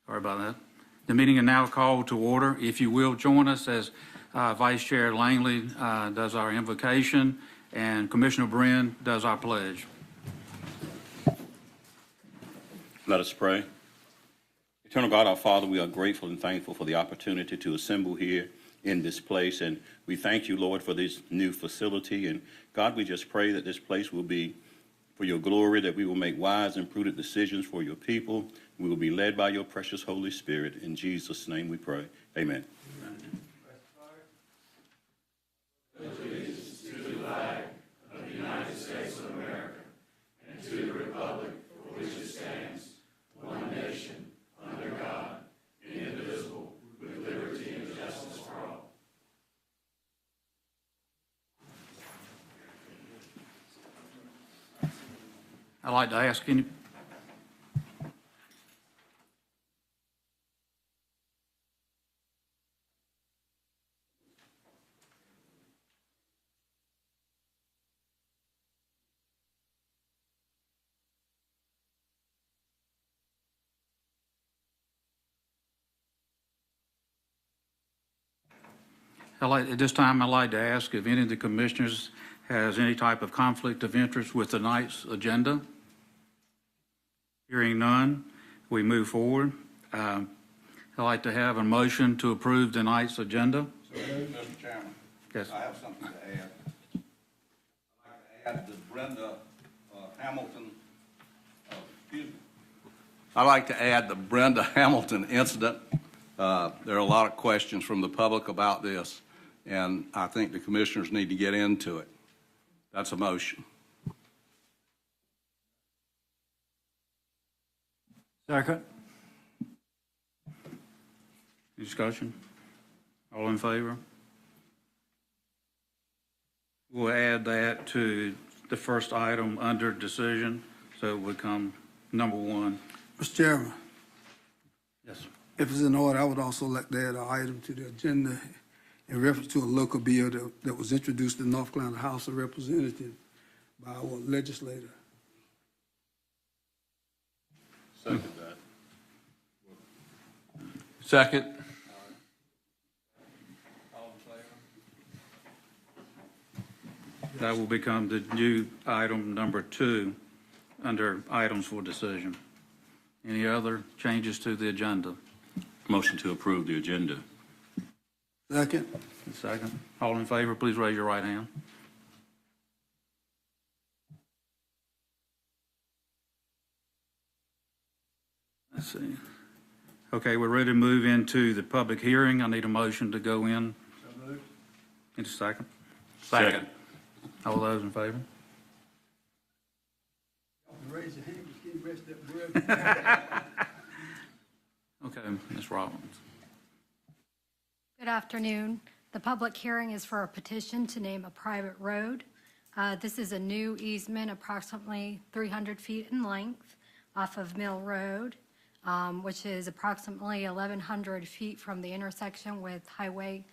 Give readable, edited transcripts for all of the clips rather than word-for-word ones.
Sorry about that. The meeting is now called to order. If you will join us as Vice Chair Langley does our invocation and Commissioner Brin does our pledge. Let us pray. Eternal God, our Father, we are grateful and thankful for the opportunity to assemble here in this place. And we thank you, Lord, for this new facility. And God, we just pray that this place will be for your glory, that we will make wise and prudent decisions for your people. We will be led by your precious Holy Spirit. In Jesus' name we pray. Amen. Allegiance to the flag of the United States of America and to the republic for which it stands, one nation, under God, indivisible, with liberty and justice for all. I'd like to ask any. At this time, I'd like to ask if any of the commissioners has any type of conflict of interest with tonight's agenda. Hearing none, we move forward. I'd like to have a motion to approve tonight's agenda. Mr. Chairman, Yes. I have something to add. I'd like to add the Brenda Hamilton, I'd like to add the Brenda Hamilton incident. There are a lot of questions from the public about this, and I think the commissioners need to get into it. That's a motion. Second. Discussion? All in favor? We'll add that to the first item under decision, so it would come number one. Mr. Chairman, Yes. if it's in order, I would also like to add an item to the agenda in reference to a local bill that was introduced in North Carolina House of Representatives by our legislator. Second that. Second. All in favor? That will become the new item number 2 under items for decision. Any other changes to the agenda? Motion to approve the agenda. Second. Second. All in favor, please raise your right hand. Let's see. Okay, we're ready to move into the public hearing. I need a motion to go in. So moved. In a second. Second. All those in favor? Raise your hand, just get the rest of that word. Okay, Ms. Robbins. Good afternoon. The public hearing is for a petition to name a private road. This is a new easement approximately 300 feet in length off of Mill Road, which is approximately 1,100 feet from the intersection with Highway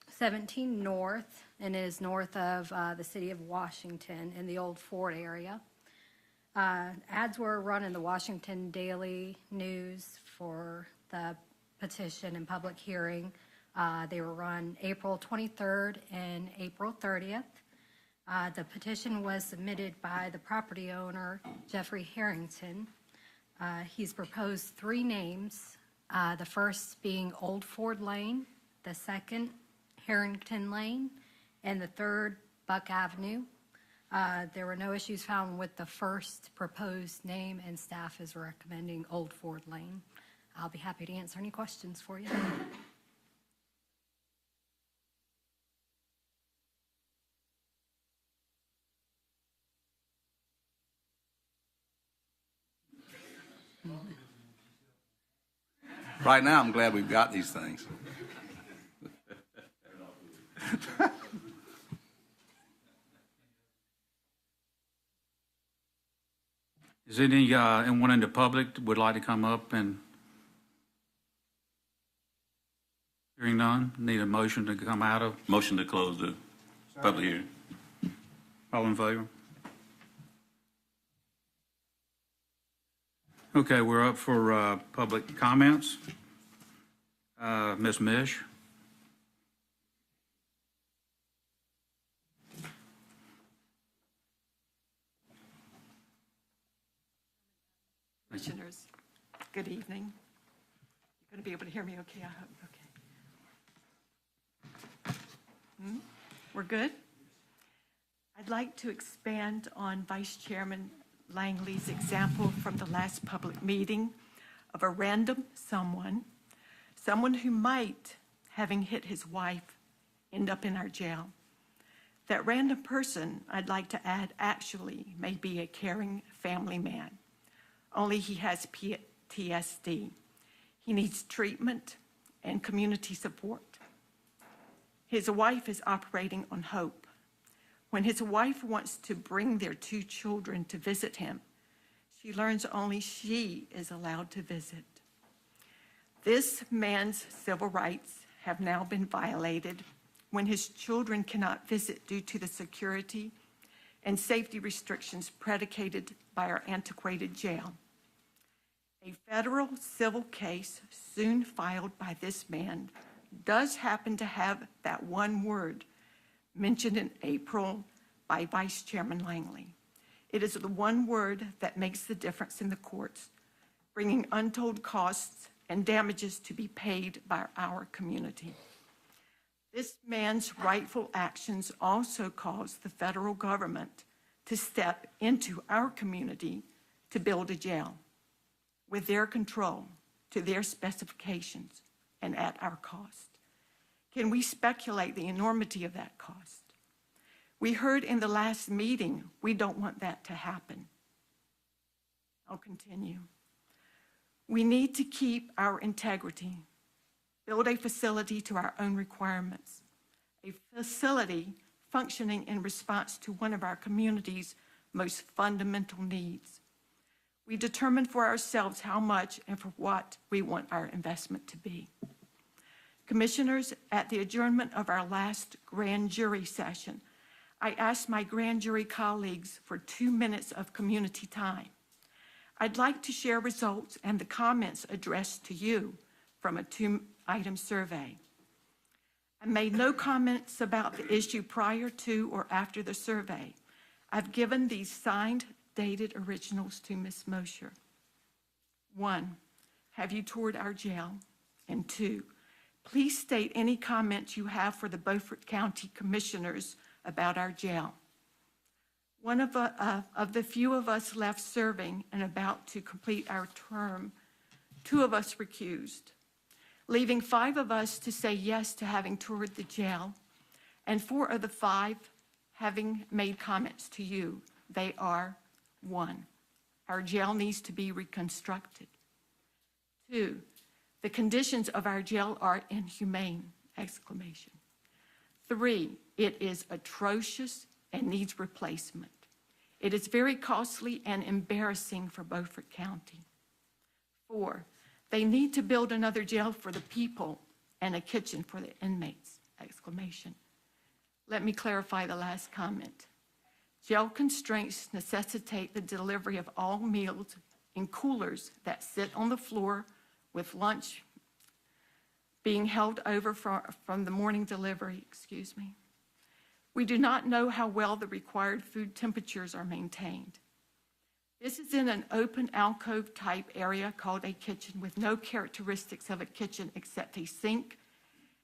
17 North, and is north of the city of Washington in the old Ford area. Ads were run in the Washington Daily News for the petition and public hearing. They were run April 23rd and April 30th. The petition was submitted by the property owner, Jeffrey Harrington. He's proposed 3 names, the first being Old Ford Lane, the second Harrington Lane, and the third Buck Avenue. There were no issues found with the first proposed name, and staff is recommending Old Ford Lane. I'll be happy to answer any questions for you. Right now, I'm glad we've got these things. Is anyone in the public that would like to come up and? Hearing none, need a motion to come out of. Motion to close the public hearing. All in favor? Okay, we're up for public comments. Ms. Mish? Commissioners, good evening. You're going to be able to hear me okay, I hope. Okay. We're good? I'd like to expand on Vice Chairman Langley's example from the last public meeting of a random someone who might, having hit his wife, end up in our jail. That random person, I'd like to add, actually may be a caring family man, only he has PTSD. He needs treatment and community support. His wife is operating on hope. When his wife wants to bring their 2 children to visit him, she learns only she is allowed to visit. This man's civil rights have now been violated when his children cannot visit due to the security and safety restrictions predicated by our antiquated jail. A federal civil case soon filed by this man does happen to have that one word mentioned in April by Vice Chairman Langley. It is the one word that makes the difference in the courts, bringing untold costs and damages to be paid by our community. This man's rightful actions also caused the federal government to step into our community to build a jail with their control, to their specifications, and at our cost. Can we speculate the enormity of that cost? We heard in the last meeting, we don't want that to happen. I'll continue. We need to keep our integrity, build a facility to our own requirements, a facility functioning in response to one of our community's most fundamental needs. We determine for ourselves how much and for what we want our investment to be. Commissioners, at the adjournment of our last grand jury session, I asked my grand jury colleagues for 2 minutes of community time. I'd like to share results and the comments addressed to you from a 2-item survey. I made no comments about the issue prior to or after the survey. I've given these signed, dated originals to Ms. Mosher. 1, have you toured our jail? And 2, please state any comments you have for the Beaufort County Commissioners about our jail. One of the few of us left serving and about to complete our term, 2 of us recused, leaving 5 of us to say yes to having toured the jail, and 4 of the 5 having made comments to you. They are: 1, our jail needs to be reconstructed. 2, the conditions of our jail are inhumane! 3, it is atrocious and needs replacement. It is very costly and embarrassing for Beaufort County. 4, they need to build another jail for the people and a kitchen for the inmates! Let me clarify the last comment. Jail constraints necessitate the delivery of all meals in coolers that sit on the floor, with lunch being held over from the morning delivery. We do not know how well the required food temperatures are maintained. This is in an open alcove type area called a kitchen, with no characteristics of a kitchen except a sink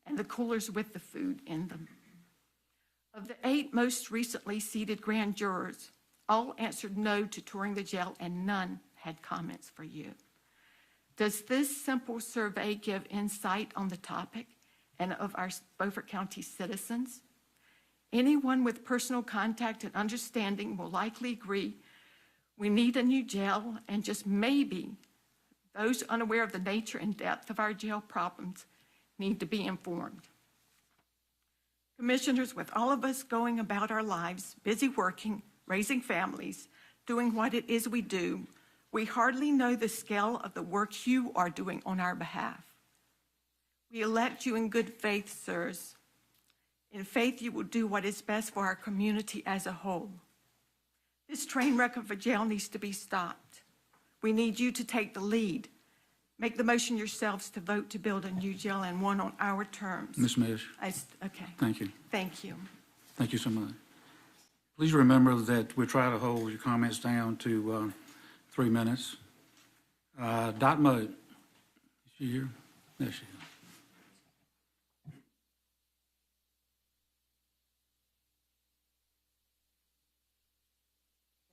and the coolers with the food in them. Of the 8 most recently seated grand jurors, all answered no to touring the jail, and none had comments for you. Does this simple survey give insight on the topic and of our Beaufort County citizens? Anyone with personal contact and understanding will likely agree we need a new jail, and just maybe those unaware of the nature and depth of our jail problems need to be informed. Commissioners, with all of us going about our lives, busy working, raising families, doing what it is we do, we hardly know the scale of the work you are doing on our behalf. We elect you in good faith, sirs. In faith, you will do what is best for our community as a whole. This train wreck of a jail needs to be stopped. We need you to take the lead. Make the motion yourselves to vote to build a new jail and one on our terms. Ms. Mish, Okay, thank you. thank you. Thank you so much. Please remember that we try to hold your comments down to 3 minutes. Dot Mode, is she here? There she is.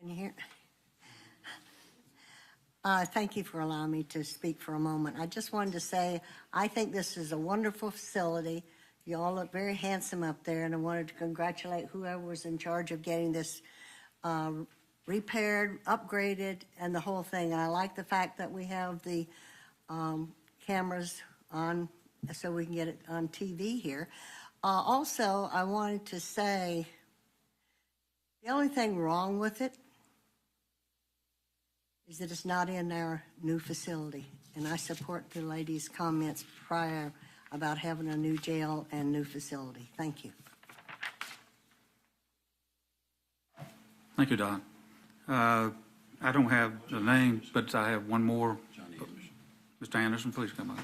Can you hear? Thank you for allowing me to speak for a moment. I just wanted to say, I think this is a wonderful facility. You all look very handsome up there, and I wanted to congratulate whoever was in charge of getting this repaired, upgraded, and the whole thing. And I like the fact that we have the cameras on so we can get it on TV here. Also, I wanted to say, the only thing wrong with it is that it's not in our new facility. And I support the lady's comments prior about having a new jail and new facility. Thank you. Thank you, Dot. I don't have the name, but I have one more. Mr. Anderson, please come up.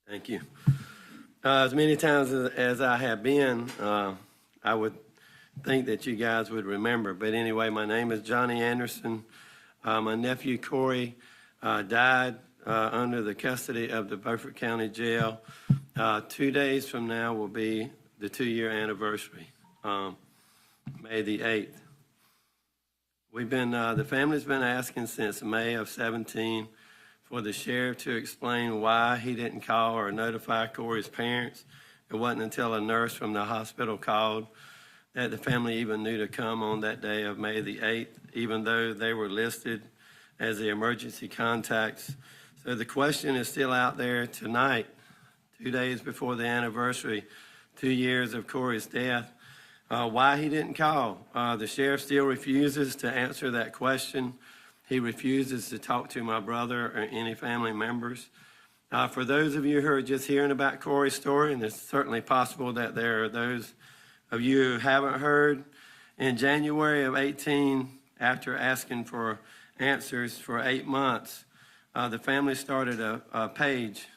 Thank you. As many times as I have been, I would think that you guys would remember. But anyway, my name is Johnny Anderson. My nephew Corey died under the custody of the Beaufort County Jail. 2 days from now will be the 2-year anniversary, May the 8th. The family's been asking since May of 17 for the sheriff to explain why he didn't call or notify Corey's parents. It wasn't until a nurse from the hospital called that the family even knew to come on that day of May the 8th, even though they were listed as the emergency contacts. So the question is still out there tonight, 2 days before the anniversary, 2 years of Corey's death, why he didn't call. The sheriff still refuses to answer that question. He refuses to talk to my brother or any family members. For those of you who are just hearing about Corey's story, and it's certainly possible that there are those of you who haven't heard, in January of 18, after asking for answers for 8 months, the family started a page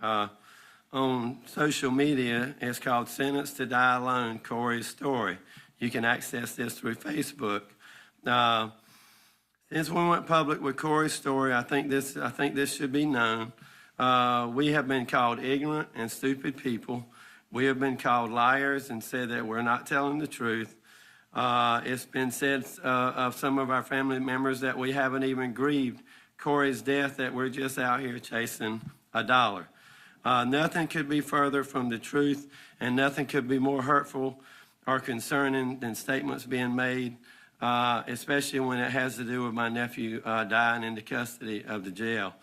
on social media. It's called Sentenced to Die Alone, Corey's Story. You can access this through Facebook. Since we went public with Corey's story, I think this should be known. We have been called ignorant and stupid people. We have been called liars and said that we're not telling the truth. It's been said of some of our family members that we haven't even grieved Corey's death, that we're just out here chasing a dollar. Nothing could be further from the truth, and nothing could be more hurtful or concerning than statements being made, especially when it has to do with my nephew dying in the custody of the jail.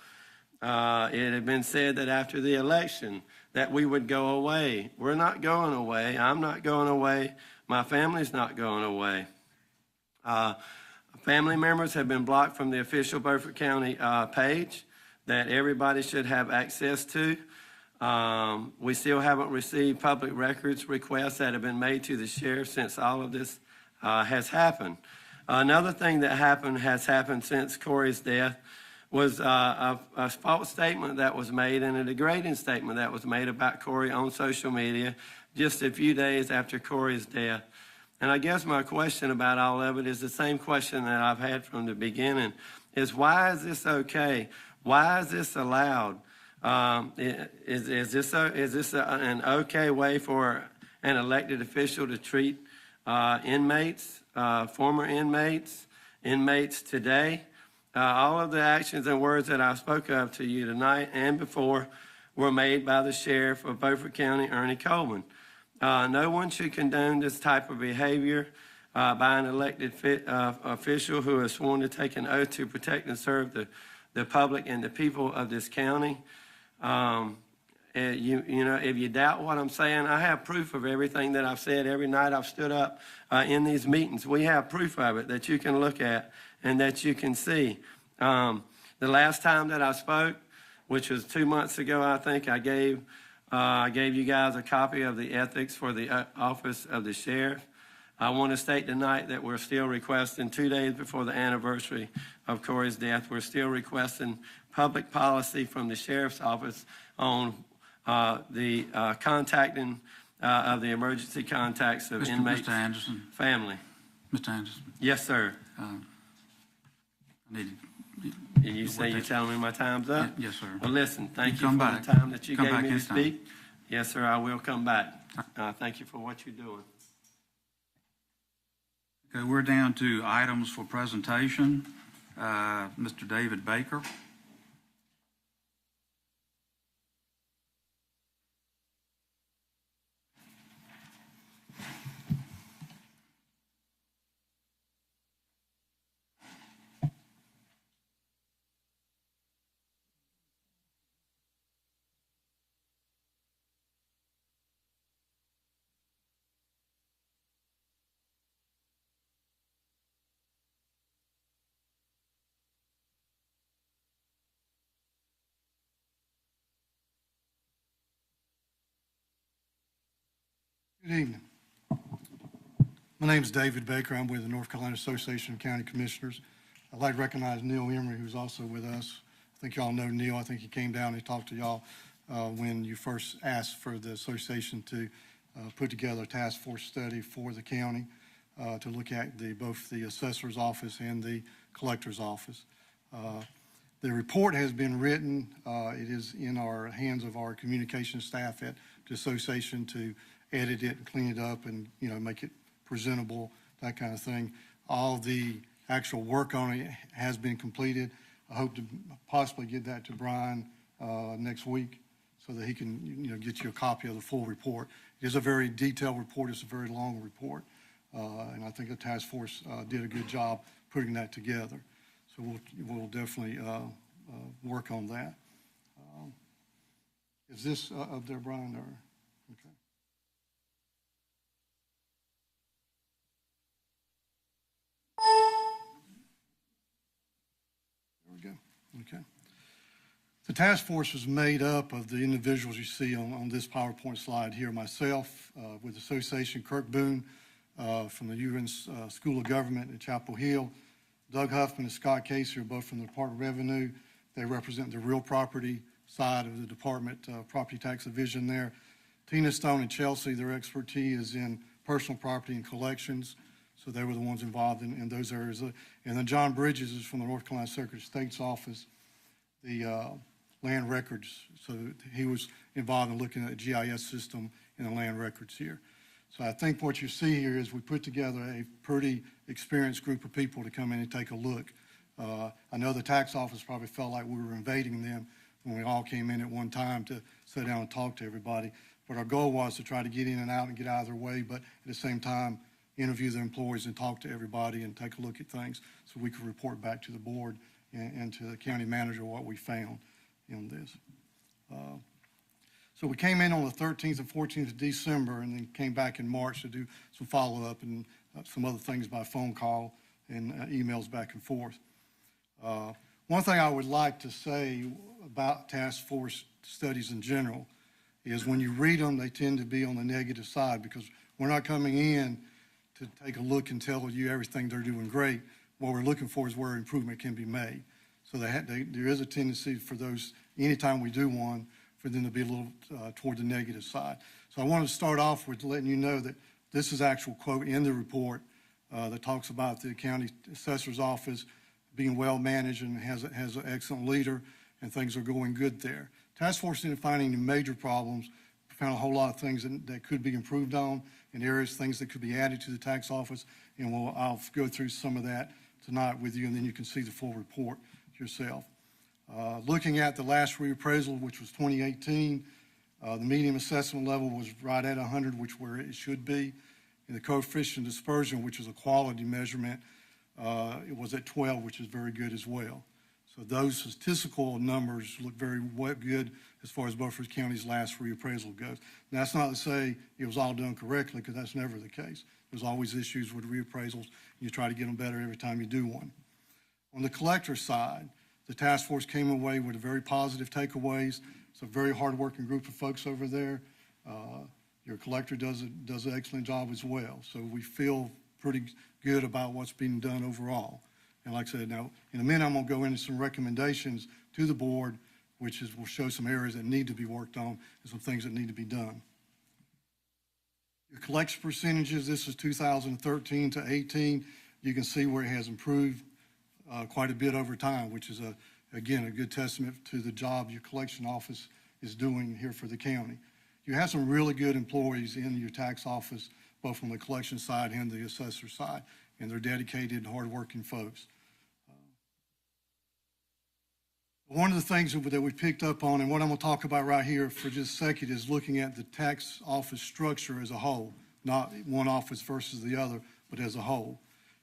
It had been said that after the election that we would go away. We're not going away. I'm not going away. My family's not going away. Family members have been blocked from the official Beaufort County page that everybody should have access to. We still haven't received public records requests that have been made to the sheriff since all of this has happened. Another thing that has happened since Corey's death was a false statement that was made and a degrading statement that was made about Corey on social media just a few days after Corey's death. And I guess my question about all of it is the same question that I've had from the beginning, is why is this okay? Why is this allowed? Is this an okay way for an elected official to treat inmates, former inmates today? All of the actions and words that I spoke of to you tonight and before were made by the sheriff of Beaufort County, Ernie Coleman. No one should condone this type of behavior by an elected official who is sworn to take an oath to protect and serve the public and the people of this county. If you doubt what I'm saying, I have proof of everything that I've said every night I've stood up in these meetings. We have proof of it that you can look at and that you can see. The last time that I spoke, which was 2 months ago, I think, I gave I gave you guys a copy of the ethics for the office of the sheriff. I want to state tonight that we're still requesting 2 days before the anniversary of Corey's death. We're still requesting public policy from the sheriff's office on the contacting of the emergency contacts of inmates' Mr. Anderson, family. Mr. Anderson, Yes, sir. I need, And you say you're telling me my time's up? yes, sir. Well, listen, thank You you come for back. the time that you Come gave back me to anytime. speak. Yes, sir, I will come back. Thank you for what you're doing. Okay, we're down to items for presentation. Mr. David Baker. Good evening. My name is David Baker. I'm with the North Carolina Association of County Commissioners. I'd like to recognize Neil Emery, who's also with us. I think y'all know Neil. I think he came down and talked to y'all when you first asked for the association to put together a task force study for the county to look at both the assessor's office and the collector's office. The report has been written. It is in our hands of our communication staff at the association to edit it and clean it up and, make it presentable, that kind of thing. All the actual work on it has been completed. I hope to possibly get that to Brian next week so that he can, get you a copy of the full report. It is a very detailed report. It's a very long report. And I think the task force did a good job putting that together. So we'll definitely work on that. Is this up there, Brian, or? Okay. There we go. Okay. The task force was made up of the individuals you see on this PowerPoint slide here. Myself, with the association, Kirk Boone from the UN School of Government at Chapel Hill, Doug Huffman and Scott Casey are both from the Department of Revenue. They represent the real property side of the Department Property Tax Division there. Tina Stone and Chelsea, their expertise is in personal property and collections. So they were the ones involved in those areas. And then John Bridges is from the North Carolina Secretary of State's office, the land records. So he was involved in looking at the GIS system in the land records here. So I think what you see here is we put together a pretty experienced group of people to come in and take a look. I know the tax office probably felt like we were invading them when we all came in at one time to sit down and talk to everybody. But our goal was to try to get in and out and get out of their way, but at the same time, interview the employees and talk to everybody and take a look at things so we could report back to the board and to the county manager what we found in this. So we came in on the 13th and 14th of December and then came back in March to do some follow-up and some other things by phone call and emails back and forth. One thing I would like to say about task force studies in general is when you read them, they tend to be on the negative side because we're not coming in to take a look and tell you everything they're doing great. What we're looking for is where improvement can be made. So there is a tendency for those, anytime we do one, for them to be a little toward the negative side. So I wanted to start off with letting you know that this is actual quote in the report that talks about the county assessor's office being well managed and has an excellent leader and things are going good there. Task force didn't find any major problems, found a whole lot of things that could be improved on in areas, things that could be added to the tax office, and I'll go through some of that tonight with you, and then you can see the full report yourself. Looking at the last reappraisal, which was 2018, the median assessment level was right at 100, which where it should be. And the coefficient dispersion, which is a quality measurement, it was at 12, which is very good as well. So those statistical numbers look very good as far as Beaufort County's last reappraisal goes. Now, that's not to say it was all done correctly, because that's never the case. There's always issues with reappraisals. You try to get them better every time you do one. On the collector side, The task force came away with very positive takeaways. It's a very hardworking group of folks over there. Your collector does an excellent job as well. So we feel pretty good about what's being done overall. And like I said, now, in a minute, I'm going to go into some recommendations to the board, which will show some areas that need to be worked on and some things that need to be done. Your collection percentages, this is 2013 to 18. You can see where it has improved quite a bit over time, which is, again, a good testament to the job your collection office is doing here for the county. You have some really good employees in your tax office, both on the collection side and the assessor side, and they're dedicated, hardworking folks. One of the things that we picked up on, and what I'm going to talk about right here for just a second, is looking at the tax office structure as a whole, not one office versus the other, but as a whole.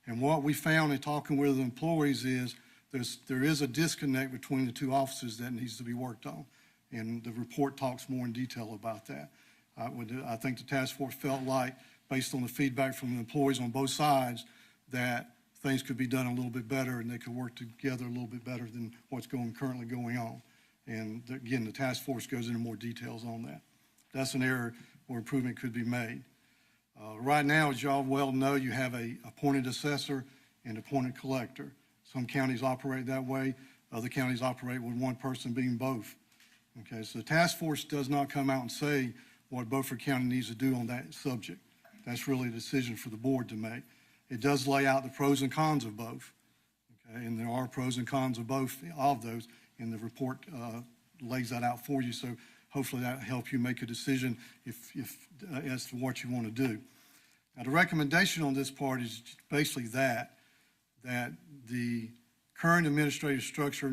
And what we found in talking with the employees is there is a disconnect between the two offices that needs to be worked on. And the report talks more in detail about that. I think the task force felt like, based on the feedback from the employees on both sides, that things could be done a little bit better and they could work together a little bit better than what's currently going on. And again, the task force goes into more details on that. That's an area where improvement could be made. Right now, as y'all well know, you have a appointed assessor and appointed collector. Some counties operate that way. Other counties operate with one person being both. Okay, so the task force does not come out and say what Beaufort County needs to do on that subject. That's really a decision for the board to make. It does lay out the pros and cons of both. Okay, and there are pros and cons of both of those, and the report lays that out for you. So hopefully that will help you make a decision as to what you want to do. Now, the recommendation on this part is basically that the current administrative structure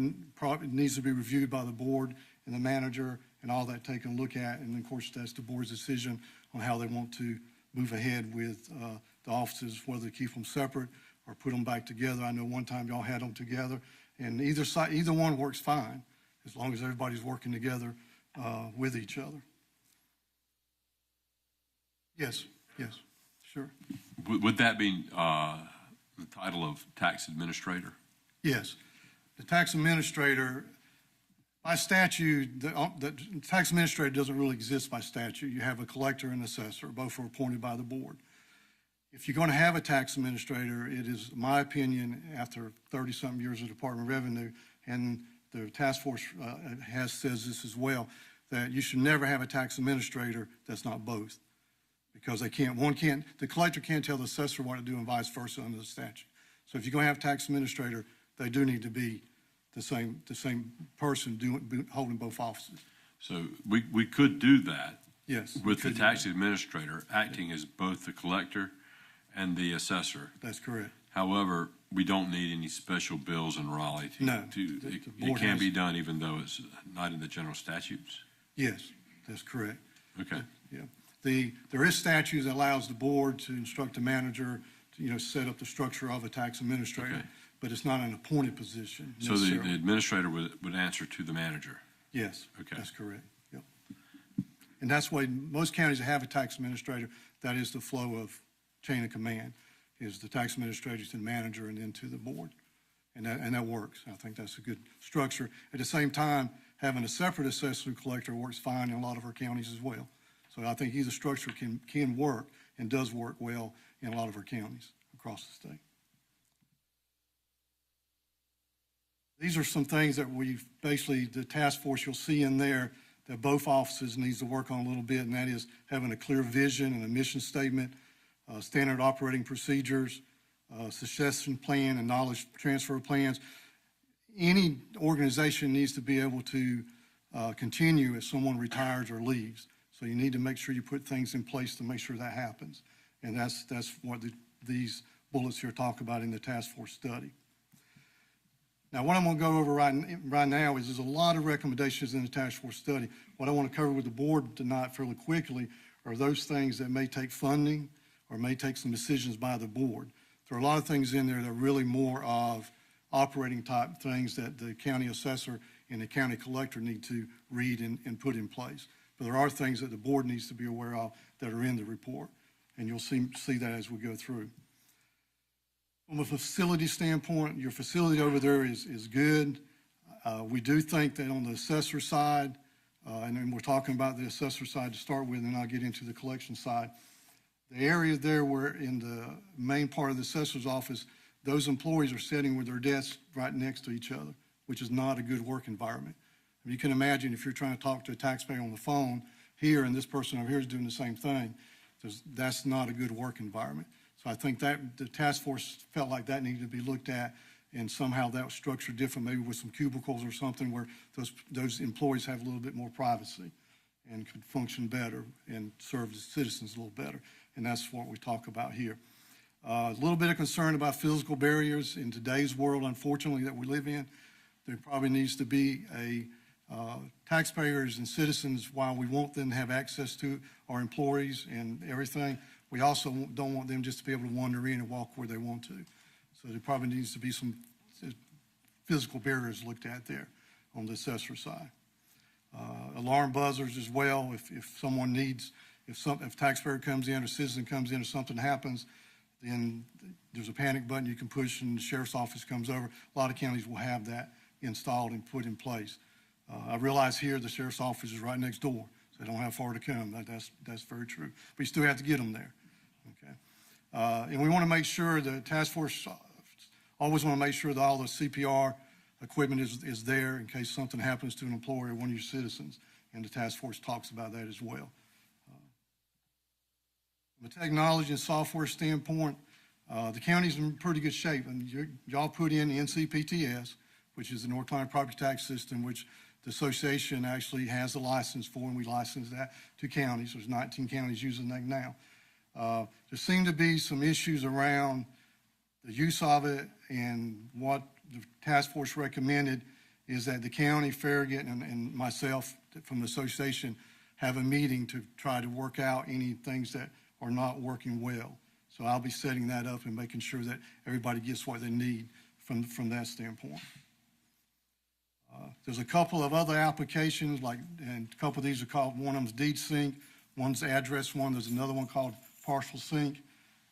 needs to be reviewed by the board and the manager and all that taken a look at. And of course, that's the board's decision on how they want to move ahead with the offices, whether to keep them separate or put them back together. I know one time y'all had them together, and either one works fine as long as everybody's working together with each other. Yes, sure. Would that be the title of tax administrator? Yes. The tax administrator, by statute, the tax administrator doesn't really exist by statute. You have a collector and assessor. Both are appointed by the board. If you're going to have a tax administrator, it is my opinion, after 30-something years of Department of Revenue, and the task force says this as well, that you should never have a tax administrator that's not both. Because the collector can't tell the assessor what to do and vice versa under the statute. So if you're going to have a tax administrator, they do need to be the same person holding both offices. So we could do that. Yes. With the tax administrator acting as both the collector and the assessor. That's correct. However, we don't need any special bills in Raleigh. It can be done even though it's not in the general statutes? Yes, that's correct. Okay. Yeah. There is statutes that allows the board to instruct the manager to, set up the structure of a tax administrator, Okay. but it's not an appointed position So the administrator would answer to the manager? Yes. Okay. That's correct. Yep. And that's why most counties that have a tax administrator, that is the flow of chain of command, is the tax administrator to the manager and then to the board. And that works. I think that's a good structure. At the same time, having a separate assessor and collector works fine in a lot of our counties as well. So I think either structure can work and does work well in a lot of our counties across the state. These are some things that the task force you'll see in there that both offices needs to work on a little bit, and that is having a clear vision and a mission statement, standard operating procedures, succession plan and knowledge transfer plans. Any organization needs to be able to continue if someone retires or leaves. So you need to make sure you put things in place to make sure that happens. And that's what these bullets here talk about in the task force study. Now, what I'm going to go over right now is there's a lot of recommendations in the task force study. What I want to cover with the board tonight fairly quickly are those things that may take funding or may take some decisions by the board. There are a lot of things in there that are really more of operating type things that the county assessor and the county collector need to read and put in place. But there are things that the board needs to be aware of that are in the report, and you'll see that as we go through. From a facility standpoint, your facility over there is good. We do think that on the assessor side, and then we're talking about the assessor side to start with, and I'll get into the collection side. The area there where in the main part of the assessor's office, those employees are sitting with their desks right next to each other, which is not a good work environment. You can imagine if you're trying to talk to a taxpayer on the phone here and this person over here is doing the same thing, that's not a good work environment. So I think that the task force felt like that needed to be looked at, and somehow that was structured different, maybe with some cubicles or something where those employees have a little bit more privacy and could function better and serve the citizens a little better. And that's what we talk about here. A little bit of concern about physical barriers in today's world, unfortunately, that we live in. There probably needs to be taxpayers and citizens, while we want them to have access to our employees and everything, we also don't want them just to be able to wander in and walk where they want to. So there probably needs to be some physical barriers looked at there on the assessor side. Alarm buzzers as well. If someone needs, if taxpayer comes in or citizen comes in or something happens, then there's a panic button you can push and the sheriff's office comes over. A lot of counties will have that installed and put in place. I realize here the sheriff's office is right next door, so they don't have far to come. That's very true. But you still have to get them there. Okay. And we want to make sure the task force always want to make sure that all the CPR equipment is there in case something happens to an employee or one of your citizens, and the task force talks about that as well. From a technology and software standpoint, the county's in pretty good shape, and y'all put in NCPTS, which is the North Carolina Property Tax System, which the association actually has a license for, and we license that to counties. There's 19 counties using that now. There seem to be some issues around the use of it, and what the task force recommended is that the county, Farragut, and myself from the association have a meeting to try to work out any things that are not working well. So I'll be setting that up and making sure that everybody gets what they need from that standpoint. There's a couple of other applications, and a couple of these are called, one of them's Deed Sync, one's Address One. There's another one called Partial Sync,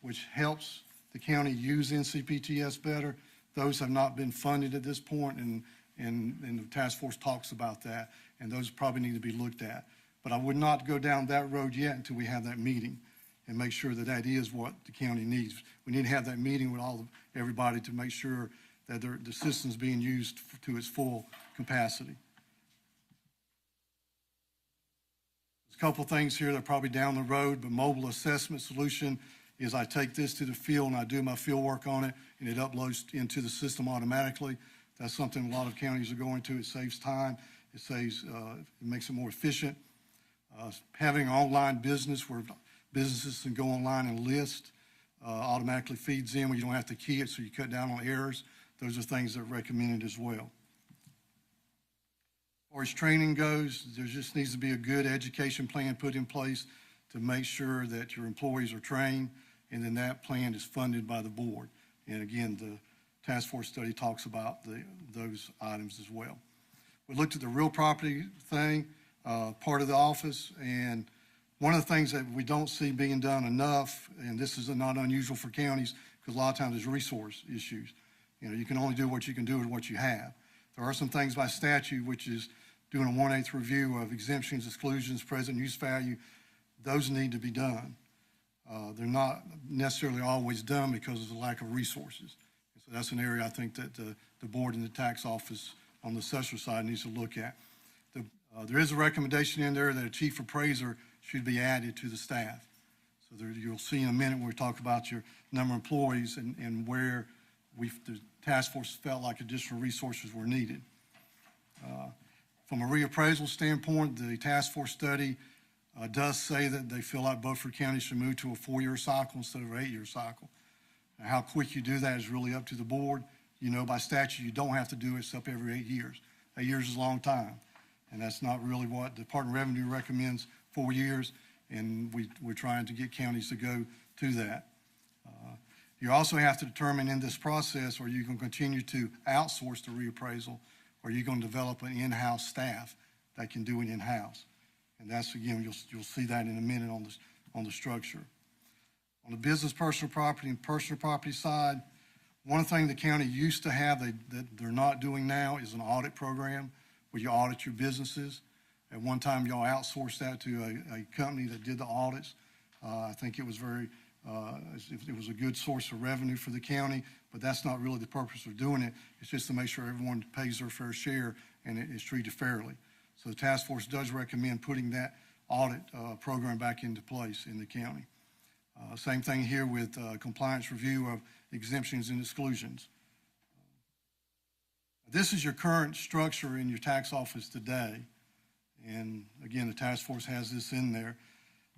which helps the county use NCPTS better. Those have not been funded at this point, and the task force talks about that, and those probably need to be looked at. But I would not go down that road yet until we have that meeting and make sure that that is what the county needs. We need to have that meeting with everybody to make sure that the system's being used to its full capacity. There's a couple things here that are probably down the road, but mobile assessment solution is I take this to the field and I do my field work on it, and it uploads into the system automatically. That's something a lot of counties are going to. It saves time. It makes it more efficient. Having an online business where businesses can go online and list automatically feeds in where you don't have to key it, so you cut down on errors. Those are things that are recommended as well. As far as training goes, there just needs to be a good education plan put in place to make sure that your employees are trained, and then that plan is funded by the board. And again, the task force study talks about those items as well. We looked at the real property thing, part of the office, and one of the things that we don't see being done enough, and this is not unusual for counties, because a lot of times there's resource issues. You know, you can only do what you can do with what you have. There are some things by statute, which is doing a 1/8 review of exemptions, exclusions, present use value. Those need to be done. They're not necessarily always done because of the lack of resources. So that's an area I think that the board and the tax office on the assessor side needs to look at. There is a recommendation in there that a chief appraiser should be added to the staff. So you'll see in a minute when we talk about your number of employees and where the task force felt like additional resources were needed. From a reappraisal standpoint, the task force study does say that they feel like Beaufort County should move to a 4-year cycle instead of an 8-year cycle. Now, how quick you do that is really up to the board. You know, by statute, you don't have to do it except every 8 years. 8 years is a long time, and that's not really what the Department of Revenue recommends, 4 years, and we're trying to get counties to go to that. You also have to determine in this process, are you going to continue to outsource the reappraisal, or are you going to develop an in-house staff that can do it in-house? And that's, again, you'll see that in a minute on the structure. On the business personal property and personal property side, One thing the county used to have that they're not doing now is an audit program where you audit your businesses. At one time, y'all outsourced that to a company that did the audits. I think it was it was a good source of revenue for the county, but that's not really the purpose of doing it. It's just to make sure everyone pays their fair share and it is treated fairly. So the task force does recommend putting that audit program back into place in the county. Same thing here with compliance review of exemptions and exclusions. This is your current structure in your tax office today. And again, the task force has this in there.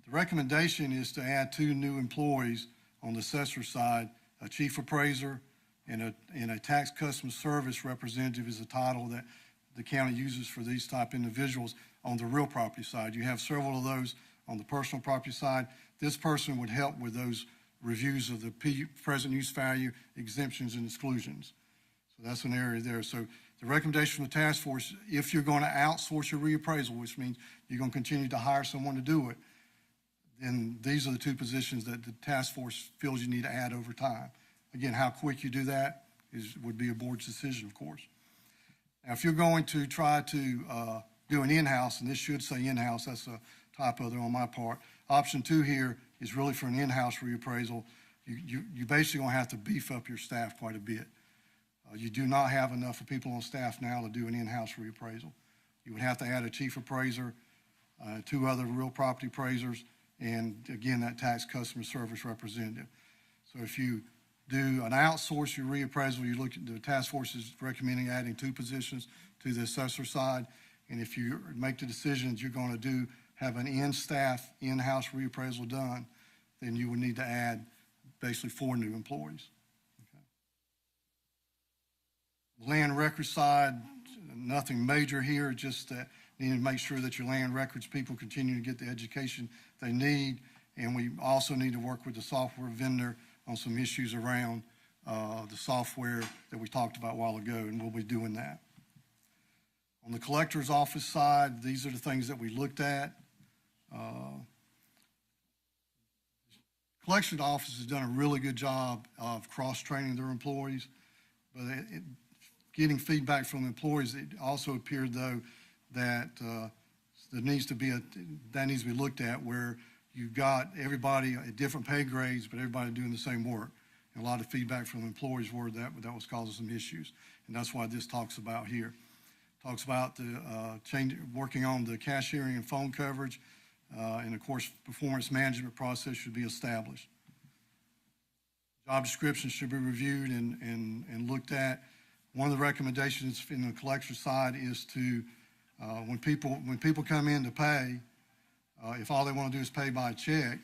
The recommendation is to add 2 new employees on the assessor side, a chief appraiser and a tax customer service representative is a title that the county uses for these type individuals on the real property side. You have several of those on the personal property side. This person would help with those reviews of the present use value, exemptions, and exclusions. So that's an area there. So the recommendation from the task force, if you're going to outsource your reappraisal, which means you're going to continue to hire someone to do it, then these are the 2 positions that the task force feels you need to add over time. Again, how quick you do that would be a board's decision, of course. Now, if you're going to try to do an in-house, and this should say in-house, that's a typo there on my part. Option 2 here is really for an in-house reappraisal. You basically going to have to beef up your staff quite a bit. You do not have enough of people on staff now to do an in-house reappraisal. You would have to add a chief appraiser, 2 other real property appraisers, and again, that tax customer service representative. So if you do an outsource your reappraisal, you look at the task force is recommending adding 2 positions to the assessor side. And if you make the decisions you're going to have an in-staff, in-house reappraisal done, then you would need to add basically 4 new employees. Okay. Land record side, nothing major here, just that you need to make sure that your land records people continue to get the education they need. And we also need to work with the software vendor on some issues around the software that we talked about a while ago, and we'll be doing that. On the collector's office side, these are the things that we looked at. Collection office has done a really good job of cross-training their employees, but getting feedback from employees, it also appeared, though, that that needs to be looked at, where you've got everybody at different pay grades, but everybody doing the same work. And a lot of feedback from employees were that was causing some issues, and that's why this talks about here. Talks about the working on the cashiering and phone coverage, and of course, performance management process should be established. Job descriptions should be reviewed and looked at. One of the recommendations in the collector side is to, when people come in to pay, if all they want to do is pay by check,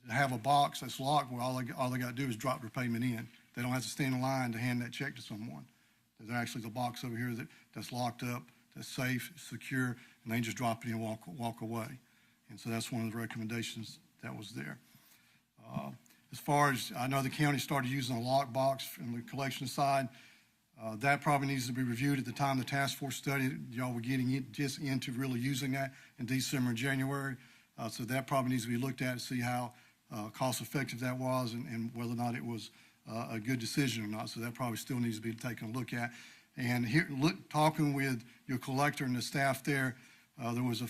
to have a box that's locked where all they got to do is drop their payment in. They don't have to stand in line to hand that check to someone. There's actually the box over here that's locked up, that's safe, secure, and they just drop it in and walk away. And so that's one of the recommendations that was there. As far as, I know the county started using a lock box from the collection side. That probably needs to be reviewed at the time the task force study. Y'all were getting just into really using that in December and January. So that probably needs to be looked at to see how cost effective that was and whether or not it was a good decision or not. So that probably still needs to be taken a look at. And here, talking with your collector and the staff there, there was a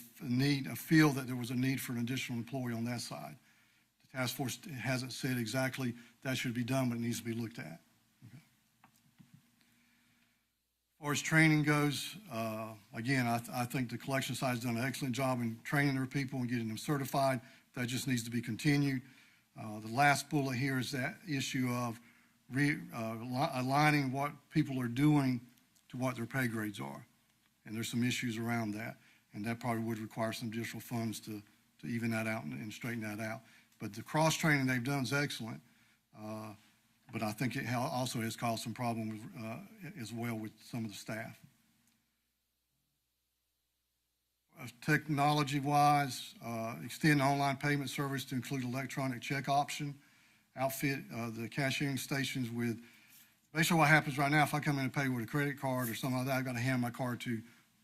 feel that there was a need for an additional employee on that side. The task force hasn't said exactly that should be done, but it needs to be looked at. Okay. As far as training goes, again, I think the collection side has done an excellent job in training their people and getting them certified. That just needs to be continued. The last bullet here is that issue of aligning what people are doing to what their pay grades are. And there's some issues around that. And that probably would require some additional funds to even that out and straighten that out. But the cross-training they've done is excellent. But I think it also has caused some problems as well with some of the staff. Technology-wise, extend online payment service to include electronic check option, outfit the cashiering stations with, basically what happens right now, if I come in and pay with a credit card or something like that, I've got to hand my card to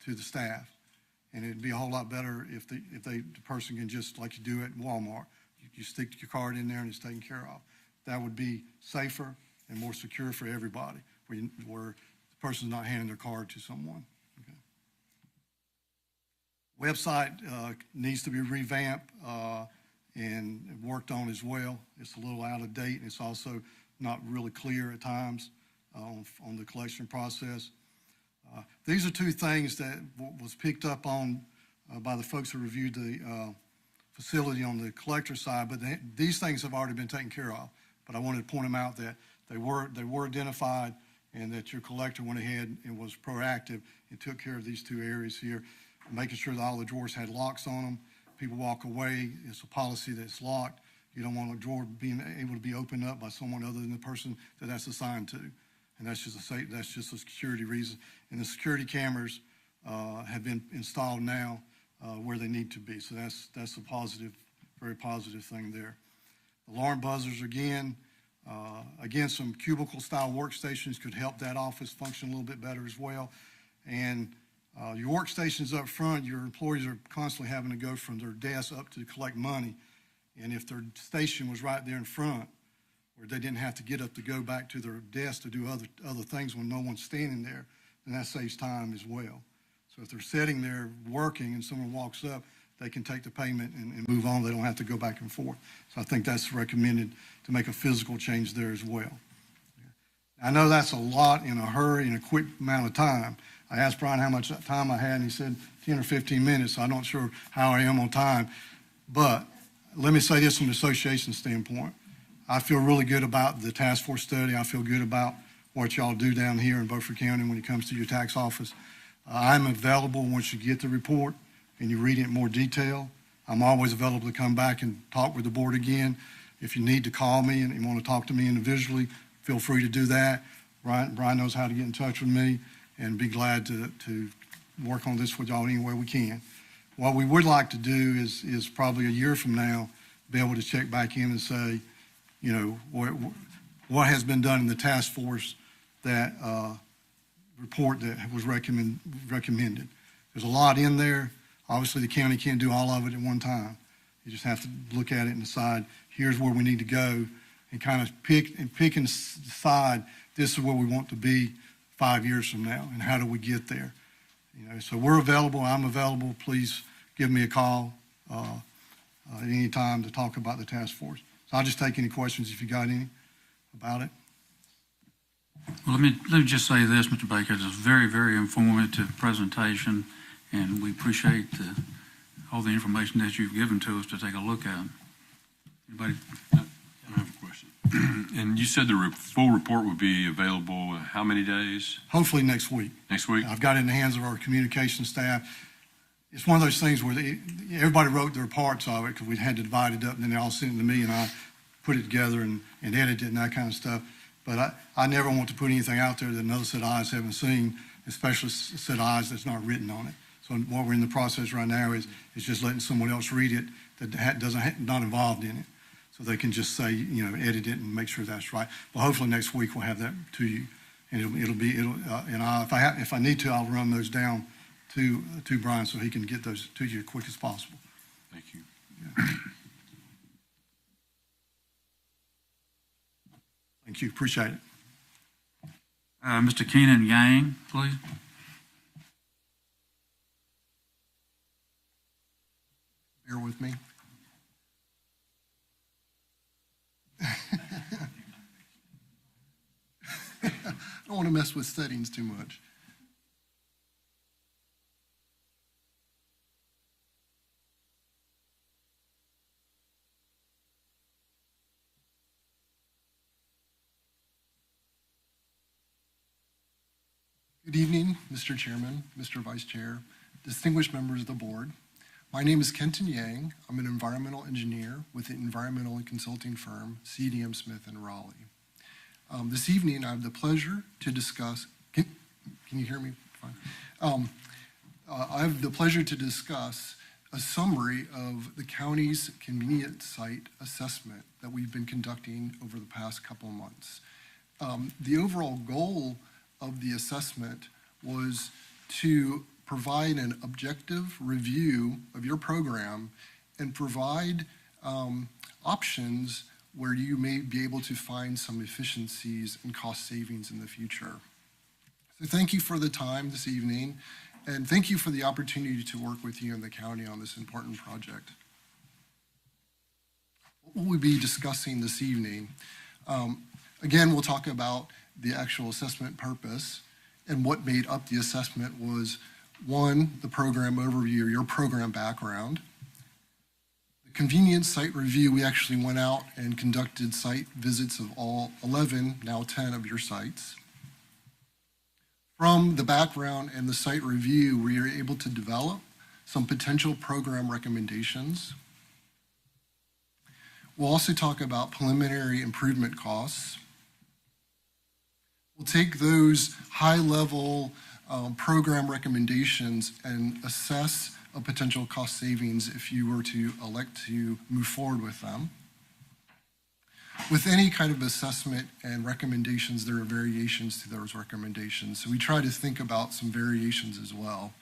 the staff. And it'd be a whole lot better if the person can just, like you do at Walmart, you stick your card in there and it's taken care of. That would be safer and more secure for everybody, where the person's not handing their card to someone. Okay. Website needs to be revamped and worked on as well. It's a little out of date, and it's also not really clear at times on the collection process. These are two things that was picked up on by the folks who reviewed the facility on the collector side, but these things have already been taken care of. But I wanted to point them out that they were identified, and that your collector went ahead and was proactive and took care of these two areas here, making sure that all the drawers had locks on them. People walk away, it's a policy that's locked. You don't want a drawer being able to be opened up by someone other than the person that's assigned to. And that's just a security reason. And the security cameras have been installed now where they need to be. So that's a positive, very positive thing there. Alarm buzzers, again, some cubicle-style workstations could help that office function a little bit better as well. And your workstations up front, your employees are constantly having to go from their desk up to collect money. And if their station was right there in front, where they didn't have to get up to go back to their desk to do other things when no one's standing there, then that saves time as well. So if they're sitting there working and someone walks up, they can take the payment and move on. They don't have to go back and forth. So I think that's recommended to make a physical change there as well. I know that's a lot in a hurry in a quick amount of time. I asked Brian how much time I had, and he said 10 or 15 minutes. So I'm not sure how I am on time. But let me say this from the association standpoint. I feel really good about the task force study. I feel good about what y'all do down here in Beaufort County when it comes to your tax office. I'm available once you get the report and you read it in more detail. I'm always available to come back and talk with the board again. If you need to call me and you want to talk to me individually, feel free to do that. Brian knows how to get in touch with me, and be glad to work on this with y'all any way we can. What we would like to do is probably a year from now, be able to check back in and say, you know, what has been done in the task force, that report that was recommended. There's a lot in there. Obviously, the county can't do all of it at one time. You just have to look at it and decide, here's where we need to go, and kind of pick and decide, this is where we want to be 5 years from now, and how do we get there? You know, so we're available. I'm available. Please give me a call at any time to talk about the task force. So I'll just take any questions if you got any about it. Well, let me just say this, Mr. Baker. It's a very, very informative presentation, and we appreciate all the information that you've given to us to take a look at. Anybody? I have a question. And you said the full report would be available how many days? Hopefully next week. Next week? I've got it in the hands of our communication staff. It's one of those things where everybody wrote their parts of it, because we had to divide it up, and then they all sent it to me, and I put it together and edited it and that kind of stuff. But I never want to put anything out there that another set of eyes haven't seen, especially a set of eyes that's not written on it. So what we're in the process right now is just letting someone else read it that not involved in it. So they can just say, you know, edit it and make sure that's right. But hopefully next week we'll have that to you. And if I need to, I'll run those down to Brian so he can get those to you as quick as possible. Thank you. Yeah. Thank you. Appreciate it. Mr. Keenan Yang, please. Bear with me. I don't want to mess with settings too much. Good evening, Mr. Chairman, Mr. Vice Chair, distinguished members of the board. My name is Kenton Yang. I'm an environmental engineer with the environmental and consulting firm CDM Smith in Raleigh. This evening, I have the pleasure to discuss, can you hear me? Fine. I have the pleasure to discuss a summary of the county's convenience site assessment that we've been conducting over the past couple of months. The overall goal of the assessment was to provide an objective review of your program and provide options where you may be able to find some efficiencies and cost savings in the future. So thank you for the time this evening, and thank you for the opportunity to work with you in the county on this important project. What we'll be discussing this evening, again, we'll talk about the actual assessment purpose, and what made up the assessment was, one, the program overview, your program background. The convenience site review, we actually went out and conducted site visits of all 11, now 10 of your sites. From the background and the site review, we are able to develop some potential program recommendations. We'll also talk about preliminary improvement costs. We'll take those high-level program recommendations and assess a potential cost savings if you were to elect to move forward with them. With any kind of assessment and recommendations, there are variations to those recommendations. So we try to think about some variations as well.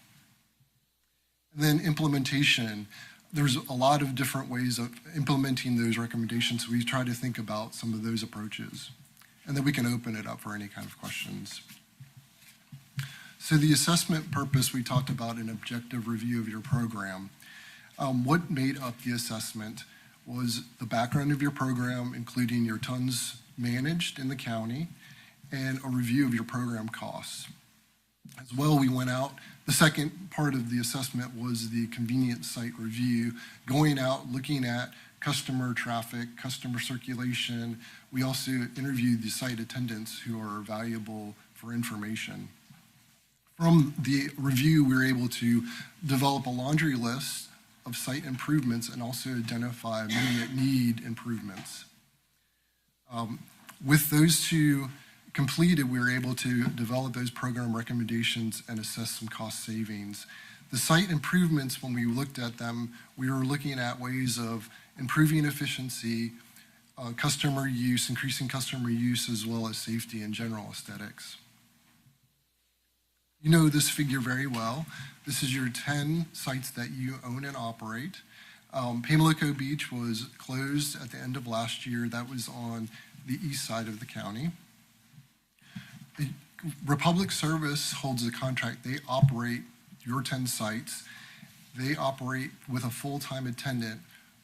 And then implementation. There's a lot of different ways of implementing those recommendations. So we try to think about some of those approaches. And then we can open it up for any kind of questions. So the assessment purpose, we talked about an objective review of your program. What made up the assessment was the background of your program, including your tons managed in the county, and a review of your program costs. As well, we went out, the second part of the assessment was the convenience site review, going out, looking at customer traffic, customer circulation. We also interviewed the site attendants who are valuable for information. From the review, we were able to develop a laundry list of site improvements and also identify immediate need improvements. With those two completed, we were able to develop those program recommendations and assess some cost savings. The site improvements, when we looked at them, we were looking at ways of improving efficiency, customer use, increasing customer use, as well as safety and general aesthetics. You know this figure very well. This is your 10 sites that you own and operate. Pamlico Beach was closed at the end of last year. That was on the east side of the county. Republic Service holds a contract. They operate your 10 sites. They operate with a full-time attendant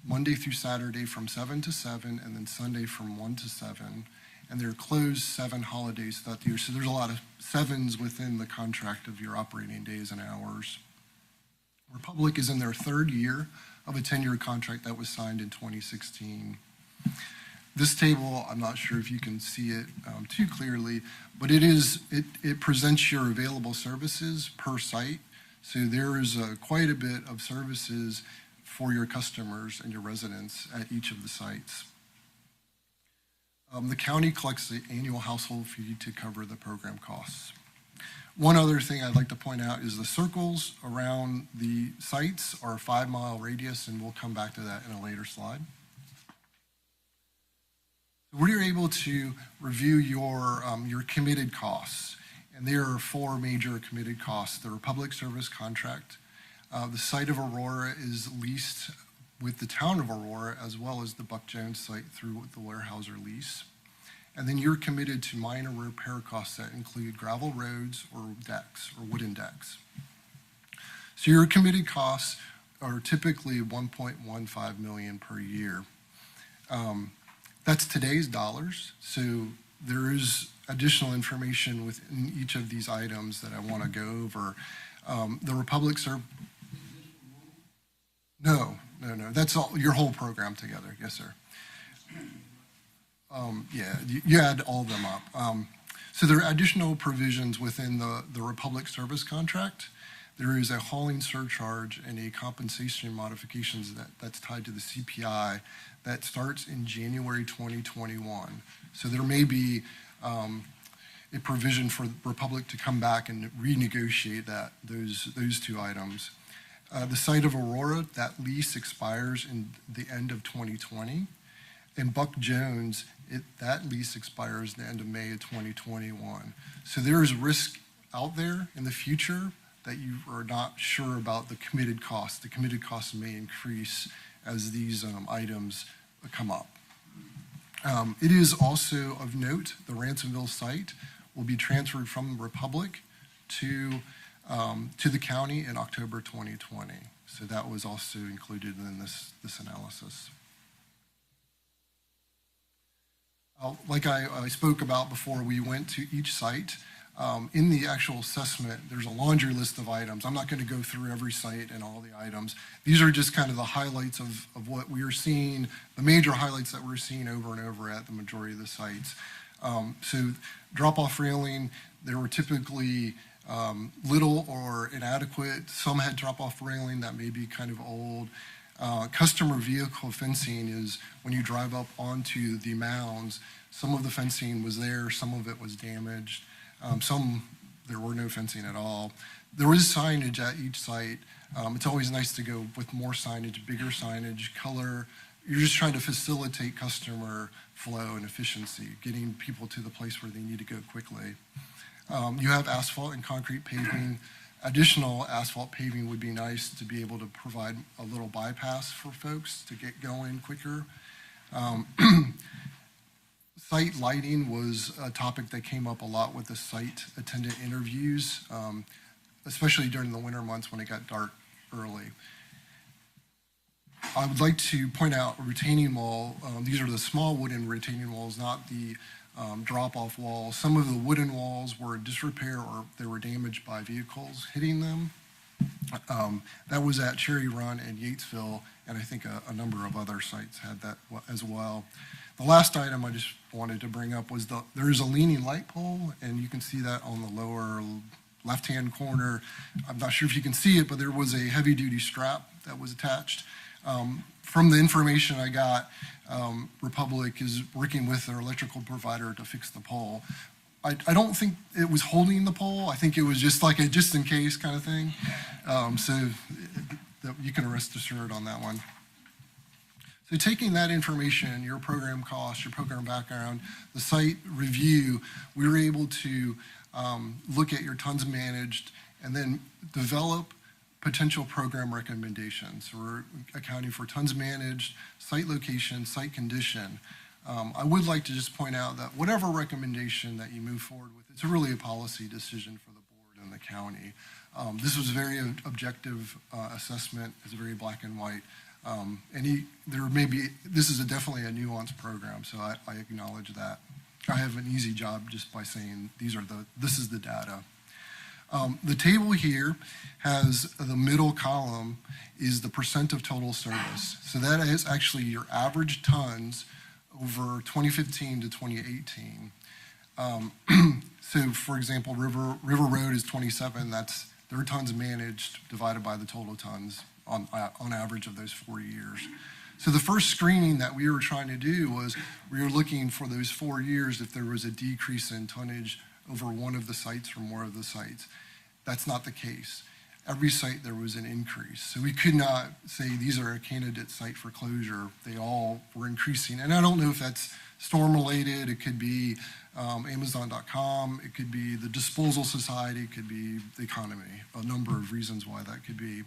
Monday through Saturday from 7 to 7, and then Sunday from 1 to 7. And they're closed 7 holidays throughout the year. So there's a lot of 7s within the contract of your operating days and hours. Republic is in their 3rd year of a 10-year contract that was signed in 2016. This table, I'm not sure if you can see it too clearly, but it presents your available services per site. So there is quite a bit of services for your customers and your residents at each of the sites. The county collects the annual household fee to cover the program costs. One other thing I'd like to point out is the circles around the sites are a 5-mile radius, and we'll come back to that in a later slide. We're able to review your committed costs, and there are 4 major committed costs. The Republic Service contract, the site of Aurora is leased with the town of Aurora, as well as the Buck Jones site through the Weyerhaeuser lease. And then you're committed to minor repair costs that include gravel roads or decks or wooden decks. So your committed costs are typically $1.15 million per year. That's today's dollars, so there is additional information within each of these items that I want to go over. The Republic Service. No, that's all, your whole program together, yes, sir. Yeah, you add all of them up. So there are additional provisions within the Republic Service contract. There is a hauling surcharge and a compensation modifications that's tied to the CPI that starts in January 2021. So there may be a provision for Republic to come back and renegotiate those 2 items. The site of Aurora, that lease expires in the end of 2020. And Buck Jones, that lease expires the end of May of 2021. So there is risk out there in the future that you are not sure about the committed costs. The committed costs may increase as these items come up. It is also of note, the Ransomville site will be transferred from Republic to the county in October 2020. So that was also included in this analysis. Like I spoke about before, we went to each site. In the actual assessment, there's a laundry list of items. I'm not going to go through every site and all the items. These are just kind of the highlights of what we are seeing, the major highlights that we're seeing over and over at the majority of the sites. So drop-off railing, there were typically little or inadequate. Some had drop-off railing that may be kind of old. Customer vehicle fencing is when you drive up onto the mounds, some of the fencing was there, some of it was damaged. There were no fencing at all. There is signage at each site. It's always nice to go with more signage, bigger signage, color. You're just trying to facilitate customer flow and efficiency, getting people to the place where they need to go quickly. You have asphalt and concrete paving. Additional asphalt paving would be nice to be able to provide a little bypass for folks to get going quicker. Site lighting was a topic that came up a lot with the site attendant interviews, especially during the winter months when it got dark early. I would like to point out a retaining wall. These are the small wooden retaining walls, not the drop-off walls. Some of the wooden walls were in disrepair or they were damaged by vehicles hitting them. That was at Cherry Run and Yatesville, and I think a number of other sites had that as well. The last item I just wanted to bring up was there is a leaning light pole, and you can see that on the lower left-hand corner. I'm not sure if you can see it, but there was a heavy-duty strap that was attached. From the information I got, Republic is working with their electrical provider to fix the pole. I don't think it was holding the pole. I think it was just like a just-in-case kind of thing. So you can rest assured on that one. So taking that information, your program costs, your program background, the site review, we were able to look at your tons managed and then develop potential program recommendations. So we're accounting for tons managed, site location, site condition. I would like to just point out that whatever recommendation that you move forward with, it's really a policy decision for the board and the county. This was a very objective assessment. It's very black and white. This is definitely a nuanced program, so I acknowledge that. I have an easy job just by saying this is the data. The table here has the middle column is the percent of total service. So that is actually your average tons over 2015 to 2018. So for example, River Road is 27. That's their tons managed divided by the total tons on average of those 4 years. So the first screening that we were trying to do was we were looking for those 4 years if there was a decrease in tonnage over one of the sites or more of the sites. That's not the case. Every site there was an increase. So we could not say these are a candidate site for closure. They all were increasing. And I don't know if that's storm related. It could be Amazon.com. It could be the Disposal Society. It could be the economy. A number of reasons why that could be.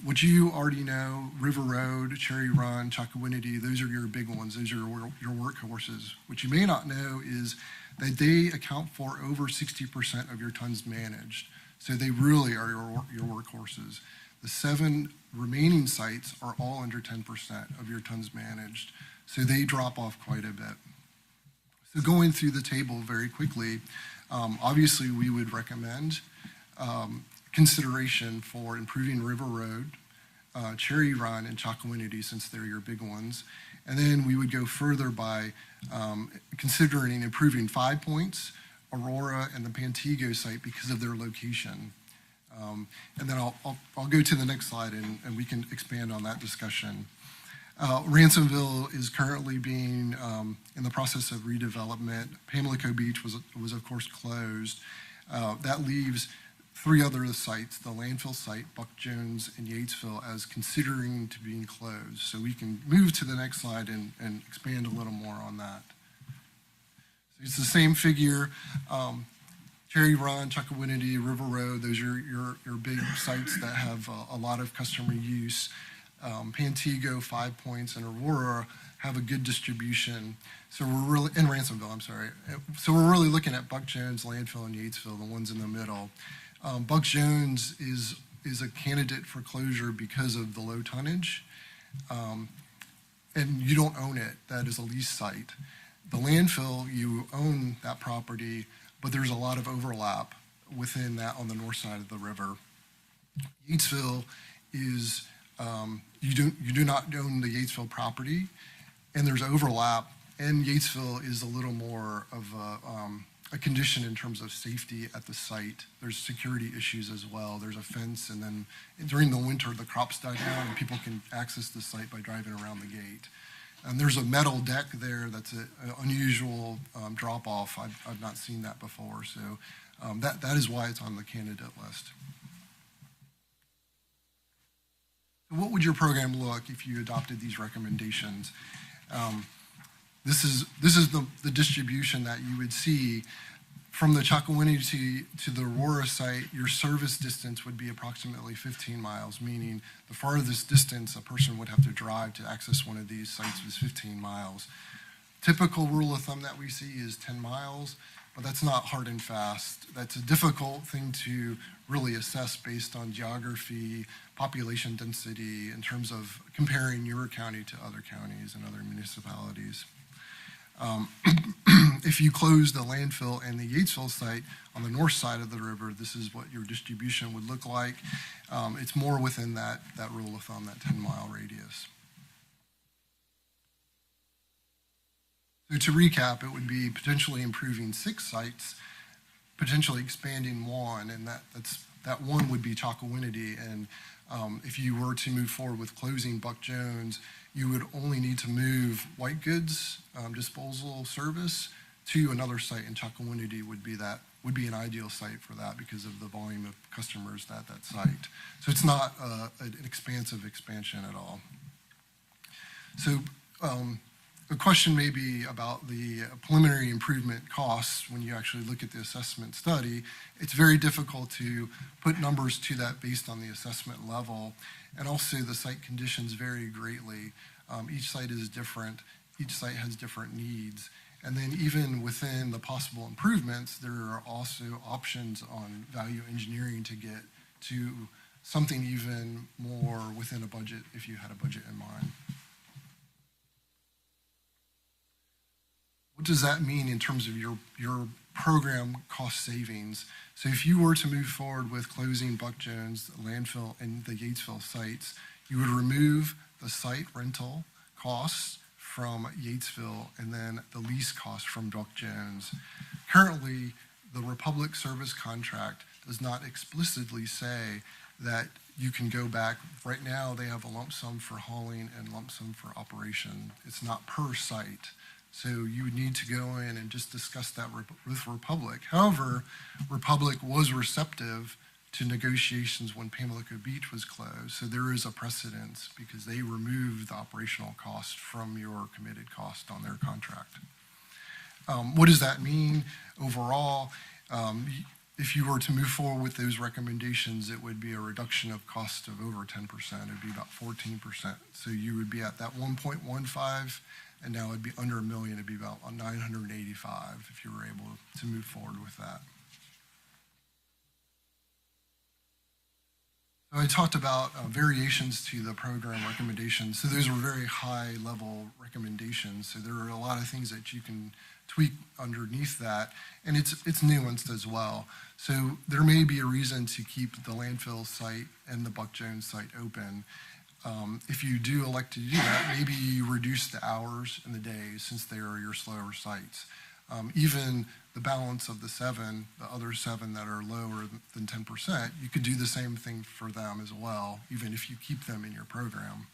What you already know, River Road, Cherry Run, Chakawinity, those are your big ones. Those are your workhorses. What you may not know is that they account for over 60% of your tons managed. So they really are your workhorses. The 7 remaining sites are all under 10% of your tons managed. So they drop off quite a bit. So going through the table very quickly, obviously we would recommend consideration for improving River Road, Cherry Run, and Chakawinity, since they're your big ones. And then we would go further by considering improving 5 Points, Aurora, and the Pantego site because of their location. And then I'll go to the next slide and we can expand on that discussion. Ransomville is currently being in the process of redevelopment. Pamlico Beach was of course closed. That leaves 3 other sites, the landfill site, Buck Jones, and Yatesville, as considering to being closed. So we can move to the next slide and expand a little more on that. So it's the same figure. Cherry Run, Chakawinity, River Road, those are your big sites that have a lot of customer use. Pantego, 5 Points, and Aurora have a good distribution. So we're really, in Ransomville, I'm sorry. So we're really looking at Buck Jones, Landfill, and Yatesville, the ones in the middle. Buck Jones is a candidate for closure because of the low tonnage. And you don't own it, that is a lease site. The landfill, you own that property, but there's a lot of overlap within that on the north side of the river. Yatesville is, you do not own the Yatesville property, and there's overlap, and Yatesville is a little more of a condition in terms of safety at the site. There's security issues as well. There's a fence, and then during the winter, the crops die down, and people can access the site by driving around the gate. And there's a metal deck there that's an unusual drop-off. I've not seen that before, so that is why it's on the candidate list. What would your program look if you adopted these recommendations? This is the distribution that you would see from the Chakawinity to the Aurora site. Your service distance would be approximately 15 miles, meaning the farthest distance a person would have to drive to access one of these sites is 15 miles. Typical rule of thumb that we see is 10 miles, but that's not hard and fast. That's a difficult thing to really assess based on geography, population density, in terms of comparing your county to other counties and other municipalities. If you close the landfill and the Yatesville site on the north side of the river, this is what your distribution would look like. It's more within that rule of thumb, that 10-mile radius. So to recap, it would be potentially improving 6 sites, potentially expanding 1, and that 1 would be Chakawinity. And if you were to move forward with closing Buck Jones, you would only need to move white goods disposal service to another site, and Chakawinity would be an ideal site for that because of the volume of customers at that site. So it's not an expansive expansion at all. So the question may be about the preliminary improvement costs when you actually look at the assessment study. It's very difficult to put numbers to that based on the assessment level, and also the site conditions vary greatly. Each site is different. Each site has different needs. And then even within the possible improvements, there are also options on value engineering to get to something even more within a budget if you had a budget in mind. What does that mean in terms of your program cost savings? So if you were to move forward with closing Buck Jones, landfill, and the Yatesville sites, you would remove the site rental costs from Yatesville and then the lease costs from Buck Jones. Currently, the Republic service contract does not explicitly say that you can go back. Right now, they have a lump sum for hauling and lump sum for operation. It's not per site. So you would need to go in and just discuss that with Republic. However, Republic was receptive to negotiations when Pamlico Beach was closed. So there is a precedence because they removed the operational cost from your committed cost on their contract. What does that mean overall? If you were to move forward with those recommendations, it would be a reduction of cost of over 10%. It would be about 14%. So you would be at that 1.15, and now it'd be under $1 million. It'd be about 985 if you were able to move forward with that. So I talked about variations to the program recommendations. So those were very high-level recommendations. So there are a lot of things that you can tweak underneath that, and it's nuanced as well. So there may be a reason to keep the landfill site and the Buck Jones site open. If you do elect to do that, maybe you reduce the hours and the days since they are your slower sites. Even the balance of the other 7 that are lower than 10%, you could do the same thing for them as well, even if you keep them in your program.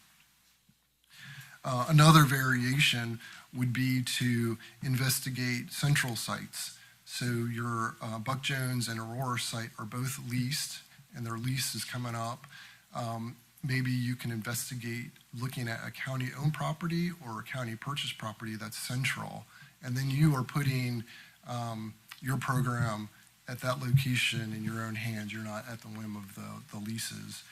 Another variation would be to investigate central sites. So your Buck Jones and Aurora site are both leased, and their lease is coming up. Maybe you can investigate looking at a county-owned property or a county-purchased property that's central. And then you are putting your program at that location in your own hands. You're not at the whim of the leases.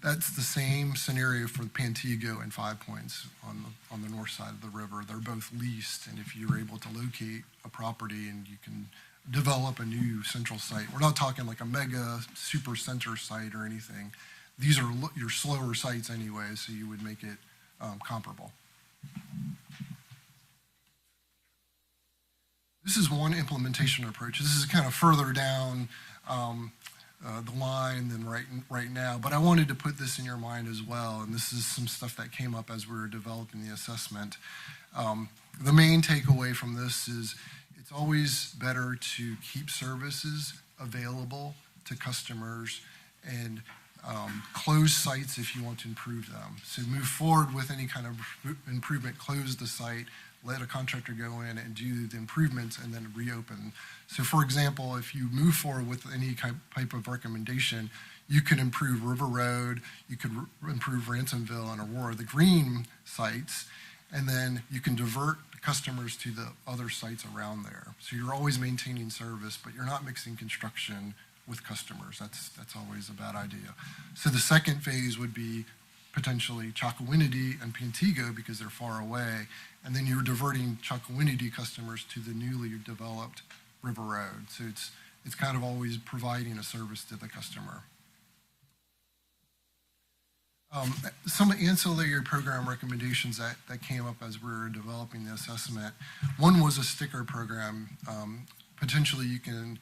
That's the same scenario for Pantego and Five Points on the north side of the river. They're both leased, and if you're able to locate a property and you can develop a new central site, we're not talking like a mega super center site or anything. These are your slower sites anyway, so you would make it comparable. This is one implementation approach. This is kind of further down the line than right now, but I wanted to put this in your mind as well, and this is some stuff that came up as we were developing the assessment. The main takeaway from this is it's always better to keep services available to customers and close sites if you want to improve them. So move forward with any kind of improvement, close the site, let a contractor go in and do the improvements and then reopen. So for example, if you move forward with any type of recommendation, you could improve River Road, you could improve Ransomville and Aurora, the green sites, and then you can divert customers to the other sites around there. So you're always maintaining service, but you're not mixing construction with customers. That's always a bad idea. So the second phase would be potentially Chocowinity and Pantego because they're far away, and then you're diverting Chocowinity customers to the newly developed River Road. So it's kind of always providing a service to the customer. Some ancillary program recommendations that came up as we were developing the assessment. One was a sticker program. Potentially you can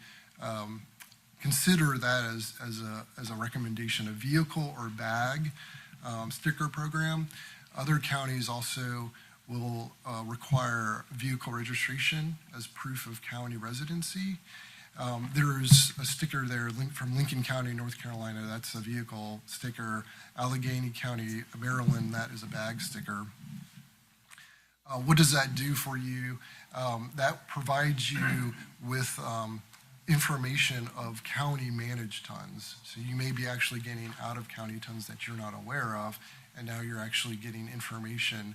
consider that as a recommendation, a vehicle or bag sticker program. Other counties also will require vehicle registration as proof of county residency. There is a sticker there from Lincoln County, North Carolina. That's a vehicle sticker. Allegheny County, Maryland, that is a bag sticker. What does that do for you? That provides you with information of county managed tons. So you may be actually getting out of county tons that you're not aware of, and now you're actually getting information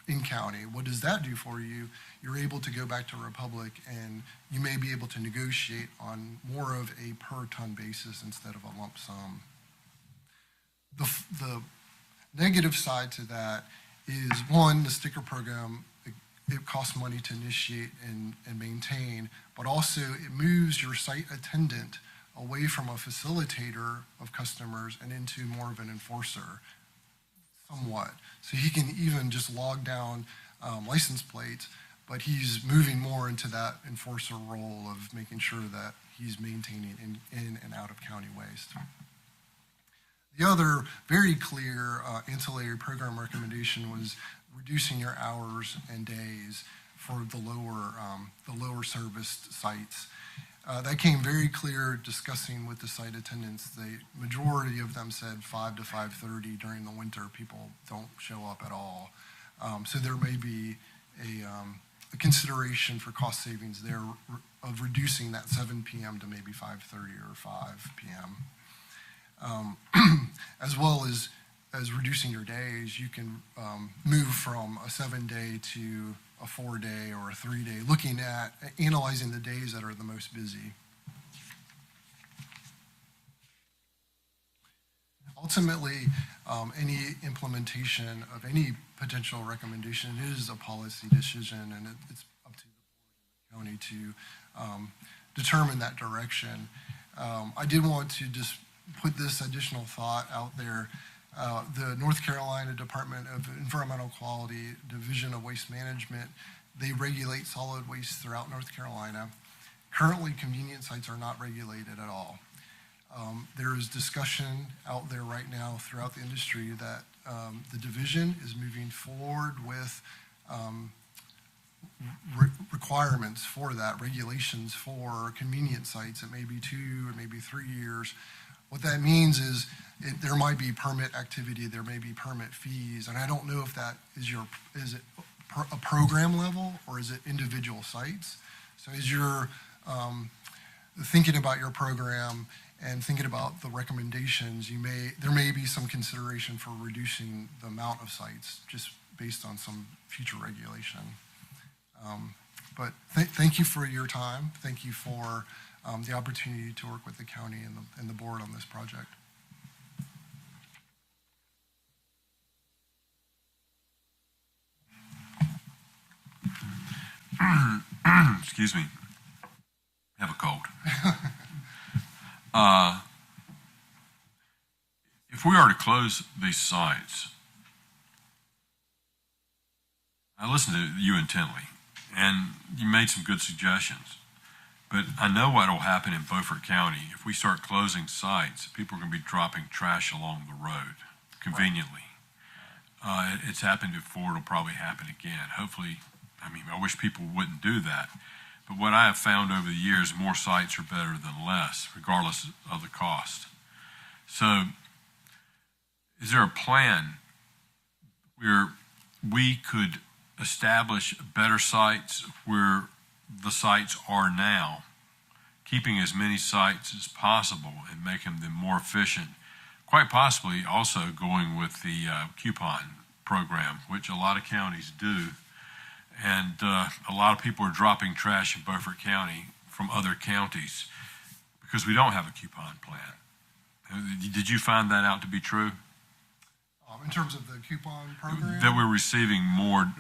in county. What does that do for you? You're able to go back to Republic and you may be able to negotiate on more of a per ton basis instead of a lump sum. The negative side to that is, one, the sticker program, it costs money to initiate and maintain, but also it moves your site attendant away from a facilitator of customers and into more of an enforcer, somewhat. So he can even just log down license plates, but he's moving more into that enforcer role of making sure that he's maintaining in and out of county waste. The other very clear ancillary program recommendation was reducing your hours and days for the lower serviced sites. That came very clear discussing with the site attendants. The majority of them said 5 to 5:30 during the winter. People don't show up at all. So there may be a consideration for cost savings there of reducing that 7 p.m. to maybe 5:30 or 5 p.m. As well as reducing your days. You can move from a 7-day to a 4-day or a 3-day, looking at analyzing the days that are the most busy. Ultimately, any implementation of any potential recommendation is a policy decision, and it's up to the board and the county to determine that direction. I did want to just put this additional thought out there. The North Carolina Department of Environmental Quality, Division of Waste Management, they regulate solid waste throughout North Carolina. Currently, convenience sites are not regulated at all. There is discussion out there right now throughout the industry that the division is moving forward with requirements for that, regulations for convenience sites. It may be 2 or maybe 3 years. What that means is there might be permit activity, there may be permit fees, and I don't know if that is it a program level or is it individual sites. So as you're thinking about your program and thinking about the recommendations, there may be some consideration for reducing the amount of sites just based on some future regulation. But thank you for your time. Thank you for the opportunity to work with the county and the board on this project. Excuse me. I have a cold. If we are to close these sites, I listened to you intently, and you made some good suggestions. But I know what will happen in Beaufort County. If we start closing sites, people are going to be dropping trash along the road conveniently. It's happened before. It'll probably happen again. Hopefully, I wish people wouldn't do that. But what I have found over the years, more sites are better than less, regardless of the cost. So is there a plan where we could establish better sites where the sites are now, keeping as many sites as possible and making them more efficient, quite possibly also going with the coupon program, which a lot of counties do. And a lot of people are dropping trash in Beaufort County from other counties because we don't have a coupon plan. Did you find that out to be true? In terms of the coupon program? That we're receiving more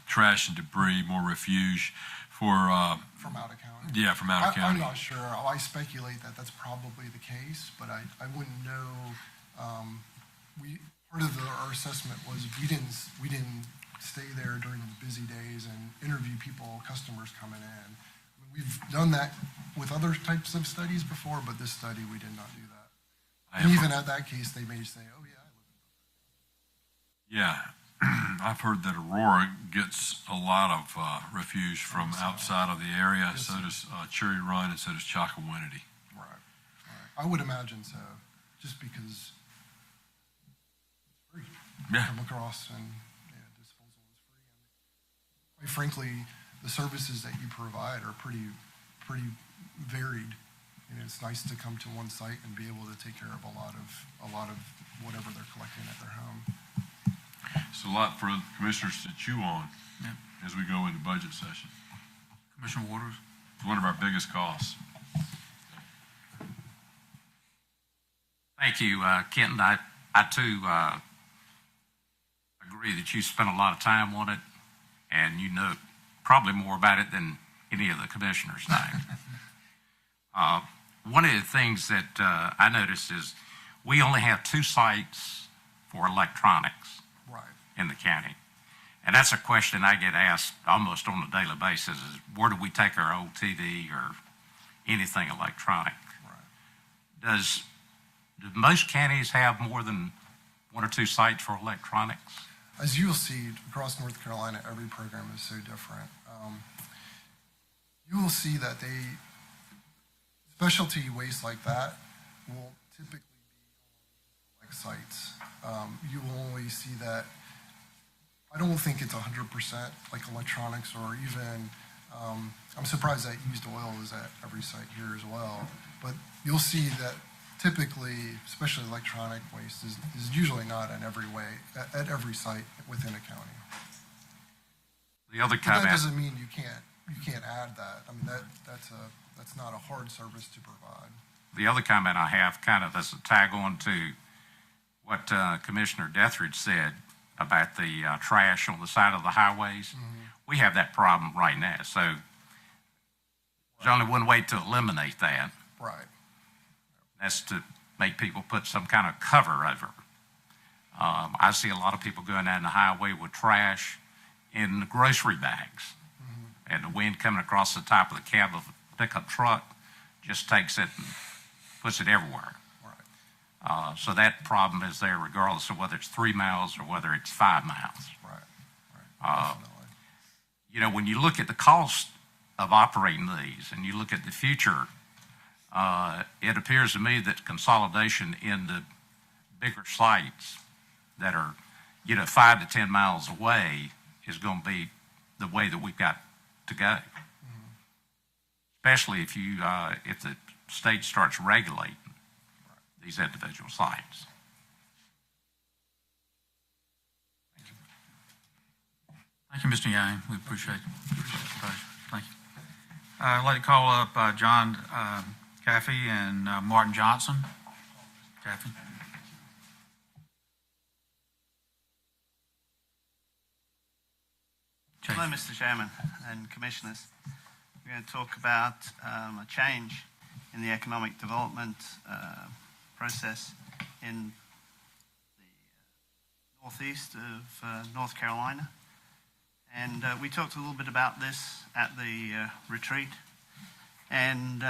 trash and debris, more refuge for... from out of county? Yeah, from out of county. I'm not sure. I speculate that that's probably the case, but I wouldn't know. Part of our assessment was we didn't stay there during the busy days and interview people, customers coming in. We've done that with other types of studies before, but this study, we did not do that. And even at that case, they may say, oh, yeah, I live in Beaufort. Yeah, I've heard that Aurora gets a lot of refuge from outside of the area. Yes, So does Cherry Run, and so does Chocowinity. Right. I would imagine so, just because it's free. Yeah. Come across and disposal is free. And quite frankly, the services that you provide are pretty varied. It's nice to come to one site and be able to take care of a lot of whatever they're collecting at their home. It's a lot for the commissioners to chew on as we go into budget session. Commissioner Waters? It's one of our biggest costs. Thank you, Kenton. I too agree that you spent a lot of time on it, and you know probably more about it than any of the commissioners know. One of the things that I noticed is we only have 2 sites for electronics in the county. And that's a question I get asked almost on a daily basis is where do we take our old TV or anything electronic? Do most counties have more than 1 or 2 sites for electronics? As you'll see across North Carolina, every program is so different. You will see that specialty waste like that will typically be like sites. You will only see that. I don't think it's 100% like electronics or even, I'm surprised that used oil is at every site here as well. But you'll see that typically, especially electronic waste, is usually not in every every site within a county. The other But comment. that doesn't mean you can't add that. I mean, that's not a hard service to provide. The other comment I have kind of as a tag on to what Commissioner Deathridge said about the trash on the side of the highways. We have that problem right now. So there's only one way to eliminate that. Right. That's to make people put some kind of cover over. I see a lot of people going down the highway with trash in the grocery bags. And the wind coming across the top of the cab of a pickup truck just takes it and puts it everywhere. Right. So that problem is there regardless of whether it's 3 miles or whether it's 5 miles. Right. Definitely. When you look at the cost of operating these and you look at the future, it appears to me that consolidation in the bigger sites that are, 5 to 10 miles away is going to be the way that we've got to go. Especially if the state starts regulating these individual sites. Thank you, Mr. Yang. We appreciate it. Thank you. I'd like to call up John Caffey and Martin Johnson. Caffey. Hello, Mr. Chairman and Commissioners. We're going to talk about a change in the economic development process in the northeast of North Carolina. And we talked a little bit about this at the retreat. And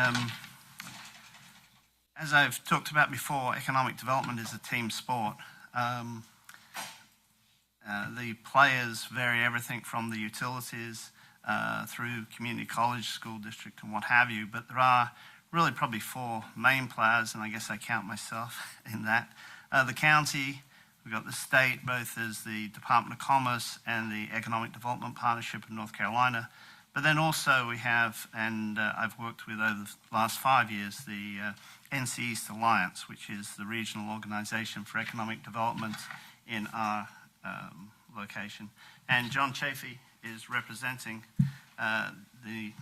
as I've talked about before, economic development is a team sport. The players vary everything from the utilities through community college, school district, and what have you. But there are really probably four main players, and I guess I count myself in that. The county, we've got the state, both as the Department of Commerce and the Economic Development Partnership of North Carolina. But then also we have, and I've worked with over the last 5 years, the NC East Alliance, which is the regional organization for economic development in our location. And John Chafee is representing the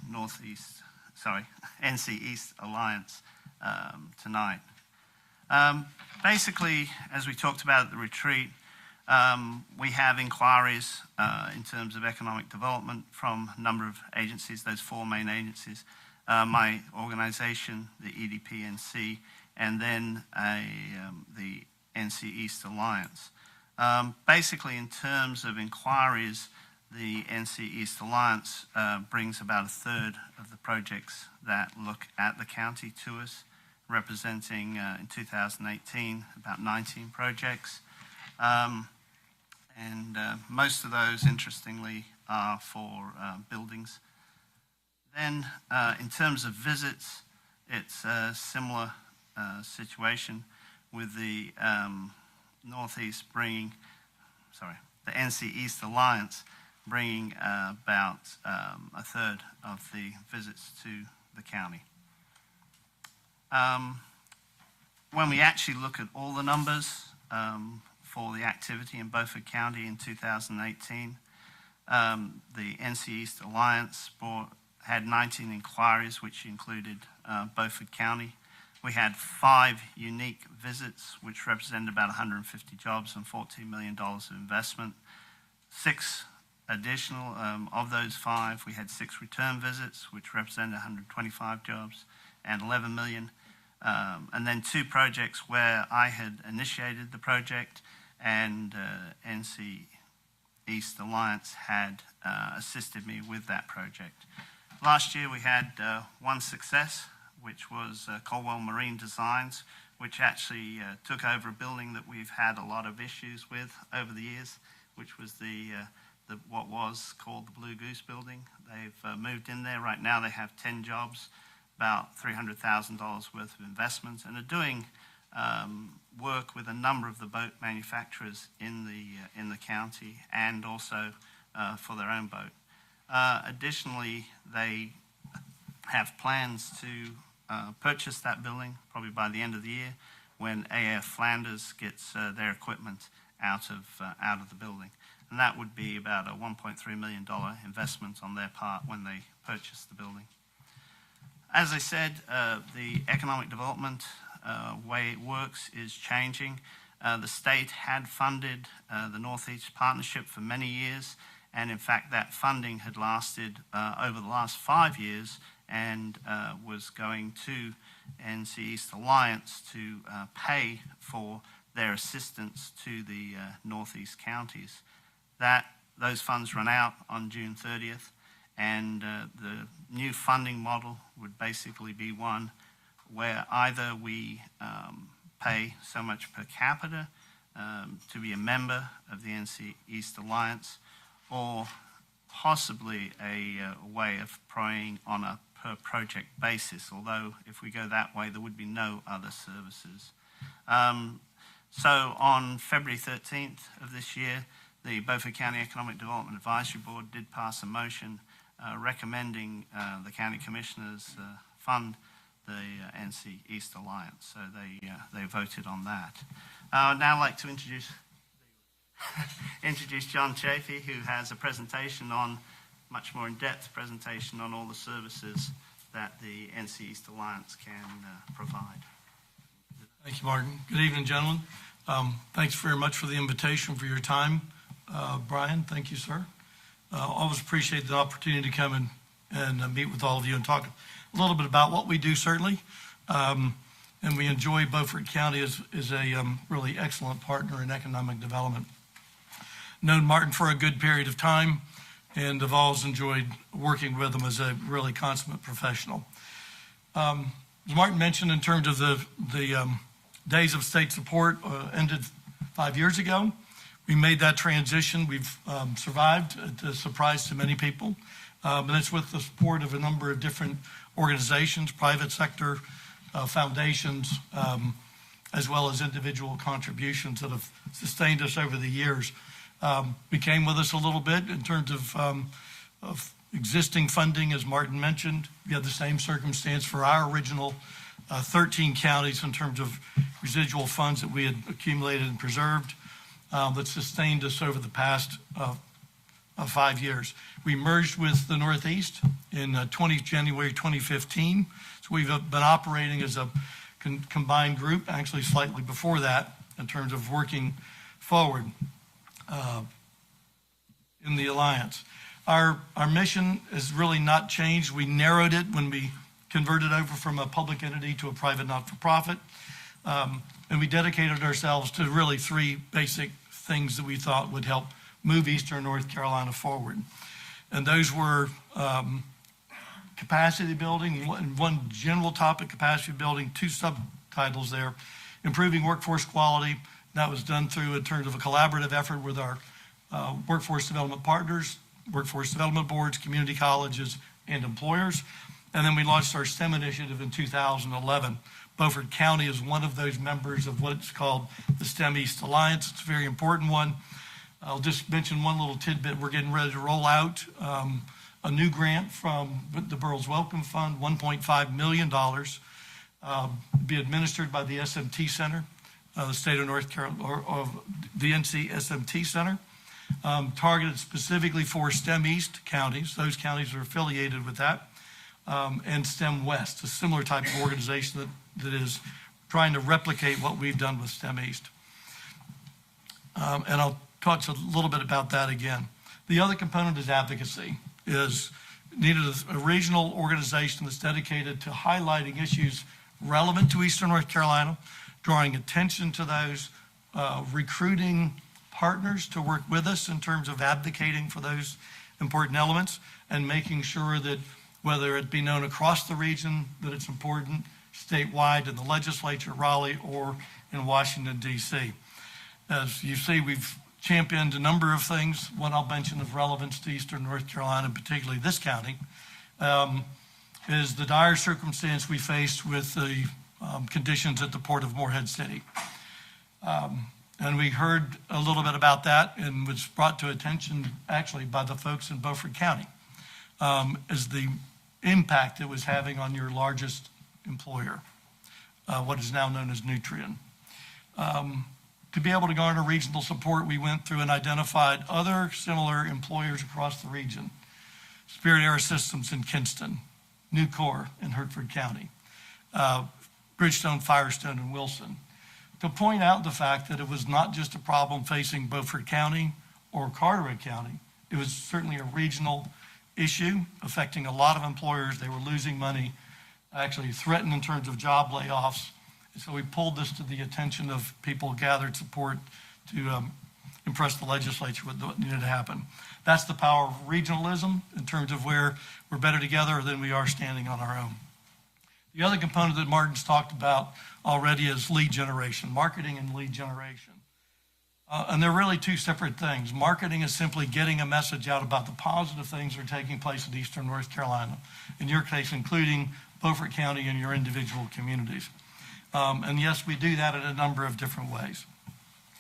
NC East Alliance tonight. Basically, as we talked about at the retreat, we have inquiries in terms of economic development from a number of agencies, those four main agencies, my organization, the EDPNC, and then the NC East Alliance. Basically, in terms of inquiries, the NC East Alliance brings about a third of the projects that look at the county to us, representing in 2018 about 19 projects. And most of those, interestingly, are for buildings. Then, in terms of visits, it's a similar situation with the the NC East Alliance bringing about a third of the visits to the county. When we actually look at all the numbers for the activity in Beaufort County in 2018, the NC East Alliance had 19 inquiries, which included Beaufort County. We had 5 unique visits, which represented about 150 jobs and $14 million of investment. 6 additional, of those 5, we had 6 return visits, which represented 125 jobs and $11 million. And then 2 projects where I had initiated the project and NC East Alliance had assisted me with that project. Last year we had 1 success, which was Colwell Marine Designs, which actually took over a building that we've had a lot of issues with over the years, which was what was called the Blue Goose Building. They've moved in there. Right now they have 10 jobs, about $300,000 worth of investments, and are doing work with a number of the boat manufacturers in the county and also for their own boat. Additionally, they have plans to purchase that building probably by the end of the year when AF Flanders gets their equipment out of the building. And that would be about a $1.3 million investment on their part when they purchase the building. As I said, the economic development way it works is changing. The state had funded the Northeast Partnership for many years, and in fact that funding had lasted over the last 5 years and was going to NC East Alliance to pay for their assistance to the Northeast counties. Those funds run out on June 30th, and the new funding model would basically be one where either we pay so much per capita to be a member of the NC East Alliance, or possibly a way of pricing on a per project basis, although if we go that way there would be no other services. So on February 13th of this year, the Beaufort County Economic Development Advisory Board did pass a motion recommending the county commissioners fund the NC East Alliance. So they voted on that. I'd now like to introduce John Chafee, who has a presentation on much more in-depth presentation on all the services that the NC East Alliance can provide. Thank you, Martin. Good evening, gentlemen. Thanks very much for the invitation, for your time. Brian, thank you, sir. Always appreciate the opportunity to come and meet with all of you and talk a little bit about what we do, certainly. And we enjoy Beaufort County as a really excellent partner in economic development. Known Martin for a good period of time, and have always enjoyed working with him as a really consummate professional. As Martin mentioned, in terms of the days of state support ended 5 years ago. We made that transition. We've survived, a surprise to many people. And it's with the support of a number of different organizations, private sector, foundations, as well as individual contributions that have sustained us over the years. Became with us a little bit in terms of existing funding, as Martin mentioned. We had the same circumstance for our original 13 counties in terms of residual funds that we had accumulated and preserved that sustained us over the past 5 years. We merged with the Northeast in January 2015. So we've been operating as a combined group, actually slightly before that, in terms of working forward in the Alliance. Our mission has really not changed. We narrowed it when we converted over from a public entity to a private not-for-profit. And we dedicated ourselves to really 3 basic things that we thought would help move Eastern North Carolina forward. And those were capacity building, one general topic, capacity building, 2 subtitles there, improving workforce quality. That was done through in terms of a collaborative effort with our workforce development partners, workforce development boards, community colleges, and employers. And then we launched our STEM initiative in 2011. Beaufort County is one of those members of what's called the STEM East Alliance. It's a very important one. I'll just mention one little tidbit. We're getting ready to roll out a new grant from the Borough's Welcome Fund, $1.5 million, be administered by the SMT Center, the state of North Carolina, or the NC SMT Center, targeted specifically for STEM East counties. Those counties are affiliated with that, and STEM West, a similar type of organization that is trying to replicate what we've done with STEM East. And I'll talk a little bit about that again. The other component is advocacy. Needed a regional organization that's dedicated to highlighting issues relevant to Eastern North Carolina, drawing attention to those, recruiting partners to work with us in terms of advocating for those important elements, and making sure that whether it be known across the region that it's important, statewide in the legislature, Raleigh, or in Washington, D.C. As you see, we've championed a number of things. One I'll mention of relevance to Eastern North Carolina, particularly this county, is the dire circumstance we faced with the conditions at the Port of Morehead City. And we heard a little bit about that, and was brought to attention actually by the folks in Beaufort County as the impact it was having on your largest employer, what is now known as Nutrien. To be able to garner regional support, we went through and identified other similar employers across the region. Spirit Air Systems in Kinston, Nucor in Hertford County, Bridgestone Firestone in Wilson, to point out the fact that it was not just a problem facing Beaufort County or Carteret County. It was certainly a regional issue affecting a lot of employers. They were losing money, actually threatened in terms of job layoffs. And so we pulled this to the attention of people, gathered support to impress the legislature with what needed to happen. That's the power of regionalism in terms of where we're better together than we are standing on our own. The other component that Martin's talked about already is lead generation, marketing and lead generation. And they're really 2 separate things. Marketing is simply getting a message out about the positive things that are taking place in Eastern North Carolina, in your case, including Beaufort County and your individual communities. And yes, we do that in a number of different ways.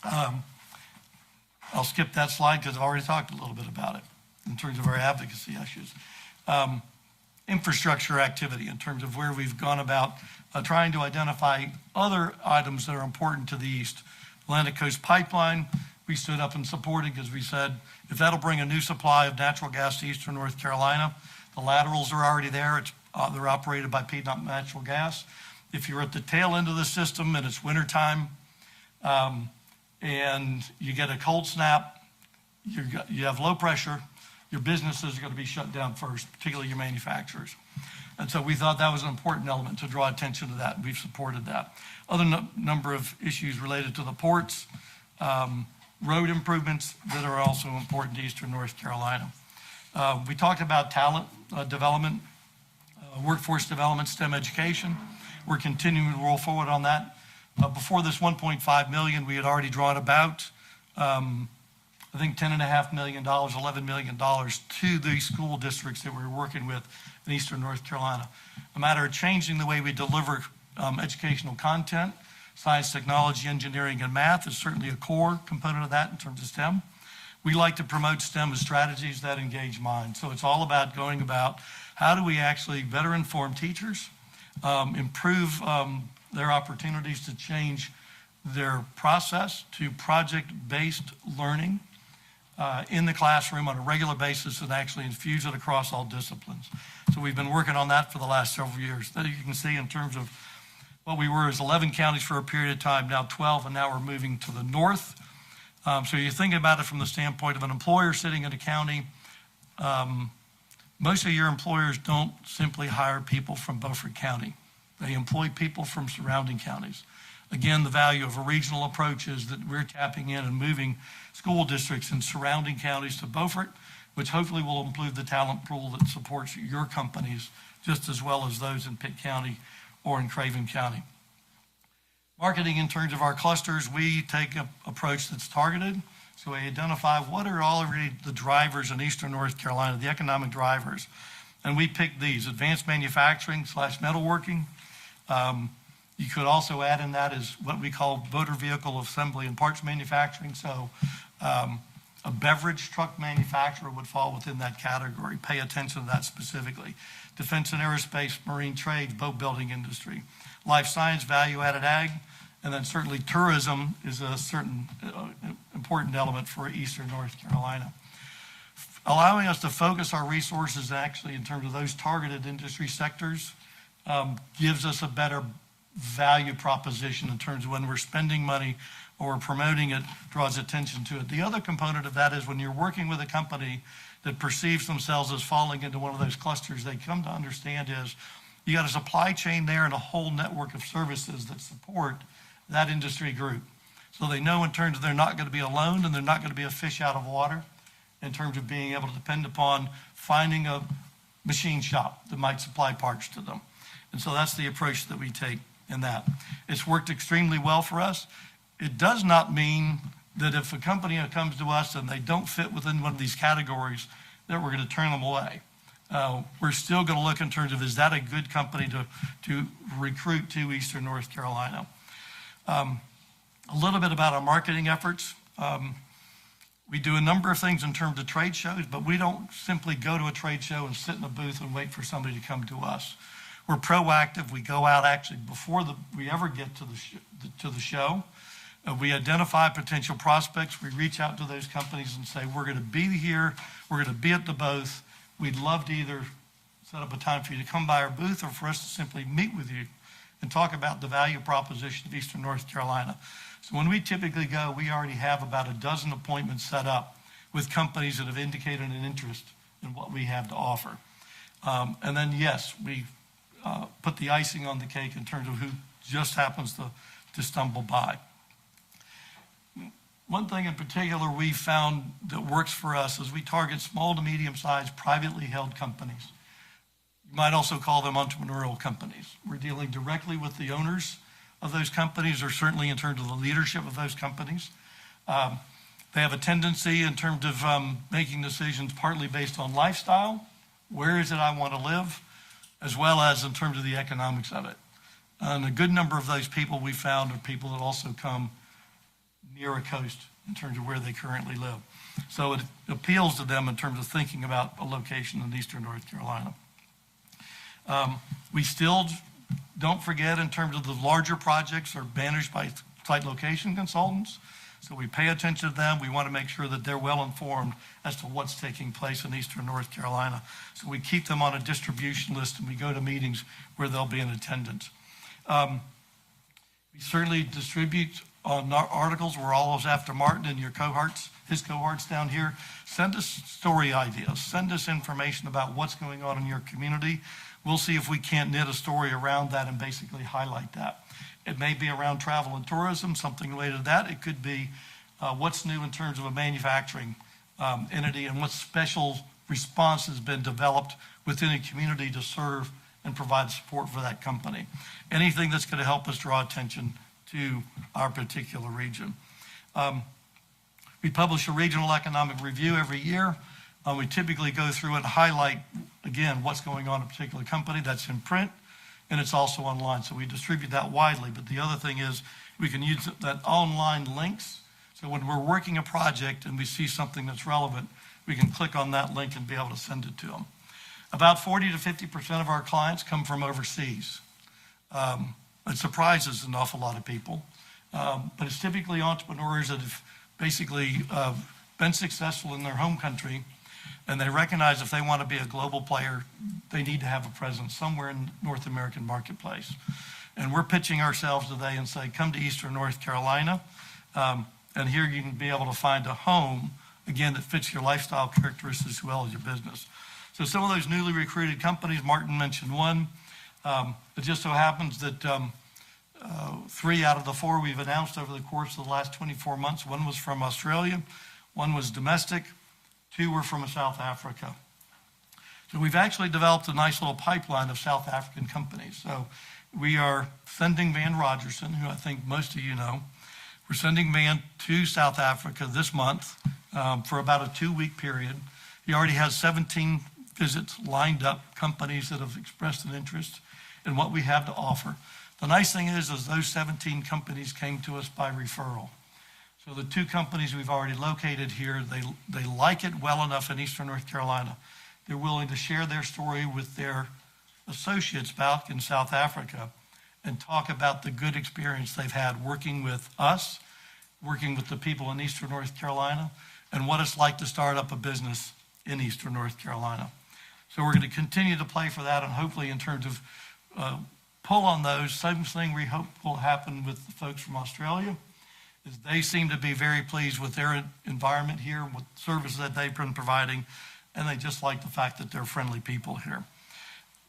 I'll skip that slide because I've already talked a little bit about it in terms of our advocacy issues. Infrastructure activity in terms of where we've gone about trying to identify other items that are important to the East. Atlantic Coast Pipeline, we stood up and supported because we said, if that'll bring a new supply of natural gas to eastern North Carolina, the laterals are already there. They're operated by Piedmont Natural Gas. If you're at the tail end of the system and it's wintertime, and you get a cold snap, you have low pressure, your businesses are going to be shut down first, particularly your manufacturers. And so we thought that was an important element to draw attention to that, and we've supported that. Other number of issues related to the ports, road improvements that are also important to eastern North Carolina. We talked about talent development, workforce development, STEM education. We're continuing to roll forward on that. Before this $1.5 million, we had already drawn about, I think $10.5 million, $11 million to the school districts that we're working with in eastern North Carolina. A matter of changing the way we deliver educational content. Science, technology, engineering, and math is certainly a core component of that in terms of STEM. We like to promote STEM as strategies that engage minds. So it's all about going about how do we actually better inform teachers, improve their opportunities to change their process to project-based learning in the classroom on a regular basis and actually infuse it across all disciplines. So we've been working on that for the last several years. That you can see in terms of what we were as 11 counties for a period of time, now 12, and now we're moving to the north. So you think about it from the standpoint of an employer sitting in a county. Most of your employers don't simply hire people from Beaufort County. They employ people from surrounding counties. Again, the value of a regional approach is that we're tapping in and moving school districts in surrounding counties to Beaufort, which hopefully will improve the talent pool that supports your companies just as well as those in Pitt County or in Craven County. Marketing in terms of our clusters, we take an approach that's targeted. So we identify what are already the drivers in eastern North Carolina, the economic drivers. And we pick these: advanced manufacturing / metalworking. You could also add in that is what we call motor vehicle assembly and parts manufacturing. So a beverage truck manufacturer would fall within that category. Pay attention to that specifically. Defense and aerospace, marine trade, boat building industry, life science, value-added ag, and then certainly tourism is a certain important element for eastern North Carolina. Allowing us to focus our resources actually in terms of those targeted industry sectors gives us a better value proposition in terms of when we're spending money or promoting it, draws attention to it. The other component of that is when you're working with a company that perceives themselves as falling into one of those clusters, they come to understand is you got a supply chain there and a whole network of services that support that industry group. So they know in terms of they're not going to be alone and they're not going to be a fish out of water in terms of being able to depend upon finding a machine shop that might supply parts to them. And so that's the approach that we take in that. It's worked extremely well for us. It does not mean that if a company comes to us and they don't fit within one of these categories, that we're going to turn them away. We're still going to look in terms of, is that a good company to recruit to eastern North Carolina? A little bit about our marketing efforts. We do a number of things in terms of trade shows, but we don't simply go to a trade show and sit in a booth and wait for somebody to come to us. We're proactive. We go out actually before we ever get to the show. We identify potential prospects. We reach out to those companies and say, we're going to be here. We're going to be at the booth. We'd love to either set up a time for you to come by our booth or for us to simply meet with you and talk about the value proposition of eastern North Carolina. So when we typically go, we already have about a dozen appointments set up with companies that have indicated an interest in what we have to offer. And then, yes, we put the icing on the cake in terms of who just happens to stumble by. One thing in particular we found that works for us is we target small to medium-sized privately held companies. You might also call them entrepreneurial companies. We're dealing directly with the owners of those companies, or certainly in terms of the leadership of those companies. They have a tendency in terms of making decisions partly based on lifestyle, where is it I want to live, as well as in terms of the economics of it. And a good number of those people we found are people that also come near a coast in terms of where they currently live. So it appeals to them in terms of thinking about a location in eastern North Carolina. We still don't forget in terms of the larger projects are managed by site location consultants. So we pay attention to them. We want to make sure that they're well informed as to what's taking place in eastern North Carolina. So we keep them on a distribution list, and we go to meetings where they'll be in attendance. We certainly distribute articles. We're always after Martin and your cohorts, his cohorts down here. Send us story ideas. Send us information about what's going on in your community. We'll see if we can't knit a story around that and basically highlight that. It may be around travel and tourism, something related to that. It could be what's new in terms of a manufacturing entity and what special response has been developed within a community to serve and provide support for that company. Anything that's going to help us draw attention to our particular region. We publish a regional economic review every year. We typically go through and highlight, again, what's going on in a particular company. That's in print, and it's also online. So we distribute that widely. But the other thing is we can use that online links. So when we're working a project and we see something that's relevant, we can click on that link and be able to send it to them. About 40 to 50% of our clients come from overseas. It surprises an awful lot of people. But it's typically entrepreneurs that have basically been successful in their home country, and they recognize if they want to be a global player, they need to have a presence somewhere in the North American marketplace. And we're pitching ourselves today and say, come to Eastern North Carolina, and here you can be able to find a home, again, that fits your lifestyle characteristics as well as your business. So some of those newly recruited companies, Martin mentioned one. It just so happens that 3 out of the 4 we've announced over the course of the last 24 months. One was from Australia, one was domestic, 2 were from South Africa. So we've actually developed a nice little pipeline of South African companies. So we are sending Van Rogerson, who I think most of you know. We're sending Van to South Africa this month for about a 2-week period. He already has 17 visits lined up, companies that have expressed an interest in what we have to offer. The nice thing is those 17 companies came to us by referral. So the 2 companies we've already located here, they like it well enough in Eastern North Carolina. They're willing to share their story with their associates back in South Africa and talk about the good experience they've had working with us, working with the people in Eastern North Carolina, and what it's like to start up a business in Eastern North Carolina. So we're going to continue to play for that, and hopefully in terms of pull on those, same thing we hope will happen with the folks from Australia, is they seem to be very pleased with their environment here, with services that they've been providing, and they just like the fact that they're friendly people here.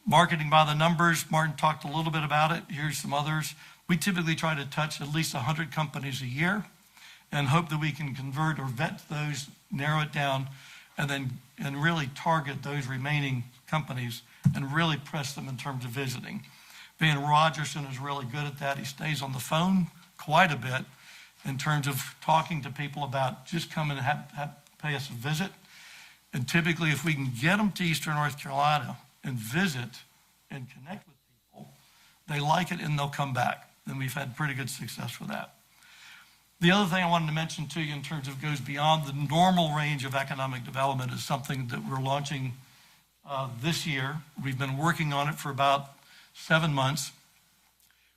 Marketing by the numbers, Martin talked a little bit about it. Here's some others. We typically try to touch at least 100 companies a year and hope that we can convert or vet those, narrow it down, and really target those remaining companies and really press them in terms of visiting. Van Rogerson is really good at that. He stays on the phone quite a bit in terms of talking to people about just come and pay us a visit. And typically, if we can get them to Eastern North Carolina and visit and connect with people, they like it and they'll come back. And we've had pretty good success with that. The other thing I wanted to mention to you in terms of goes beyond the normal range of economic development is something that we're launching this year. We've been working on it for about 7 months.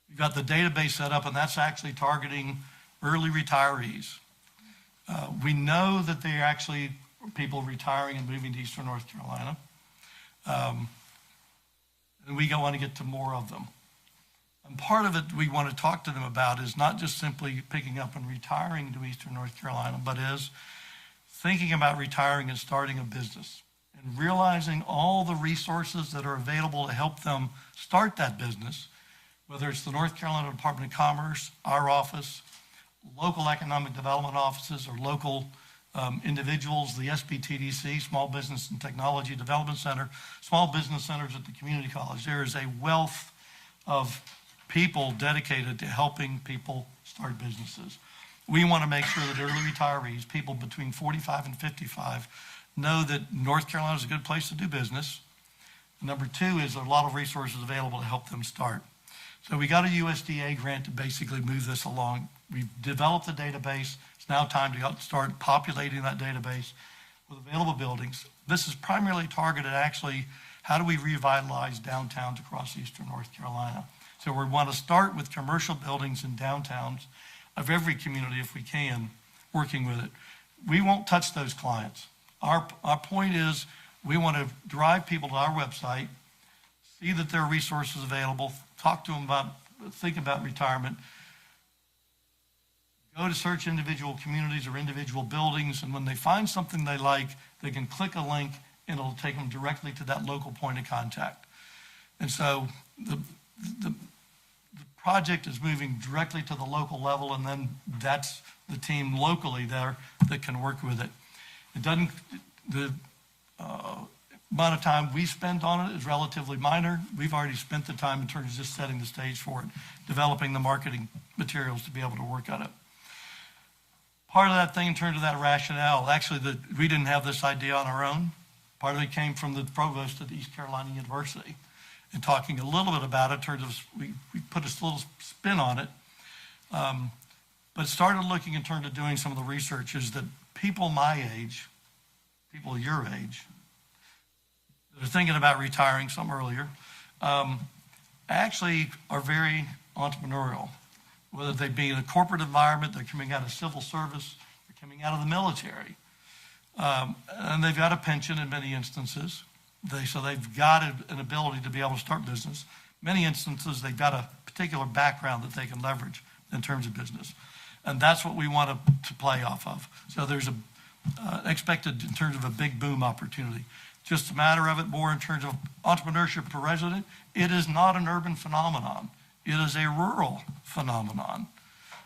We've got the database set up, and that's actually targeting early retirees. We know that they're actually people retiring and moving to Eastern North Carolina. And we want to get to more of them. And part of it we want to talk to them about is not just simply picking up and retiring to Eastern North Carolina, but is thinking about retiring and starting a business and realizing all the resources that are available to help them start that business, whether it's the North Carolina Department of Commerce, our office, local economic development offices, or local individuals, the SBTDC, Small Business and Technology Development Center, small business centers at the community college. There is a wealth of people dedicated to helping people start businesses. We want to make sure that early retirees, people between 45 and 55, know that North Carolina is a good place to do business. Number 2 is a lot of resources available to help them start. So we got a USDA grant to basically move this along. We've developed a database. It's now time to start populating that database with available buildings. This is primarily targeted actually, how do we revitalize downtowns across Eastern North Carolina? So we want to start with commercial buildings in downtowns of every community if we can, working with it. We won't touch those clients. Our point is we want to drive people to our website, see that there are resources available, talk to them think about retirement, go to search individual communities or individual buildings, and when they find something they like, they can click a link and it'll take them directly to that local point of contact. And so the project is moving directly to the local level, and then that's the team locally there that can work with it. The amount of time we spend on it is relatively minor. We've already spent the time in terms of just setting the stage for it, developing the marketing materials to be able to work on it. Part of that thing in terms of that rationale, actually, we didn't have this idea on our own. Part of it came from the provost of the East Carolina University, and talking a little bit about it in terms of, we put a little spin on it, but started looking in terms of doing some of the research is that people my age, people your age, that are thinking about retiring some earlier, actually are very entrepreneurial. Whether they be in a corporate environment, they're coming out of civil service, they're coming out of the military. And they've got a pension in many instances. So they've got an ability to be able to start business. Many instances, they've got a particular background that they can leverage in terms of business. And that's what we want to play off of. So there's expected in terms of a big boom opportunity. Just a matter of it more in terms of entrepreneurship per resident. It is not an urban phenomenon. It is a rural phenomenon.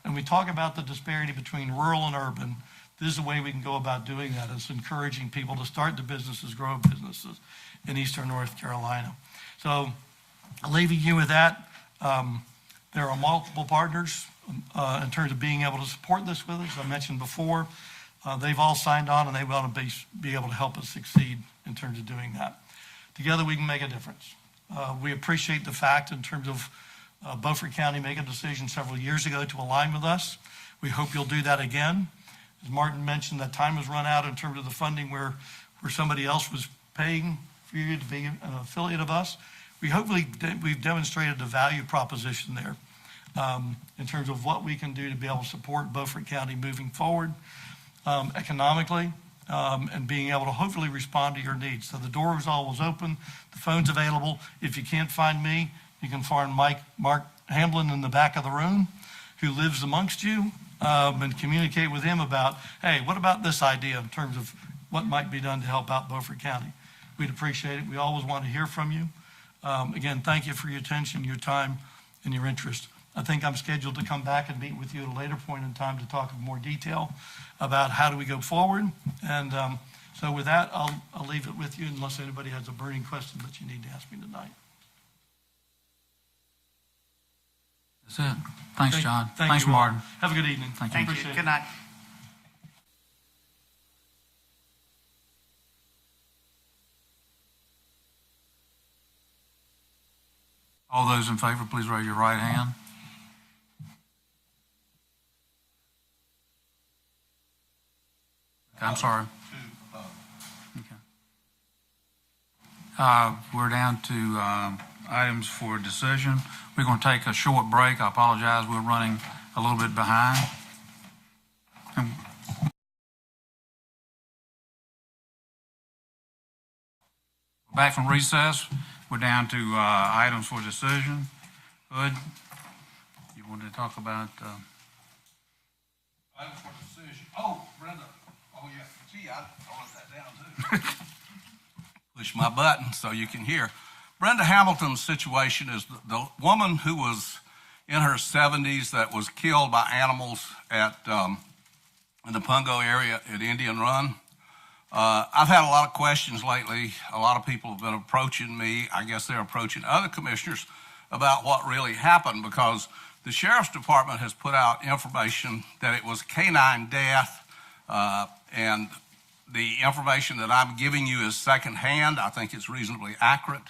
And we talk about the disparity between rural and urban. This is a way we can go about doing that. It's encouraging people to start the businesses, grow businesses in Eastern North Carolina. So leaving you with that, there are multiple partners in terms of being able to support this with us. As I mentioned before, they've all signed on and they want to be able to help us succeed in terms of doing that. Together we can make a difference. We appreciate the fact in terms of Beaufort County making a decision several years ago to align with us. We hope you'll do that again. As Martin mentioned, that time has run out in terms of the funding where somebody else was paying for you to be an affiliate of us. We've demonstrated the value proposition there in terms of what we can do to be able to support Beaufort County moving forward economically and being able to hopefully respond to your needs. So the door is always open. The phone's available. If you can't find me, you can find Mark Hamblin in the back of the room, who lives amongst you, and communicate with him about, hey, what about this idea in terms of what might be done to help out Beaufort County? We'd appreciate it. We always want to hear from you. Again, thank you for your attention, your time, and your interest. I think I'm scheduled to come back and meet with you at a later point in time to talk in more detail about how do we go forward. And so with that, I'll leave it with you unless anybody has a burning question that you need to ask me tonight. That's it. Thanks, John. Thank Thanks, you all. Martin. Have a good evening. Thank you. Thank you. Appreciate it. Good night. All those in favor, please raise your right hand. I'm sorry. Okay. We're down to items for decision. We're going to take a short break. I apologize. We're running a little bit behind. Back from recess. We're down to items for decision. Hood, you wanted to talk about? Items for decision. Oh, Brenda. Oh, yeah. Gee, I wrote that down too. Push my button so you can hear. Brenda Hamilton's situation is the woman who was in her 70s that was killed by animals in the Pungo area at Indian Run. I've had a lot of questions lately. A lot of people have been approaching me. I guess they're approaching other commissioners about what really happened, because the Sheriff's Department has put out information that it was canine death, and the information that I'm giving you is secondhand. I think it's reasonably accurate.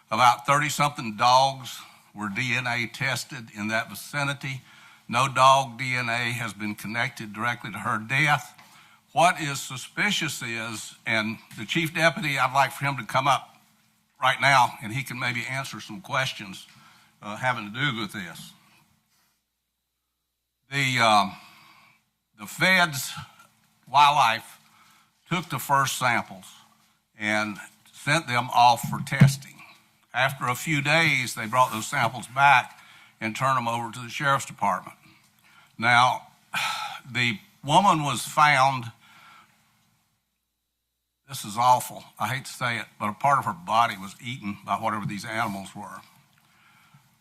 About 30-something dogs were DNA tested in that vicinity. No dog DNA has been connected directly to her death. What is suspicious is, and the chief deputy, I'd like for him to come up right now, and he can maybe answer some questions having to do with this. the feds, wildlife, took the first samples and sent them off for testing. After a few days, they brought those samples back and turned them over to the sheriff's department. Now, the woman was found, this is awful, I hate to say it, but a part of her body was eaten by whatever these animals were.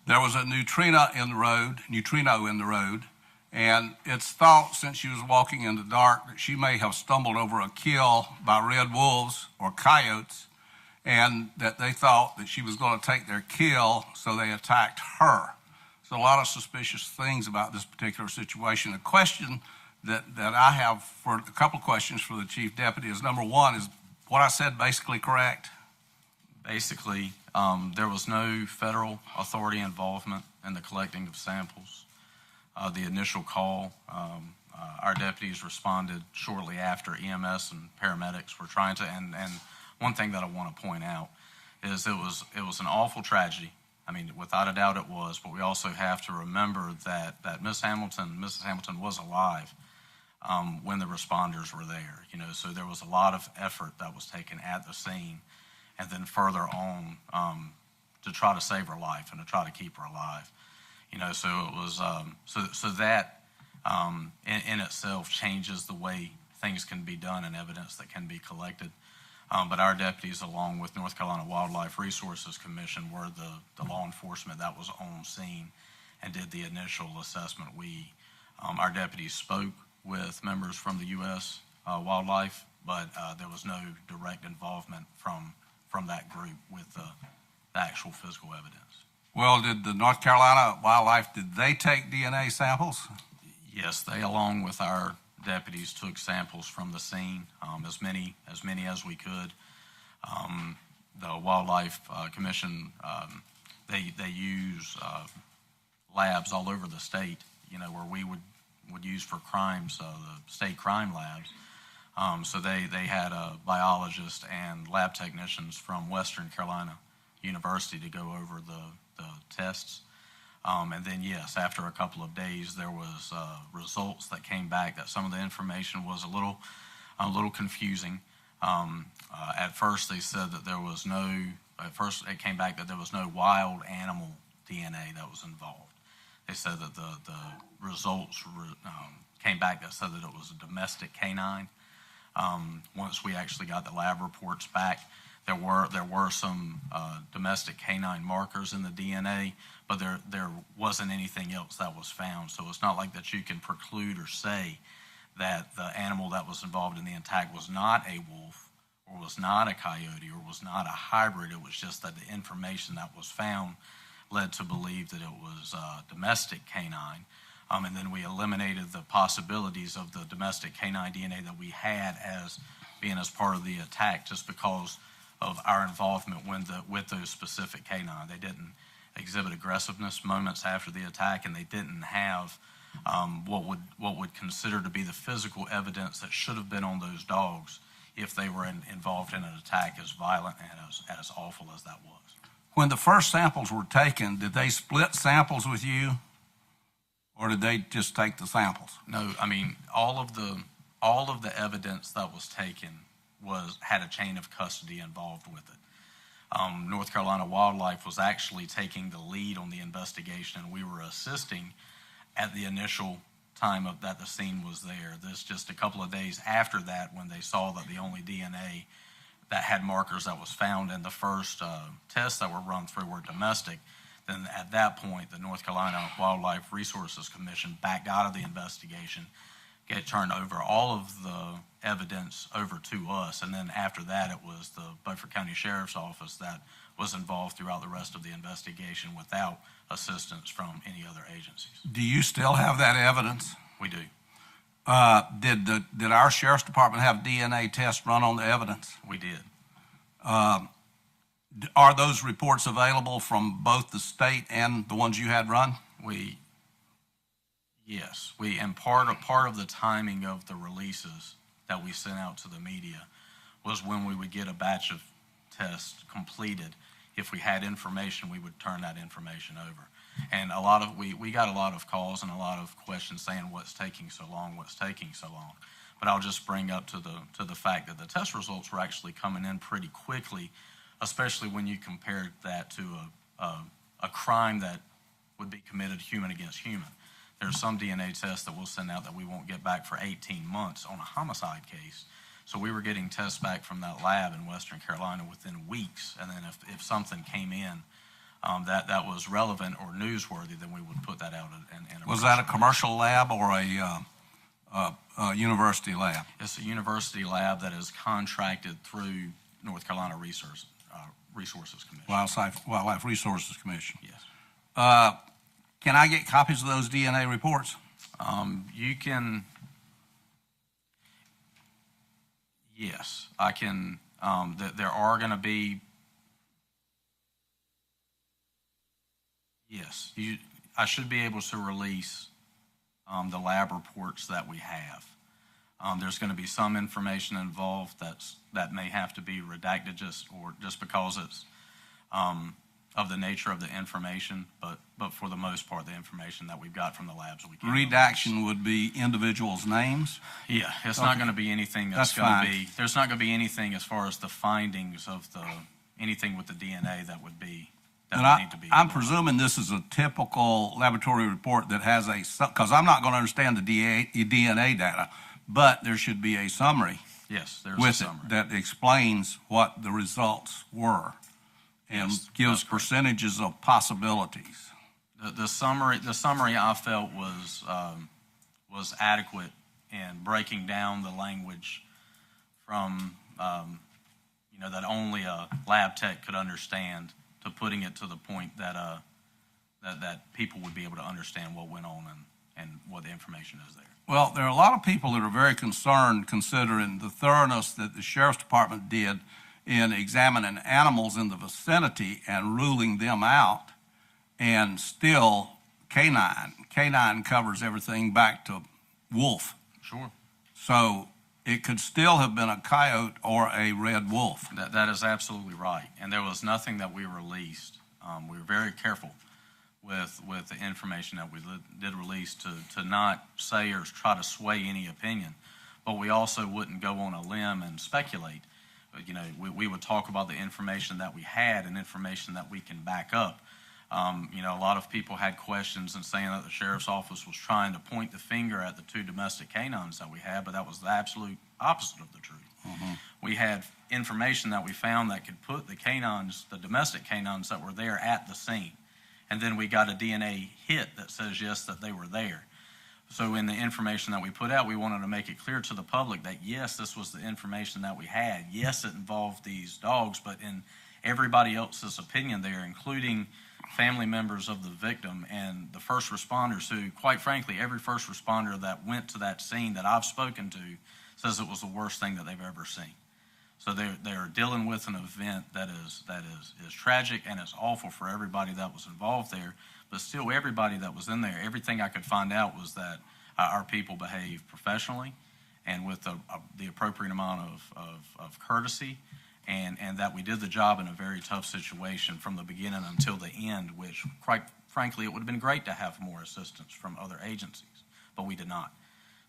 There was a neutrino in the road, and it's thought since she was walking in the dark that she may have stumbled over a kill by red wolves or coyotes, and that they thought that she was going to take their kill, so they attacked her. So a lot of suspicious things about this particular situation. A question that I have for a couple of questions for the chief deputy is, number one, is what I said basically correct? Basically, there was no federal authority involvement in the collecting of samples. The initial call, our deputies responded shortly after. EMS and paramedics were trying to, and one thing that I want to point out is it was an awful tragedy. I mean, without a doubt it was, but we also have to remember that Mrs. Hamilton was alive when the responders were there. So there was a lot of effort that was taken at the scene, and then further on to try to save her life and to try to keep her alive. So it was so that in itself changes the way things can be done and evidence that can be collected. But our deputies, along with North Carolina Wildlife Resources Commission, were the law enforcement that was on scene and did the initial assessment. Our deputies spoke with members from the U.S. Wildlife, but there was no direct involvement from that group with the actual physical evidence. Well, did the North Carolina Wildlife, did they take DNA samples? Yes, they, along with our deputies, took samples from the scene, as many as we could. The Wildlife Commission, they use labs all over the state, where we would use for crimes, the state crime labs. So they had a biologist and lab technicians from Western Carolina University to go over the tests. And then, yes, after a couple of days, there was results that came back that some of the information was a little confusing. At first, they said that it came back that there was no wild animal DNA that was involved. They said that the results came back that said that it was a domestic canine. Once we actually got the lab reports back, there were some domestic canine markers in the DNA, but there wasn't anything else that was found. So it's not like that you can preclude or say that the animal that was involved in the attack was not a wolf or was not a coyote or was not a hybrid. It was just that the information that was found led to believe that it was domestic canine. And then we eliminated the possibilities of the domestic canine DNA that we had as being as part of the attack just because of our involvement with those specific canine. They didn't exhibit aggressiveness moments after the attack, and they didn't have what would consider to be the physical evidence that should have been on those dogs if they were involved in an attack as violent and as awful as that was. When the first samples were taken, did they split samples with you, or did they just take the samples? No, I mean all of the evidence that was taken had a chain of custody involved with it. North Carolina Wildlife was actually taking the lead on the investigation, and we were assisting at the initial time that the scene was there. This just a couple of days after that, when they saw that the only DNA that had markers that was found in the first tests that were run through were domestic, then at that point, the North Carolina Wildlife Resources Commission backed out of the investigation, turned over all of the evidence over to us, and then after that, it was the Beaufort County Sheriff's Office that was involved throughout the rest of the investigation without assistance from any other agencies. Do you still have that evidence? We do. Did our Sheriff's Department have DNA tests run on the evidence? We did. Are those reports available from both the state and the ones you had run? Yes. And part of the timing of the releases that we sent out to the media was when we would get a batch of tests completed. If we had information, we would turn that information over. And we got a lot of calls and a lot of questions saying what's taking so long. But I'll just bring up to the fact that the test results were actually coming in pretty quickly, especially when you compared that to a crime that would be committed human against human. There's some DNA tests that we'll send out that we won't get back for 18 months on a homicide case. So we were getting tests back from that lab in Western Carolina within weeks. And then if something came in that was relevant or newsworthy, then we would put that out. Was that a commercial lab or a university lab? It's a university lab that is contracted through North Carolina Resources Commission. Wildlife Resources Commission. Yes. Can I get copies of those DNA reports? You can. Yes, I can. There are going to be. Yes, I should be able to release the lab reports that we have. There's going to be some information involved that may have to be redacted just because it's of the nature of the information, but for the most part, the information that we've got from the labs we can. Redaction would be individuals' names? Yeah, it's not going to be anything that's going to be. There's not going to be anything as far as the findings of anything with the DNA that would be. I'm presuming this is a typical laboratory report that has because I'm not going to understand the DNA data, but there should be a summary. Yes, there's with a summary that explains what the results were and gives percentages of possibilities. The summary I felt was adequate in breaking down the language from that only a lab tech could understand, to putting it to the point that that people would be able to understand what went on and what the information is there. Well, there are a lot of people that are very concerned, considering the thoroughness that the Sheriff's Department did in examining animals in the vicinity and ruling them out, and still canine covers everything back to wolf. Sure. So it could still have been a coyote or a red wolf. That is absolutely right. And there was nothing that we released. We were very careful with the information that we did release to not say or try to sway any opinion. But we also wouldn't go on a limb and speculate. We would talk about the information that we had and information that we can back up. A lot of people had questions and saying that the sheriff's office was trying to point the finger at the 2 domestic canines that we had, but that was the absolute opposite of the truth. Mm-hmm. We had information that we found that could put the domestic canines that were there at the scene. And then we got a DNA hit that says, yes, that they were there. So in the information that we put out, we wanted to make it clear to the public that, yes, this was the information that we had. Yes, it involved these dogs, but in everybody else's opinion there, including family members of the victim and the first responders who, quite frankly, every first responder that went to that scene that I've spoken to says it was the worst thing that they've ever seen. So they're dealing with an event that is tragic, and it's awful for everybody that was involved there. But still, everybody that was in there, everything I could find out was that our people behaved professionally and with the appropriate amount of courtesy, and that we did the job in a very tough situation from the beginning until the end, which, quite frankly, it would have been great to have more assistance from other agencies, but we did not.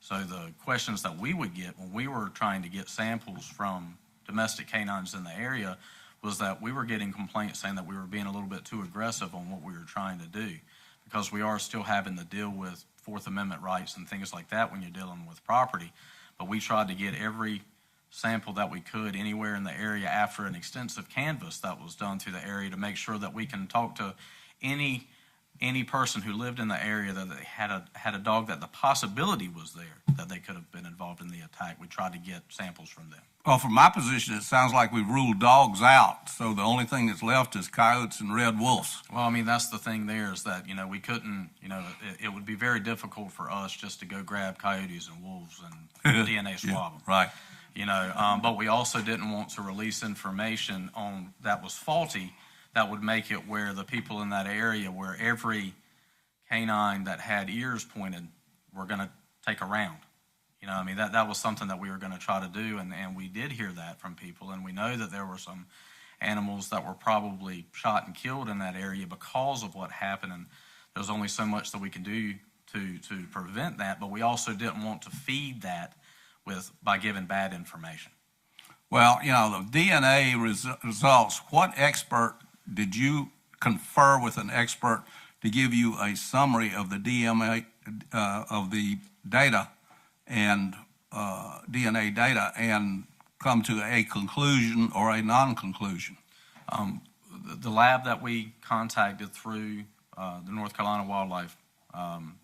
So the questions that we would get when we were trying to get samples from domestic canines in the area was that we were getting complaints saying that we were being a little bit too aggressive on what we were trying to do, because we are still having to deal with Fourth Amendment rights and things like that when you're dealing with property. But we tried to get every sample that we could anywhere in the area after an extensive canvass that was done through the area to make sure that we can talk to any person who lived in the area that they had a dog that the possibility was there that they could have been involved in the attack. We tried to get samples from them. Well, from my position, it sounds like we've ruled dogs out, so the only thing that's left is coyotes and red wolves. Well, I mean, that's the thing there is that, we couldn't, it would be very difficult for us just to go grab coyotes and wolves and DNA swab them. Right. But we also didn't want to release information on that was faulty that would make it where the people in that area, where every canine that had ears pointed were going to take a round. That was something that we were going to try to do, and we did hear that from people, and we know that there were some animals that were probably shot and killed in that area because of what happened, and There's only so much that we can do to prevent that, but we also didn't want to feed that by giving bad information. Well, the DNA results, what expert did you confer with an expert to give you a summary of the DNA, of the data and DNA data and come to a conclusion or a non-conclusion? The lab that we contacted through the North Carolina Wildlife,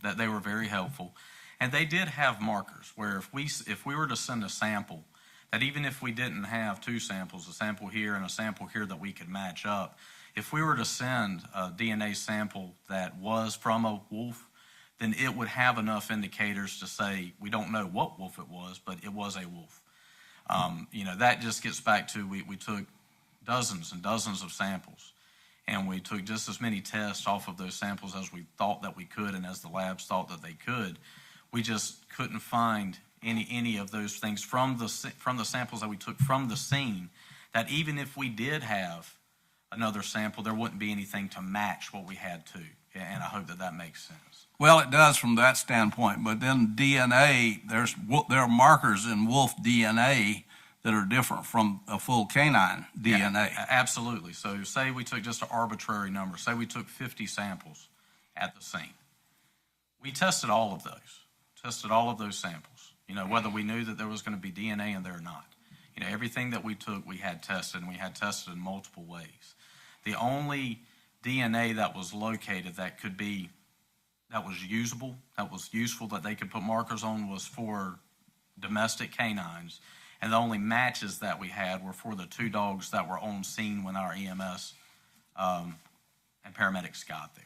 that they were very helpful. And they did have markers where if we were to send a sample, that even if we didn't have two samples, a sample here and a sample here that we could match up, if we were to send a DNA sample that was from a wolf, then it would have enough indicators to say we don't know what wolf it was, but it was a wolf. That just gets back to we took dozens and dozens of samples, and we took just as many tests off of those samples as we thought that we could and as the labs thought that they could. We just couldn't find any of those things from the samples that we took from the scene, that even if we did have another sample, there wouldn't be anything to match what we had to. And I hope that makes sense. Well, it does from that standpoint, but then DNA, there are markers in wolf DNA that are different from a full canine DNA. Yeah, absolutely. So say we took just an arbitrary number. Say we took 50 samples at the scene. We tested all of those samples, whether we knew that there was going to be DNA in there or not. Everything that we took, we had tested, and we had tested in multiple ways. The only DNA that was located that was usable, that was useful, that they could put markers on, was for domestic canines. And the only matches that we had were for the two dogs that were on scene when our EMS and paramedics got there.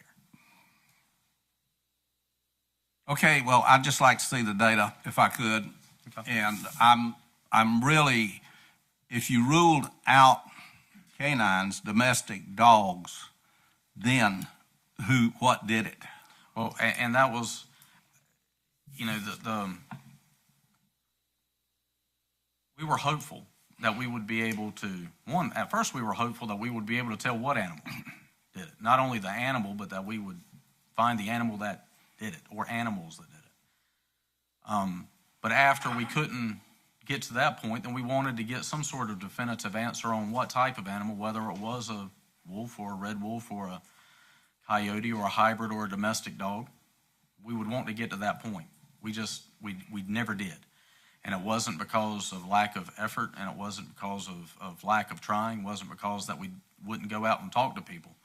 Okay, well, I'd just like to see the data if I could. Okay. And I'm really, if you ruled out canines, domestic dogs, then what did it? Well, and that was, we were hopeful that we would be able to, at first we were hopeful that we would be able to tell what animal did it. Not only the animal, but that we would find the animal that did it, or animals that did it. But after we couldn't get to that point, then we wanted to get some sort of definitive answer on what type of animal, whether it was a wolf or a red wolf or a coyote or a hybrid or a domestic dog. We would want to get to that point. We never did. And it wasn't because of lack of effort, and it wasn't because of lack of trying. It wasn't because that we wouldn't go out and talk to people.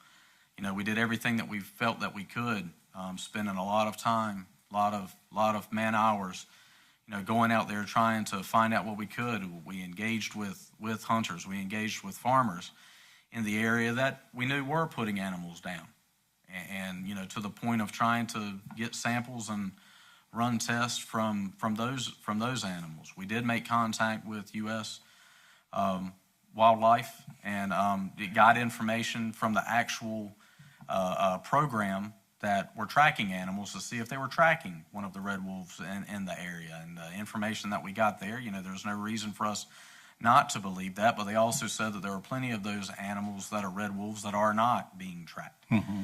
We did everything that we felt that we could, spending a lot of time, a lot of man hours, going out there trying to find out what we could. We engaged with hunters. We engaged with farmers in the area that we knew were putting animals down. And to the point of trying to get samples and run tests from those animals. We did make contact with U.S. Wildlife, and it got information from the actual program that were tracking animals to see if they were tracking one of the red wolves in the area. And the information that we got there, there's no reason for us not to believe that, but they also said that there are plenty of those animals that are red wolves that are not being tracked. Mm-hmm.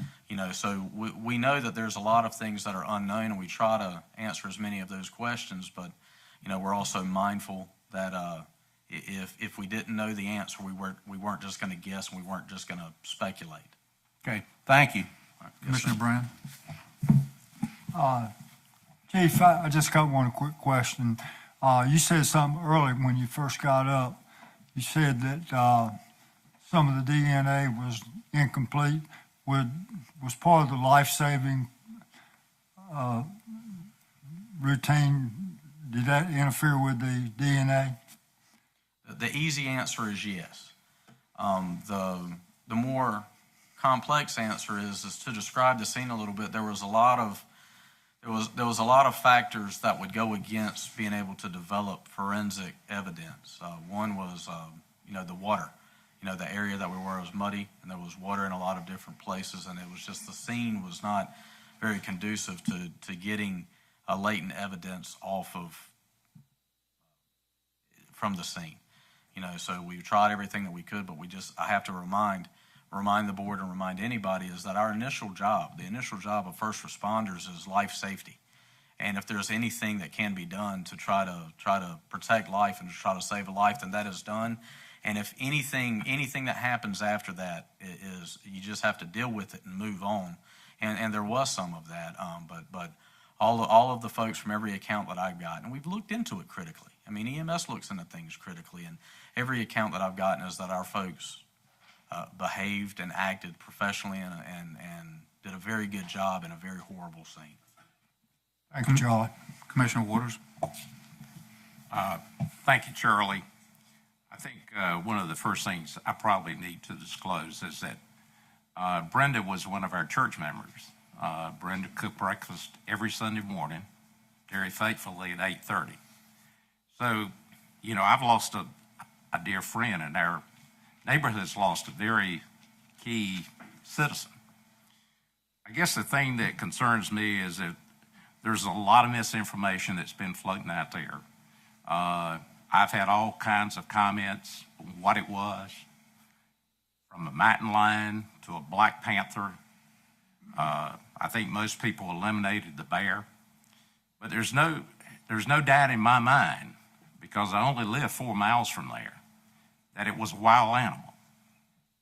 So we know that there's a lot of things that are unknown, and we try to answer as many of those questions, but we're also mindful that if we didn't know the answer, we weren't just going to guess, and we weren't just going to speculate. Okay, thank you. Right. Commissioner Brown? Chief, I just got one quick question. You said something earlier when you first got up. You said that some of the DNA was incomplete. Was part of the life-saving routine, did that interfere with the DNA? The easy answer is yes. The more complex answer is to describe the scene a little bit. There was a lot of factors that would go against being able to develop forensic evidence. One was the water. The area that we were was muddy, and there was water in a lot of different places, and it was just, the scene was not very conducive to getting latent evidence from the scene. So we tried everything that we could, but I have to remind remind the board and remind anybody is that our initial job, the initial job of first responders is life safety. And if there's anything that can be done to try to protect life and to try to save a life, then that is done. And if anything that happens after that is you just have to deal with it and move on. And there was some of that, but all of the folks from every account that I've gotten, and we've looked into it critically. I mean, EMS looks into things critically, and every account that I've gotten is that our folks behaved and acted professionally and did a very good job in a very horrible scene. Thank you, Charlie. Commissioner Waters? Thank you, Charlie. I think one of the first things I probably need to disclose is that Brenda was one of our church members. Brenda cooked breakfast every Sunday morning, very faithfully at 8:30. So, you know, I've lost a dear friend, and our neighborhood has lost a very key citizen. I guess the thing that concerns me is that there's a lot of misinformation that's been floating out there. I've had all kinds of comments on what it was, from a mountain lion to a Black Panther. I think most people eliminated the bear, but there's no doubt in my mind, because I only live 4 miles from there, that it was a wild animal.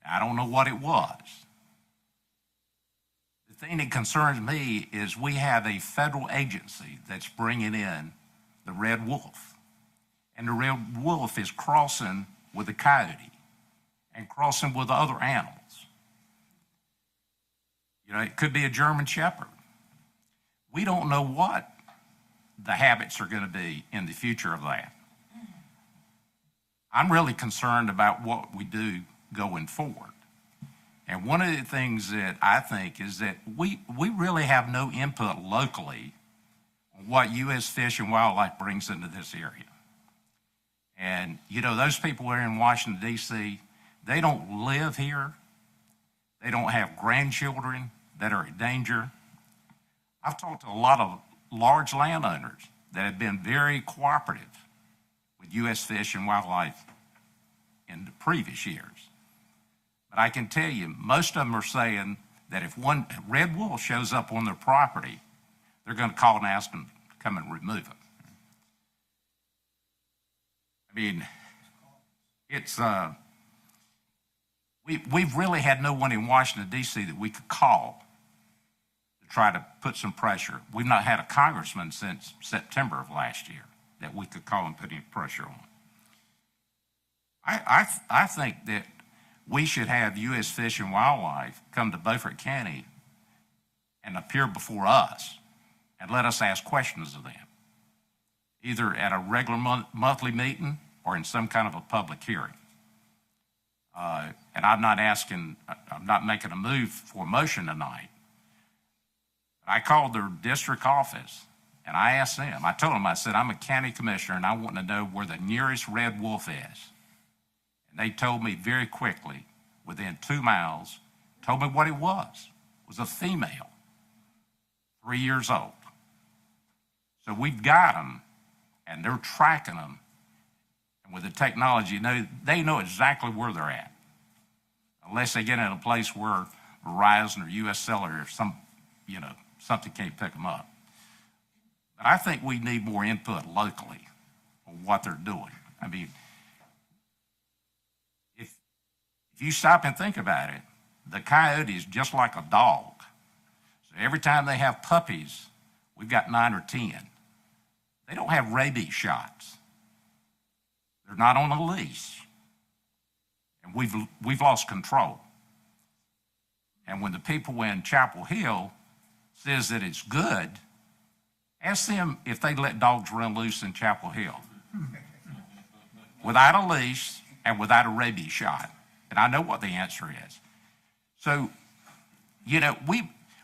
I don't know what it was. The thing that concerns me is we have a federal agency that's bringing in the red wolf, and the red wolf is crossing with the coyote and crossing with other animals. You know, it could be a German Shepherd. We don't know what the habits are going to be in the future of that. I'm really concerned about what we do going forward. And one of the things that I think is that we really have no input locally on what U.S. Fish and Wildlife brings into this area. And, you know, those people who are in Washington, D.C., they don't live here. They don't have grandchildren that are in danger. I've talked to a lot of large landowners that have been very cooperative with U.S. Fish and Wildlife in the previous years. But I can tell you, most of them are saying that if one red wolf shows up on their property, they're going to call and ask them to come and remove it. I mean, it's we've really had no one in Washington, D.C. that we could call to try to put some pressure. We've not had a congressman since September of last year that we could call and put any pressure on. I think that we should have U.S. Fish and Wildlife come to Beaufort County and appear before us and let us ask questions of them, either at a regular monthly meeting or in some kind of a public hearing. And I'm not making a move for motion tonight. I called their district office and I asked them, I told them, I said, I'm a county commissioner and I want to know where the nearest red wolf is. And they told me very quickly, within 2 miles, told me what it was. It was a female, 3 years old. So we've got them and they're tracking them. And with the technology, they know exactly where they're at. Unless they get in a place where Verizon or U.S. Cellular or something can't pick them up. But I think we need more input locally on what they're doing. I mean, if you stop and think about it, the coyote is just like a dog. So every time they have puppies, we've got 9 or 10. They don't have rabies shots. They're not on a leash. And we've lost control. And when the people in Chapel Hill says that it's good, ask them if they let dogs run loose in Chapel Hill without a leash and without a rabies shot. And I know what the answer is. So, you know,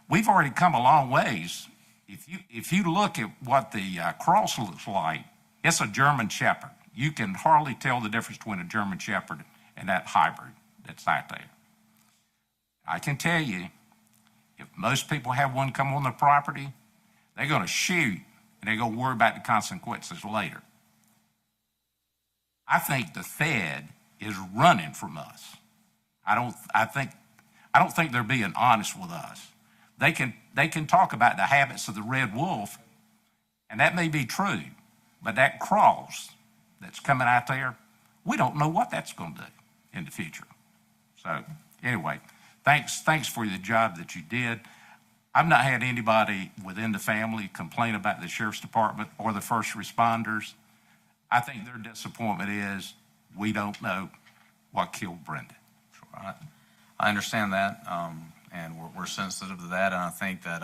we've already come a long ways. If you look at what the cross looks like, it's a German Shepherd. You can hardly tell the difference between a German Shepherd and that hybrid that's out there. I can tell you, if most people have one come on their property, they're going to shoot and they're going to worry about the consequences later. I think the Fed is running from us. I I don't think they're being honest with us. They can talk about the habits of the red wolf, and that may be true, but that cross that's coming out there, we don't know what that's going to do in the future. So anyway, thanks for the job that you did. I've not had anybody within the family complain about the sheriff's department or the first responders. I think their disappointment is we don't know what killed Brenda. I understand that, and we're sensitive to that. And I think that,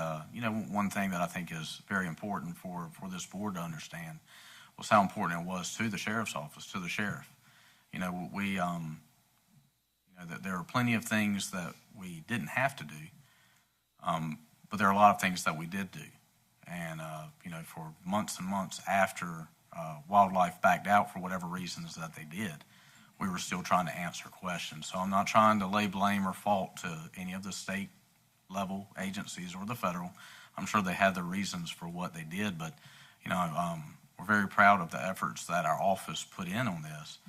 one thing that I think is very important for this board to understand was how important it was to the sheriff's office, to the sheriff. That there are plenty of things that we didn't have to do, but there are a lot of things that we did do. And, for months and months after wildlife backed out for whatever reasons that they did, we were still trying to answer questions. So I'm not trying to lay blame or fault to any of the state level agencies or the federal. I'm sure they had their reasons for what they did, but, we're very proud of the efforts that our office put in on this.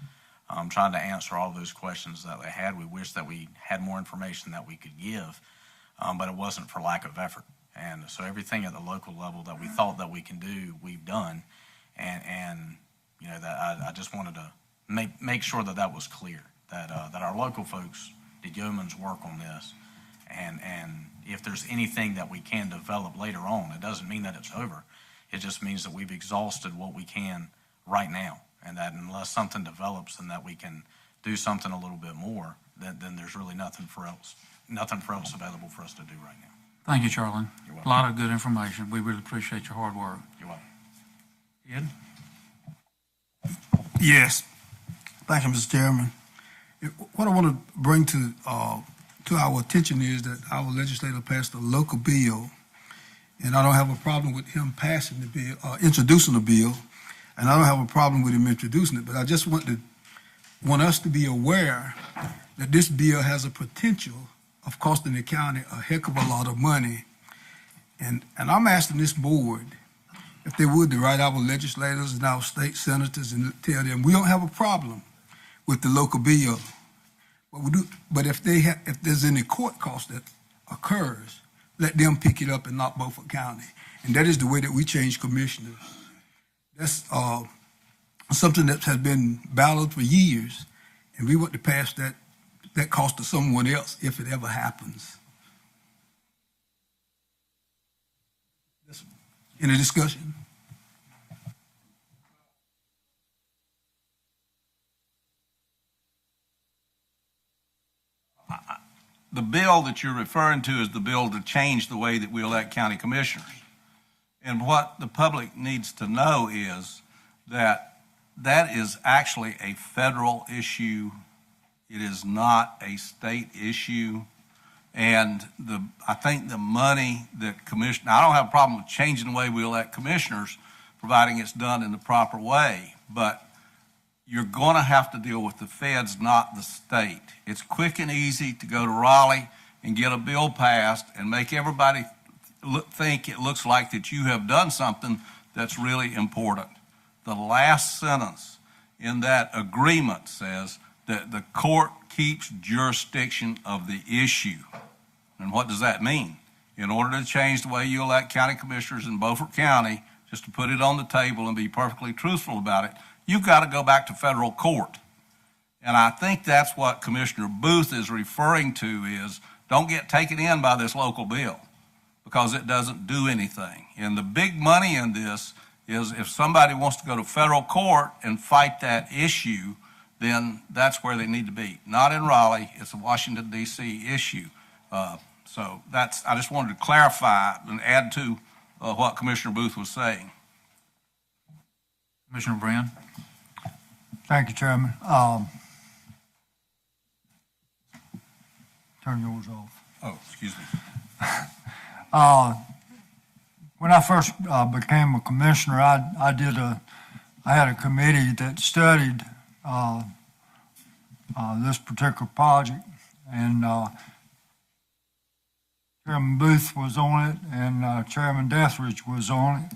Trying to answer all those questions that they had. We wish that we had more information that we could give, but it wasn't for lack of effort. And so everything at the local level that we thought that we can do, we've done. And that I just wanted to make sure that that was clear, that our local folks did yeoman's work on this. And if there's anything that we can develop later on, it doesn't mean that it's over. It just means that we've exhausted what we can right now. And that unless something develops and that we can do something a little bit more, then there's really nothing else available for us to do right now. Thank you, Charlie. You're A welcome. lot of good information. We really appreciate your hard work. You're welcome. Ed? Yes. Thank you, Mr. Chairman. What I want to bring to our attention is that our legislator passed a local bill, and I don't have a problem with him passing the bill, introducing the bill, and I don't have a problem with him introducing it, but I just want us to be aware that this bill has a potential of costing the county a heck of a lot of money. And I'm asking this board, if they would, to write our legislators and our state senators and tell them we don't have a problem with the local bill, but we do. But if there's any court cost that occurs, let them pick it up and not Beaufort County. And that is the way that we change commissioners. That's something that has been battled for years, and we want to pass that cost to someone else if it ever happens. Any discussion? The bill that you're referring to is the bill to change the way that we elect county commissioners. And what the public needs to know is that that is actually a federal issue. It is not a state issue. And I think the money that I don't have a problem with changing the way we elect commissioners, providing it's done in the proper way. But you're going to have to deal with the feds, not the state. It's quick and easy to go to Raleigh and get a bill passed and make everybody think it looks like that you have done something that's really important. The last sentence in that agreement says that the court keeps jurisdiction of the issue. And what does that mean? In order to change the way you elect county commissioners in Beaufort County, just to put it on the table and be perfectly truthful about it, you've got to go back to federal court. And I think that's what Commissioner Booth is referring to is don't get taken in by this local bill because it doesn't do anything. And the big money in this is if somebody wants to go to federal court and fight that issue, then that's where they need to be. Not in Raleigh. It's a Washington, D.C. issue. So I just wanted to clarify and add to what Commissioner Booth was saying. Commissioner Brand? Thank you, Chairman. Turn yours off. Oh, excuse me. When I first became a commissioner, I had a committee that studied this particular project, and Chairman Booth was on it, and Chairman Deathridge was on it,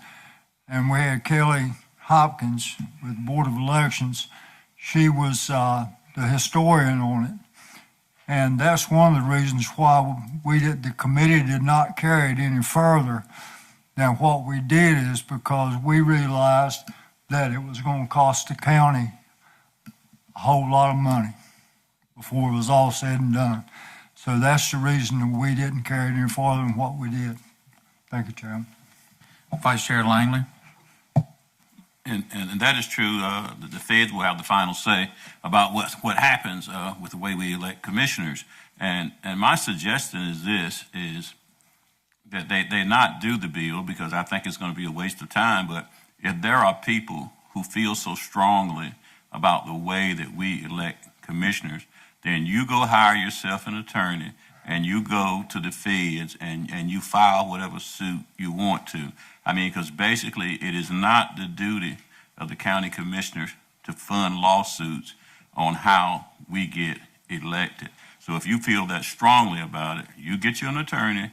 and we had Kelly Hopkins with Board of Elections. She was the historian on it, And that's one of the reasons why the committee did not carry it any further than what we did, is because we realized that it was going to cost the county a whole lot of money before it was all said and done. So that's the reason that we didn't carry it any farther than what we did. Thank you, Chairman. Vice Chair Langley. And that is true. The feds will have the final say about what happens with the way we elect commissioners. And my suggestion is this, is that they not do the bill, because I think it's going to be a waste of time. But if there are people who feel so strongly about the way that we elect commissioners, then you go hire yourself an attorney and you go to the feds and you file whatever suit you want to. I mean, because basically it is not the duty of the county commissioners to fund lawsuits on how we get elected. So if you feel that strongly about it, you get you an attorney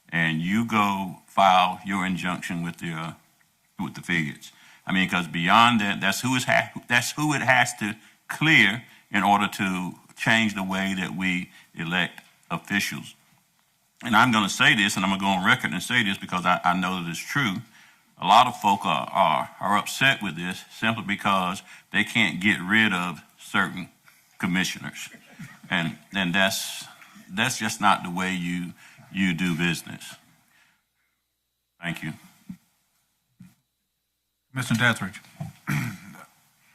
and you go file your injunction with the feds. I mean, because beyond that, that's who it has to clear in order to change the way that we elect officials. And I'm going to say this, and I'm going to go on record and say this because I know that it's true. A lot of folk are upset with this simply because they can't get rid of certain commissioners. And that's just not the way you do business. Thank you. Mr. Dethridge.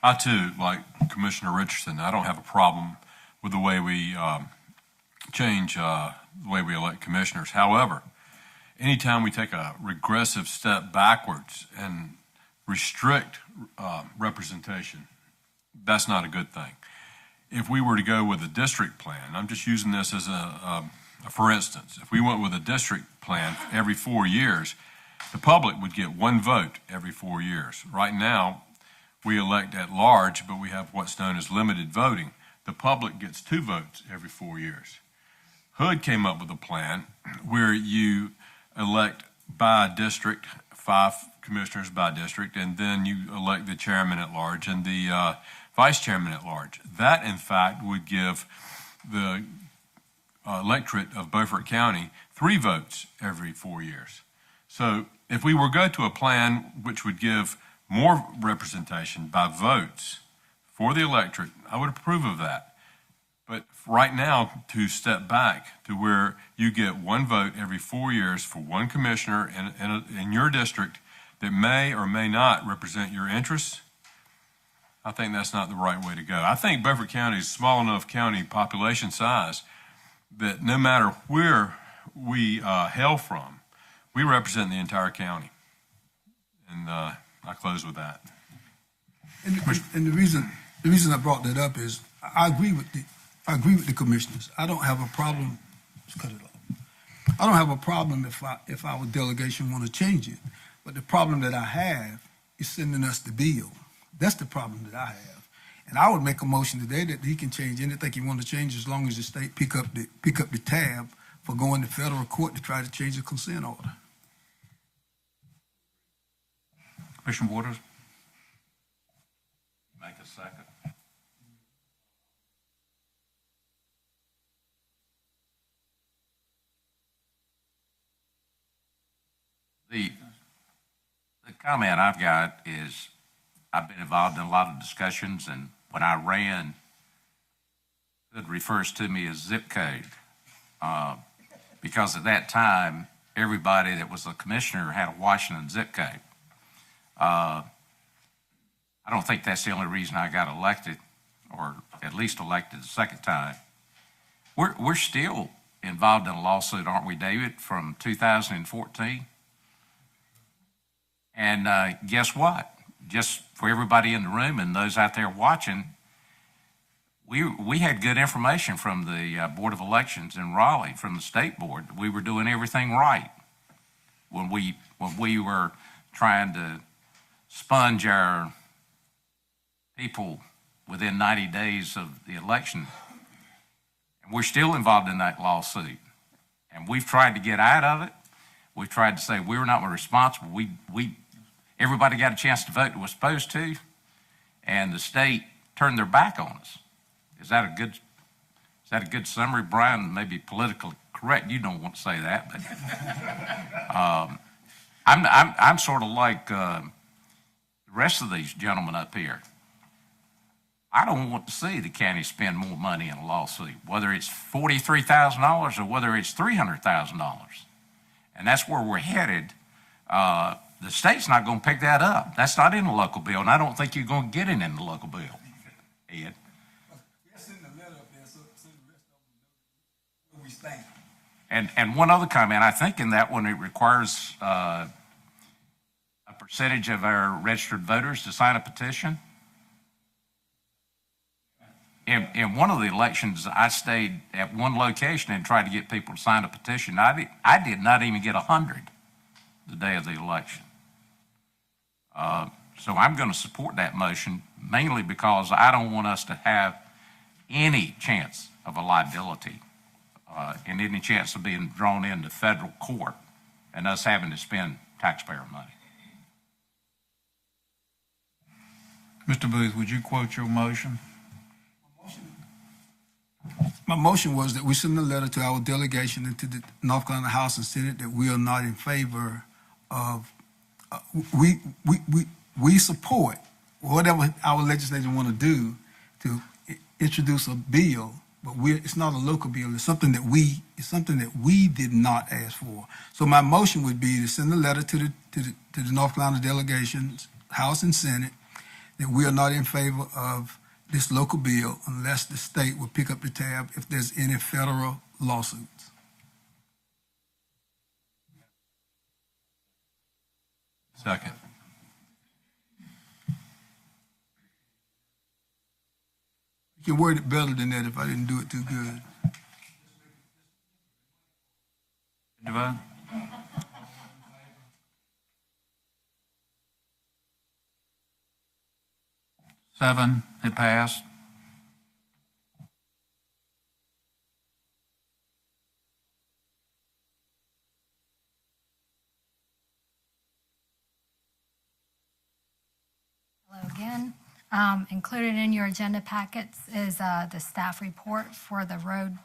I too, like Commissioner Richardson, I don't have a problem with the way we change the way we elect commissioners. However, anytime we take a regressive step backwards and restrict representation, that's not a good thing. If we were to go with a district plan, I'm just using this as a for instance, if we went with a district plan every 4 years, the public would get one vote every 4 years. Right now, we elect at large, but we have what's known as limited voting. The public gets 2 votes every 4 years. Hood came up with a plan where you elect by district, 5 commissioners by district, and then you elect the chairman at large and the vice chairman at large. That, in fact, would give the electorate of Beaufort County 3 votes every 4 years. So if we were to go to a plan which would give more representation by votes for the electorate, I would approve of that. But right now, to step back to where you get 1 vote every 4 years for 1 commissioner in your district that may or may not represent your interests, I think that's not the right way to go. I think Beaufort County is a small enough county population size that no matter where we hail from, we represent the entire county. And I close with that. And the reason I brought that up is I agree with the commissioners. I don't have a problem. Let's cut it off. I don't have a problem if our delegation want to change it. But the problem that I have is sending us the bill. That's the problem that I have. And I would make a motion today that he can change anything he want to change as long as the state pick up the tab for going to federal court to try to change the consent order. Commissioner Waters. Make a second. The comment I've got is I've been involved in a lot of discussions, and when I ran, it refers to me as zip code, because at that time, everybody that was a commissioner had a Washington zip code. I don't think that's the only reason I got elected, or at least elected the second time. We're still involved in a lawsuit, aren't we, David, from 2014? And guess what? Just for everybody in the room and those out there watching, we had good information from the Board of Elections in Raleigh, from the state board. We were doing everything right when we were trying to sponge our people within 90 days of the election. And we're still involved in that lawsuit. And we've tried to get out of it. We've tried to say we're not responsible. Everybody got a chance to vote that was supposed to, and the state turned their back on us. Is that a good Is that a good summary, Brian? Maybe politically correct. You don't want to say that, but I'm sort of like the rest of these gentlemen up here. I don't want to see the county spend more money in a lawsuit, whether it's $43,000 or whether it's $300,000. And that's where we're headed. The state's not going to pick that up. That's not in the local bill, and I don't think you're going to get it in the local bill, Ed. And one other comment, I think in that one it requires a percentage of our registered voters to sign a petition. In one of the elections, I stayed at one location and tried to get people to sign a petition. I did not even get 100 the day of the election. So I'm going to support that motion, mainly because I don't want us to have any chance of a liability and any chance of being drawn into federal court and us having to spend taxpayer money. Mr. Booth, would you quote your motion? My motion was that we send a letter to our delegation and to the North Carolina House and Senate that we are not in favor of, we support whatever our legislators want to do to introduce a bill, but it's not a local bill. It's something that we did not ask for. So my motion would be to send a letter to the North Carolina delegations, House and Senate, that we are not in favor of this local bill unless the state will pick up the tab if there's any federal lawsuits. Second. You can word it better than that if I didn't do it too good. Divine? Seven, it passed. Hello again. Included in your agenda packets is the staff report for the road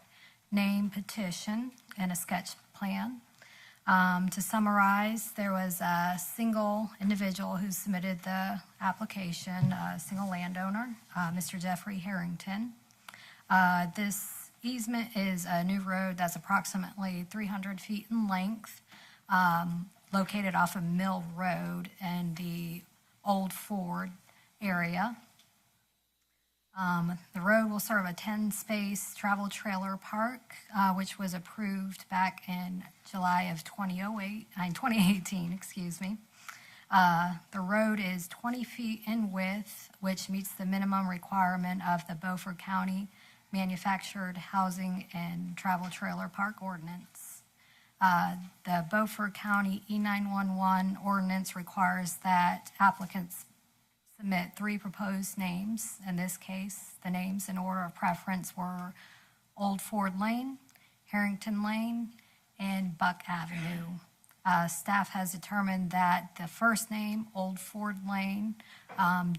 name petition and a sketch plan. To summarize, there was a single individual who submitted the application, a single landowner, Mr. Jeffrey Harrington. This easement is a new road that's approximately 300 feet in length, located off of Mill Road in the Old Ford area. The road will serve a 10-space travel trailer park, which was approved back in July of 2018, excuse me. The road is 20 feet in width, which meets the minimum requirement of the Beaufort County Manufactured Housing and Travel Trailer Park Ordinance. The Beaufort County E911 ordinance requires that applicants submit 3 proposed names. In this case, the names in order of preference were Old Ford Lane, Harrington Lane, and Buck Avenue. Staff has determined that the first name, Old Ford Lane,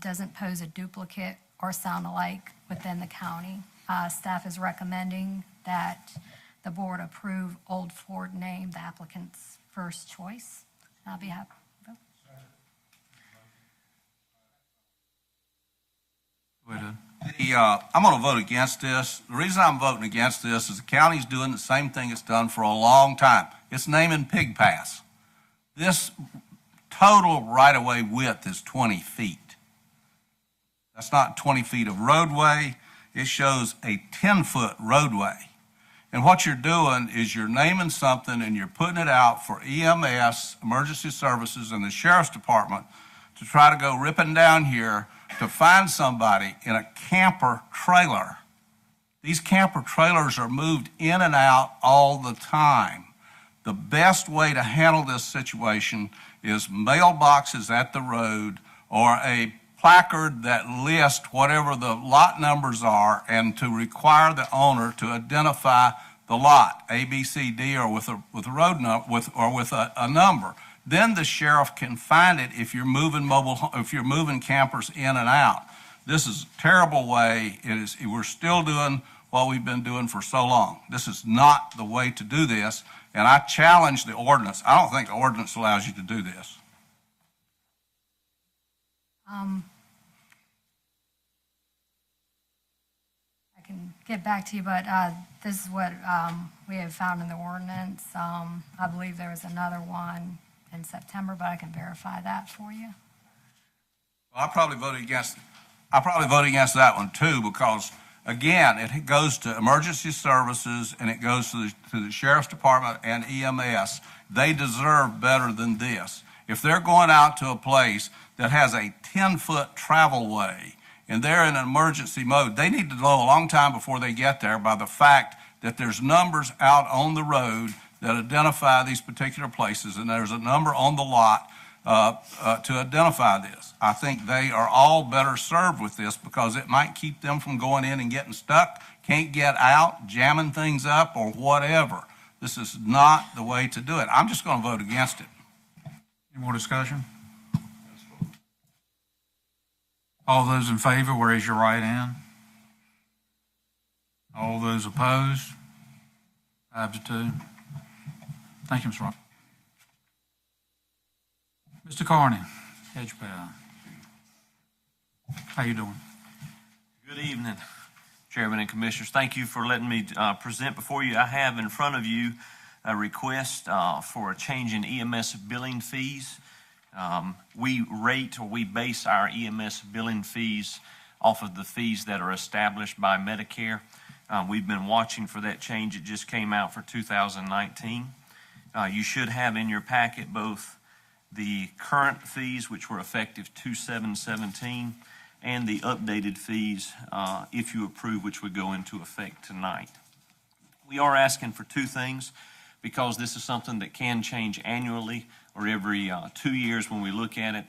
doesn't pose a duplicate or sound alike within the county. Staff is recommending that the board approve Old Ford name, the applicant's first choice. I'll be happy. I'm going to vote against this. The reason I'm voting against this is the county's doing the same thing it's done for a long time. It's naming Pig Pass. This total right-of-way width is 20 feet. That's not 20 feet of roadway. It shows a 10-foot roadway. And what you're doing is you're naming something and you're putting it out for EMS, emergency services, and the sheriff's department to try to go ripping down here to find somebody in a camper trailer. These camper trailers are moved in and out all the time. The best way to handle this situation is mailboxes at the road or a placard that lists whatever the lot numbers are and to require the owner to identify the lot, A, B, C, D, or with a road number, with a number. Then the sheriff can find it if you're moving campers in and out. This is a terrible way. We're still doing what we've been doing for so long. This is not the way to do this, and I challenge the ordinance. I don't think the ordinance allows you to do this. I can get back to you, but this is what we have found in the ordinance. I believe there was another one in September, but I can verify that for you. Well, I probably voted against that one too, because again, it goes to emergency services and it goes to the sheriff's department and EMS. They deserve better than this. If they're going out to a place that has a 10-foot travel way and they're in an emergency mode, they need to know a long time before they get there by the fact that there's numbers out on the road that identify these particular places, and there's a number on the lot to identify this. I think they are all better served with this because it might keep them from going in and getting stuck, can't get out, jamming things up, or whatever. This is not the way to do it. I'm just going to vote against it. Any more discussion? All those in favor, raise your right hand. All those opposed? 5-2. Thank you, Mr. Rock. Mr. Carney, Hedgepath. How you doing? Good evening, Chairman and Commissioners. Thank you for letting me present before you. I have in front of you a request for a change in EMS billing fees. We base our EMS billing fees off of the fees that are established by Medicare. We've been watching for that change. It just came out for 2019. You should have in your packet both the current fees, which were effective 2/7/17, and the updated fees, if you approve, which would go into effect tonight. We are asking for two things because this is something that can change annually or every 2 years when we look at it.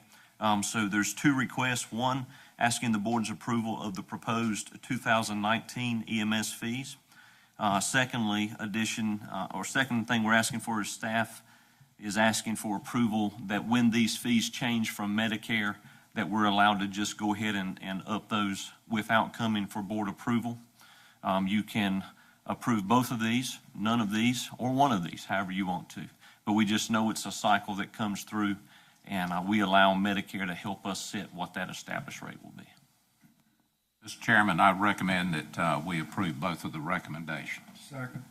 So there's two requests. One, asking the board's approval of the proposed 2019 EMS fees. Secondly, second thing we're asking for is staff is asking for approval that when these fees change from Medicare, that we're allowed to just go ahead and up those without coming for board approval. You can approve both of these, none of these, or one of these, however you want to. But we just know it's a cycle that comes through, and we allow Medicare to help us set what that established rate will be. Mr. Chairman, I recommend that we approve both of the recommendations. Second.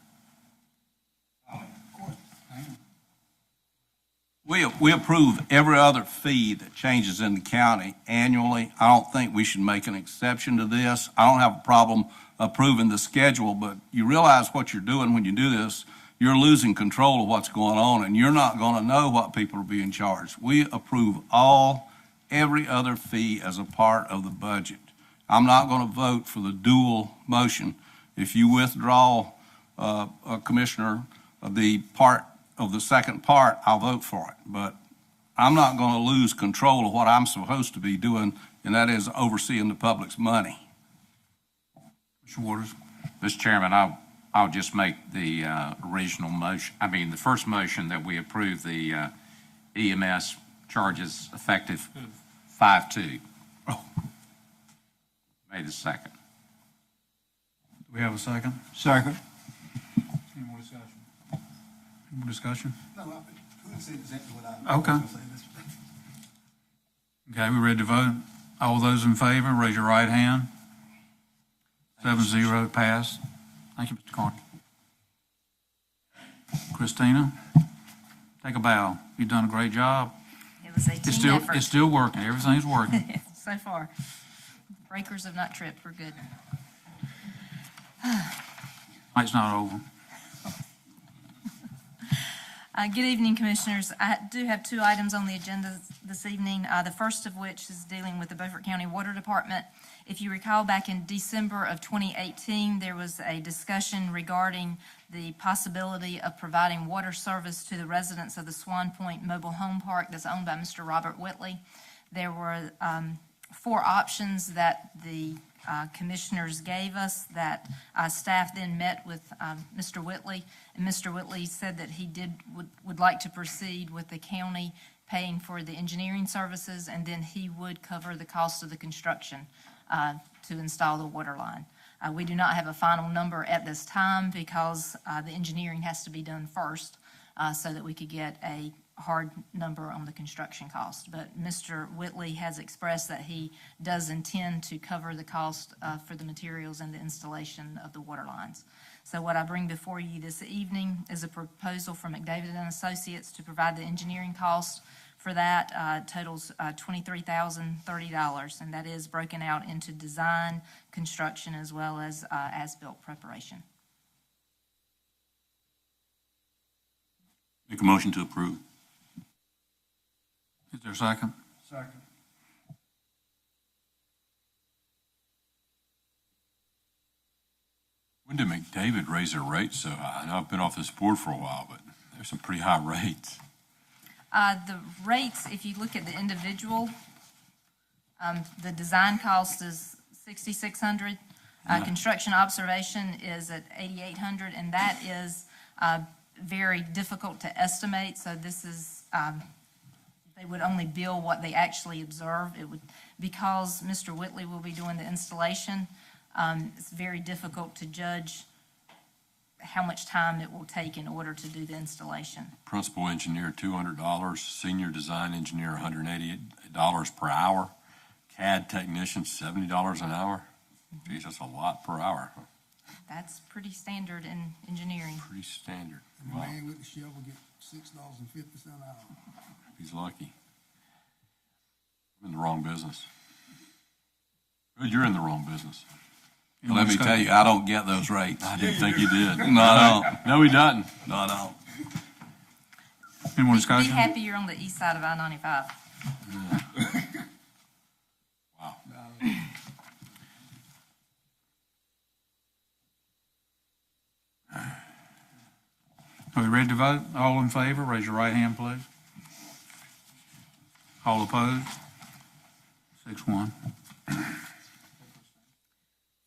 We approve every other fee that changes in the county annually. I don't think we should make an exception to this. I don't have a problem approving the schedule, but you realize what you're doing when you do this. You're losing control of what's going on, and you're not going to know what people are being charged. We approve every other fee as a part of the budget. I'm not going to vote for the dual motion. If you withdraw, Commissioner, the part of the second part, I'll vote for it. But I'm not going to lose control of what I'm supposed to be doing, and that is overseeing the public's money. Mr. Waters. Mr. Chairman, I'll just make the original motion, the first motion that we approve the EMS charges effective 5/2. Oh. Made the second. Do we have a second? Second. Any more discussion? Any more discussion? No, I couldn't say exactly what I Okay. was going to say. Okay, we ready to vote? All those in favor, raise your right hand. 7-0, passed. Thank you, Mr. Carter. Christina, take a bow. You've done a great job. It was a team effort. It's still working. Everything's working. So far. Breakers have not tripped. We're good. Night's not over. Good evening, Commissioners. I do have two items on the agenda this evening, the first of which is dealing with the Beaufort County Water Department. If you recall, back in December of 2018, there was a discussion regarding the possibility of providing water service to the residents of the Swan Point Mobile Home Park that's owned by Mr. Robert Whitley. There were 4 options that the commissioners gave us that staff then met with Mr. Whitley, and Mr. Whitley said that he would like to proceed with the county paying for the engineering services, and then he would cover the cost of the construction to install the water line. We do not have a final number at this time because the engineering has to be done first so that we could get a hard number on the construction cost. But Mr. Whitley has expressed that he does intend to cover the cost for the materials and the installation of the water lines. So what I bring before you this evening is a proposal from McDavid and Associates to provide the engineering cost for that. Totals $23,030, and that is broken out into design, construction, as well as as-built preparation. Make a motion to approve. Is there a second? Second. When did McDavid raise their rates so high? I know I've been off this board for a while, but there's some pretty high rates. The rates, if you look at the individual, the design cost is $6,600. Construction observation is at $8,800, and that is very difficult to estimate. So this is, they would only bill what they actually observe. It would, because Mr. Whitley will be doing the installation, it's very difficult to judge how much time it will take in order to do the installation. Principal engineer, $200. Senior design engineer, $188 per hour. CAD technician, $70 an hour. Geez, that's a lot per hour. That's pretty standard in engineering. Pretty standard. And the Wow. man with the shovel get $6.50 an hour. He's lucky. I'm in the wrong business. Well, you're in the wrong business. Let me tell you, I don't get those rates. I didn't think you did. No, I don't. No, he doesn't. No, I don't. Any more Be discussion? happy you're on the east side of I-95. Wow. Are we ready to vote? All in favor, raise your right hand, please. All opposed? 6-1.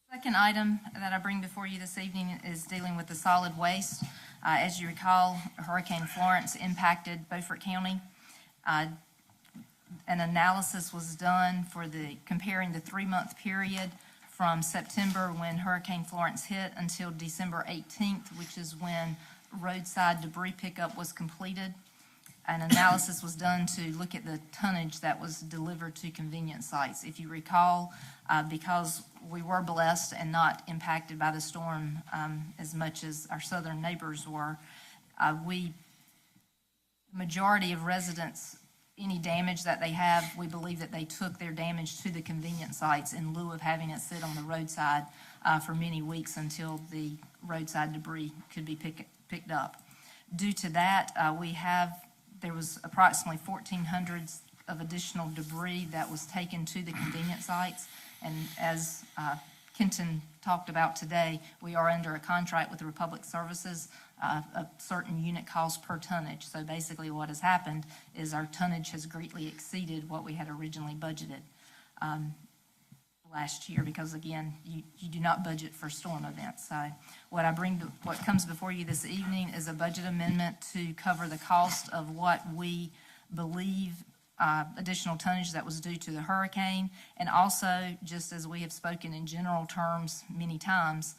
Second item that I bring before you this evening is dealing with the solid waste. As you recall, Hurricane Florence impacted Beaufort County. An analysis was done for comparing the 3-month period from September when Hurricane Florence hit until December 18th, which is when roadside debris pickup was completed. An analysis was done to look at the tonnage that was delivered to convenience sites. If you recall, because we were blessed and not impacted by the storm as much as our southern neighbors were, majority of residents, any damage that they have, we believe that they took their damage to the convenience sites in lieu of having it sit on the roadside for many weeks until the roadside debris could be picked up. Due to that, there was approximately 1,400 of additional debris that was taken to the convenience sites. And as Kenton talked about today, we are under a contract with the Republic Services, a certain unit cost per tonnage. So basically what has happened is our tonnage has greatly exceeded what we had originally budgeted last year, because again, you do not budget for storm events. So what comes before you this evening is a budget amendment to cover the cost of what we believe additional tonnage that was due to the hurricane, and also, just as we have spoken in general terms many times,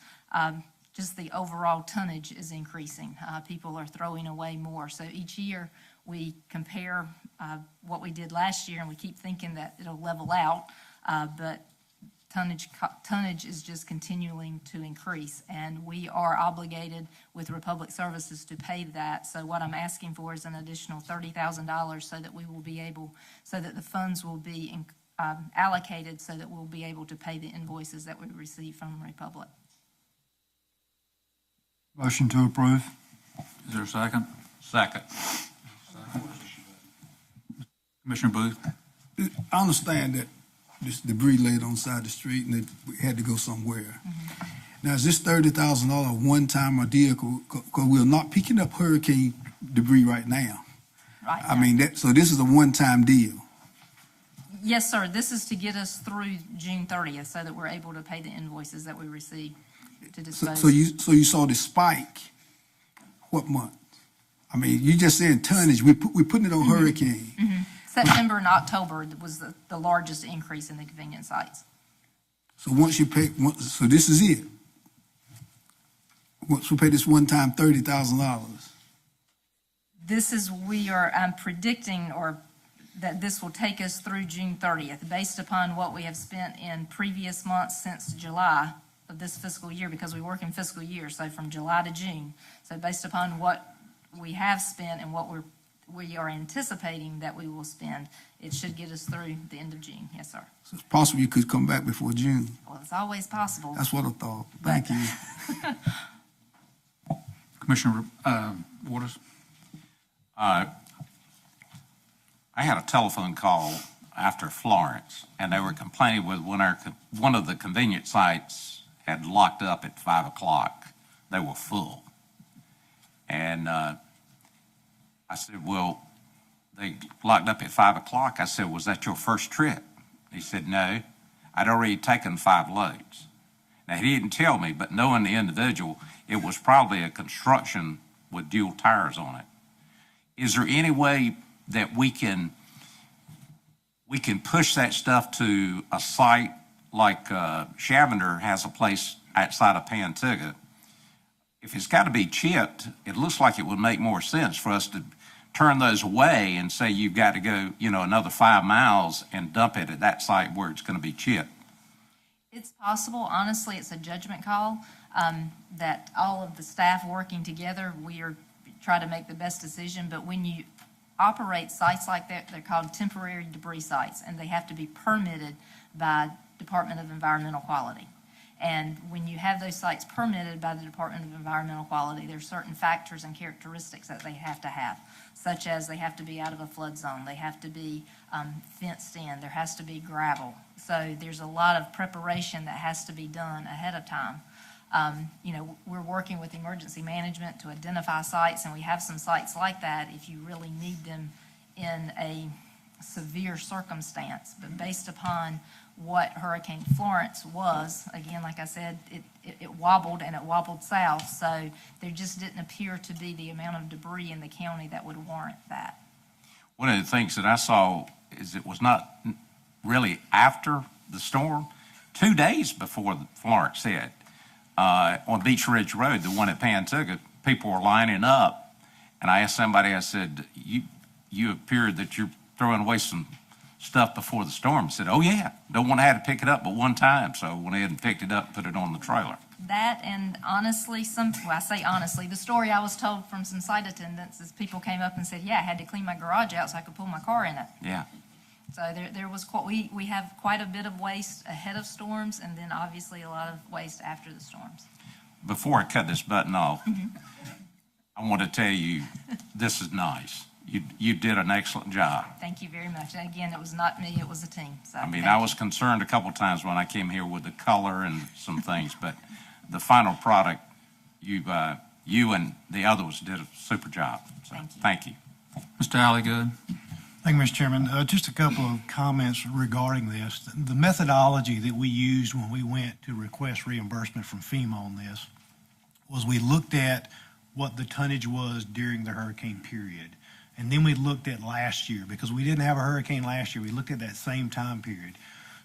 just the overall tonnage is increasing. People are throwing away more. So each year we compare what we did last year, and we keep thinking that it'll level out, but tonnage is just continuing to increase, and we are obligated with Republic Services to pay that. So what I'm asking for is an additional $30,000 so that we will be able, so that the funds will be allocated so that we'll be able to pay the invoices that we receive from Republic. Motion to approve. Is there a second? Second. Commissioner Booth? I understand that this debris laid on the side of the street and it had to go somewhere. Now, is this $30,000 one-time ordeal? Because we're not picking up hurricane debris right now. Right. I mean, so this is a one-time deal. Yes, sir. This is to get us through June 30th so that we're able to pay the invoices that we receive to dispose. So you saw the spike, what month? I mean, you just said tonnage. We're putting it on hurricane. September and October was the largest increase in the convenience sites. So once you pay, so this is it. Once we pay this one time $30,000. This is, I'm predicting that this will take us through June 30th, based upon what we have spent in previous months since July of this fiscal year, because we work in fiscal years, so from July to June. So based upon what we have spent and what we are anticipating that we will spend, it should get us through the end of June. Yes, sir. So it's possible you could come back before June. Well, it's always possible. That's what I thought. Thank you. Commissioner Waters? I had a telephone call after Florence, and they were complaining with one of the convenience sites had locked up at 5 o'clock. They were full. And I said, well, they locked up at 5 o'clock. I said, was that your first trip? He said, no. I'd already taken 5 loads. Now, he didn't tell me, but knowing the individual, it was probably a construction with dual tires on it. Is there any way that we can push that stuff to a site like Shavender has a place outside of Pantigga? If it's got to be chipped, it looks like it would make more sense for us to turn those away and say you've got to go, another 5 miles and dump it at that site where it's going to be chipped. It's possible. Honestly, it's a judgment call that all of the staff working together, we are try to make the best decision. But when you operate sites like that, they're called temporary debris sites, and they have to be permitted by Department of Environmental Quality. And when you have those sites permitted by the Department of Environmental Quality, there are certain factors and characteristics that they have to have, such as they have to be out of a flood zone, they have to be fenced in, there has to be gravel. So there's a lot of preparation that has to be done ahead of time. We're working with emergency management to identify sites, and we have some sites like that if you really need them in a severe circumstance. But based upon what Hurricane Florence was, again, like I said, it wobbled and it wobbled south, so there just didn't appear to be the amount of debris in the county that would warrant that. One of the things that I saw is it was not really after the storm, 2 days before Florence hit. On Beach Ridge Road, the one at Pantigga, people were lining up, and I asked somebody, I said, you appeared that you're throwing away some stuff before the storm. I said, oh yeah, no one had to pick it up but one time, so went ahead and picked it up and put it on the trailer. That, and honestly, I say honestly, the story I was told from some site attendants is people came up and said, yeah, I had to clean my garage out so I could pull my car in it. Yeah. So there was we have quite a bit of waste ahead of storms, and then obviously a lot of waste after the storms. Before I cut this button off, I want to tell you, this is nice. You did an excellent job. Thank you very much. And again, it was not me, it was a team. So I was concerned a couple times when I came here with the color and some things, but the final product, you and the others did a super job. So, thank you. Mr. Alligood. Thank you, Mr. Chairman. Just a couple of comments regarding this. The methodology that we used when we went to request reimbursement from FEMA on this was we looked at what the tonnage was during the hurricane period. And then we looked at last year, because we didn't have a hurricane last year. We looked at that same time period.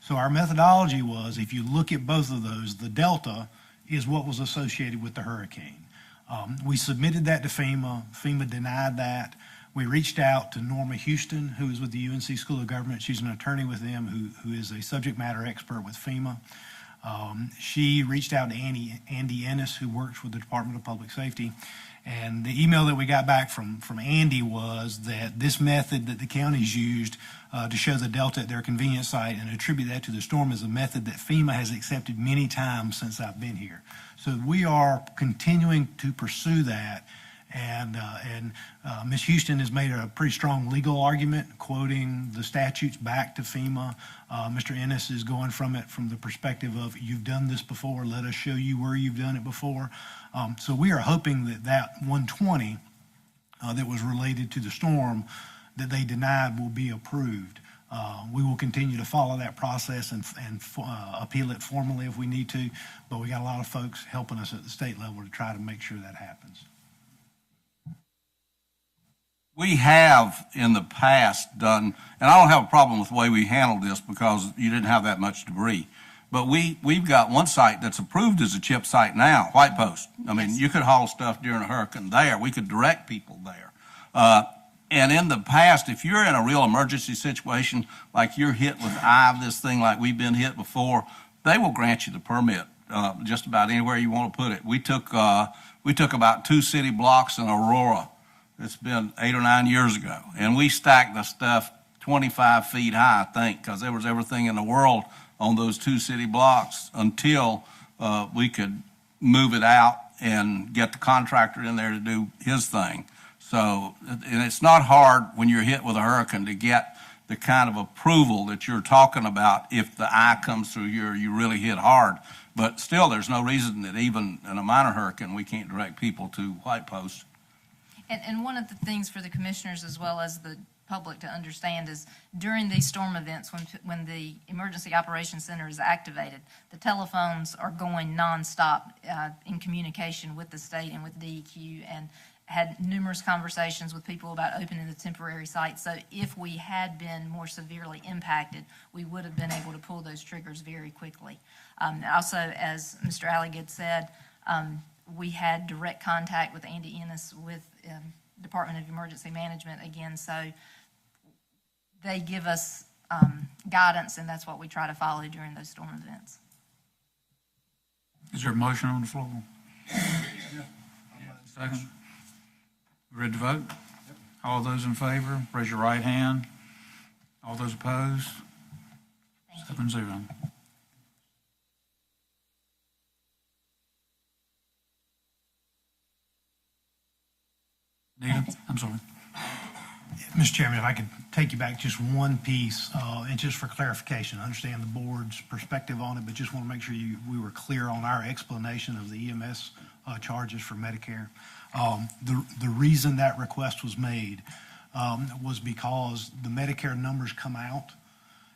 So our methodology was, if you look at both of those, the delta is what was associated with the hurricane. We submitted that to FEMA. FEMA denied that. We reached out to Norma Houston, who is with the UNC School of Government. She's an attorney with them who is a subject matter expert with FEMA. She reached out to Andy Ennis, who works with the Department of Public Safety. And the email that we got back from Andy was that this method that the counties used to show the delta at their convenience site and attribute that to the storm is a method that FEMA has accepted many times since I've been here. So we are continuing to pursue that. And Ms. Houston has made a pretty strong legal argument, quoting the statutes back to FEMA. Mr. Ennis is going from the perspective of, you've done this before, let us show you where you've done it before. So we are hoping that 120 that was related to the storm that they denied will be approved. We will continue to follow that process and appeal it formally if we need to, but we got a lot of folks helping us at the state level to try to make sure that happens. We have in the past done, and I don't have a problem with the way we handled this because you didn't have that much debris, But we've got one site that's approved as a chip site now, White Post. I mean, you could haul stuff during a hurricane there. We could direct people there. And in the past, if you're in a real emergency situation, like you're hit with this thing like we've been hit before, they will grant you the permit just about anywhere you want to put it. We took about 2 city blocks in Aurora. It's been 8 or 9 years ago. And we stacked the stuff 25 feet high, I think, because there was everything in the world on those 2 city blocks until we could move it out and get the contractor in there to do his thing. So, and it's not hard when you're hit with a hurricane to get the kind of approval that you're talking about if the eye comes through here, you really hit hard. But still, there's no reason that even in a minor hurricane, we can't direct people to White Post. And one of the things for the commissioners as well as the public to understand is during these storm events, when the Emergency Operations Center is activated, the telephones are going nonstop in communication with the state and with DEQ, and had numerous conversations with people about opening the temporary site. So if we had been more severely impacted, we would have been able to pull those triggers very quickly. Also, as Mr. Alligood said, we had direct contact with Andy Ennis with Department of Emergency Management again, so they give us guidance, and that's what we try to follow during those storm events. Is there a motion on the floor? Second? Ready to vote? Yep. All those in favor, raise your right hand. All those opposed? 7-0. Nita, I'm sorry. Mr. Chairman, if I could take you back just one piece, and just for clarification, I understand the board's perspective on it, but just want to make sure we were clear on our explanation of the EMS charges for Medicare. The reason that request was made was because the Medicare numbers come out,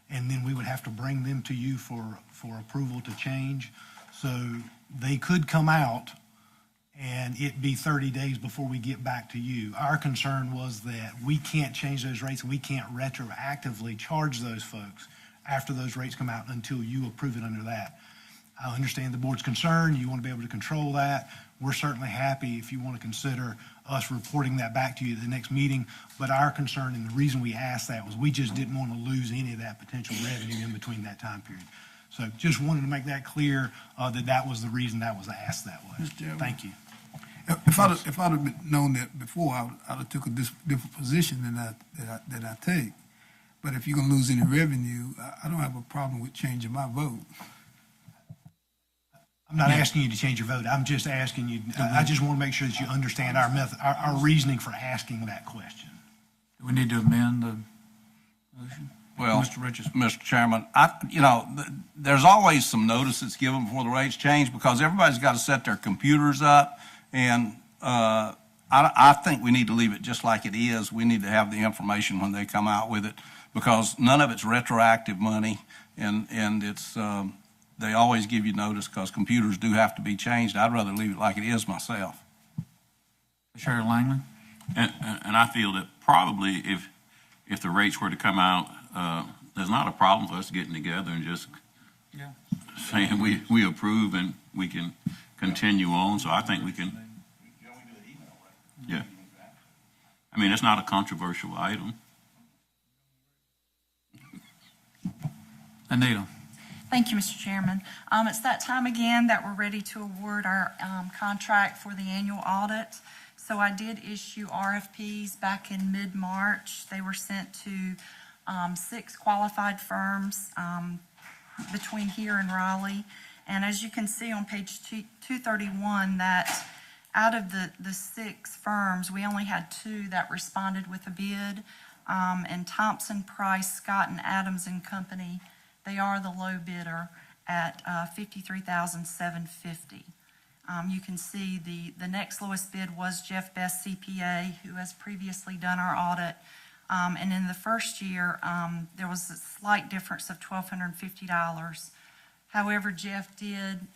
and then we would have to bring them to you for approval to change. So they could come out and it be 30 days before we get back to you. Our concern was that we can't change those rates, and we can't retroactively charge those folks after those rates come out until you approve it under that. I understand the board's concern. You want to be able to control that. We're certainly happy if you want to consider us reporting that back to you at the next meeting. But our concern, and the reason we asked that, was we just didn't want to lose any of that potential revenue in between that time period. So just wanted to make that clear, that was the reason that was asked that way. Thank you. If I'd have known that before, I'd have took a different position than I take. But if you're going to lose any revenue, I don't have a problem with changing my vote. I'm not asking you to change your vote. I'm just asking you, I just want to make sure that you understand our method, our reasoning for asking that question. Do we need to amend the motion? Well, Mr. Chairman, there's always some notice that's given before the rates change because everybody's got to set their computers up. And I think we need to leave it just like it is. We need to have the information when they come out with it because none of it's retroactive money, and it's they always give you notice because computers do have to be changed. I'd rather leave it like it is myself. Chair Langley? And I feel that probably if the rates were to come out, there's not a problem for us getting together and just saying we approve and we can continue on. So I think we can. Yeah. I mean, it's not a controversial item. Anita. Thank you, Mr. Chairman. It's that time again that we're ready to award our contract for the annual audit. So I did issue RFPs back in mid-March. They were sent to 6 qualified firms between here and Raleigh. And as you can see on page 231, that out of the 6 firms, we only had 2 that responded with a bid. And Thompson, Price, Scott, and Adams and Company, they are the low bidder at $53,750. You can see the next lowest bid was Jeff Best CPA, who has previously done our audit. And in the first year, there was a slight difference of $1,250. However, Jeff did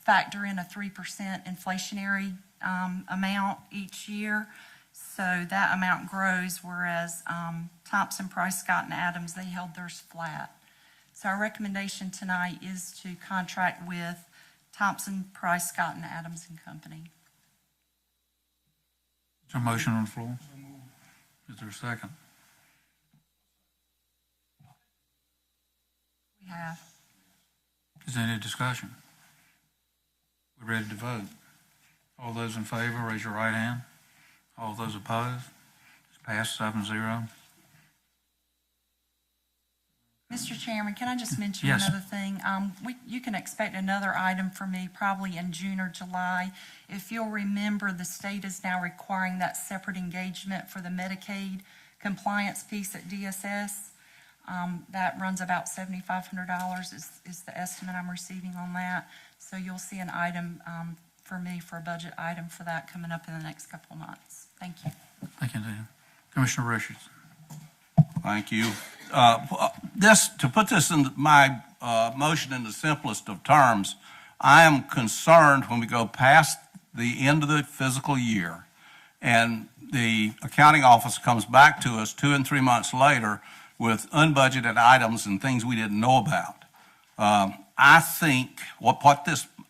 factor in a 3% inflationary amount each year. So that amount grows, whereas Thompson, Price, Scott, and Adams, they held theirs flat. So our recommendation tonight is to contract with Thompson, Price, Scott, and Adams and Company. Is there a motion on the floor? Is there a second? We have. Is there any discussion? We're ready to vote. All those in favor, raise your right hand. All those opposed? It's passed 7-0. Mr. Chairman, can I just mention Yes. another thing? You can expect another item from me probably in June or July. If you'll remember, the state is now requiring that separate engagement for the Medicaid compliance piece at DSS. That runs about $7,500 is the estimate I'm receiving on that. So you'll see an item for me for a budget item for that coming up in the next couple of months. Thank you. Thank you, Dan. Commissioner Richards. Thank you. To put this in my motion in the simplest of terms, I am concerned when we go past the end of the fiscal year and the accounting office comes back to us 2 and 3 months later with unbudgeted items and things we didn't know about. I think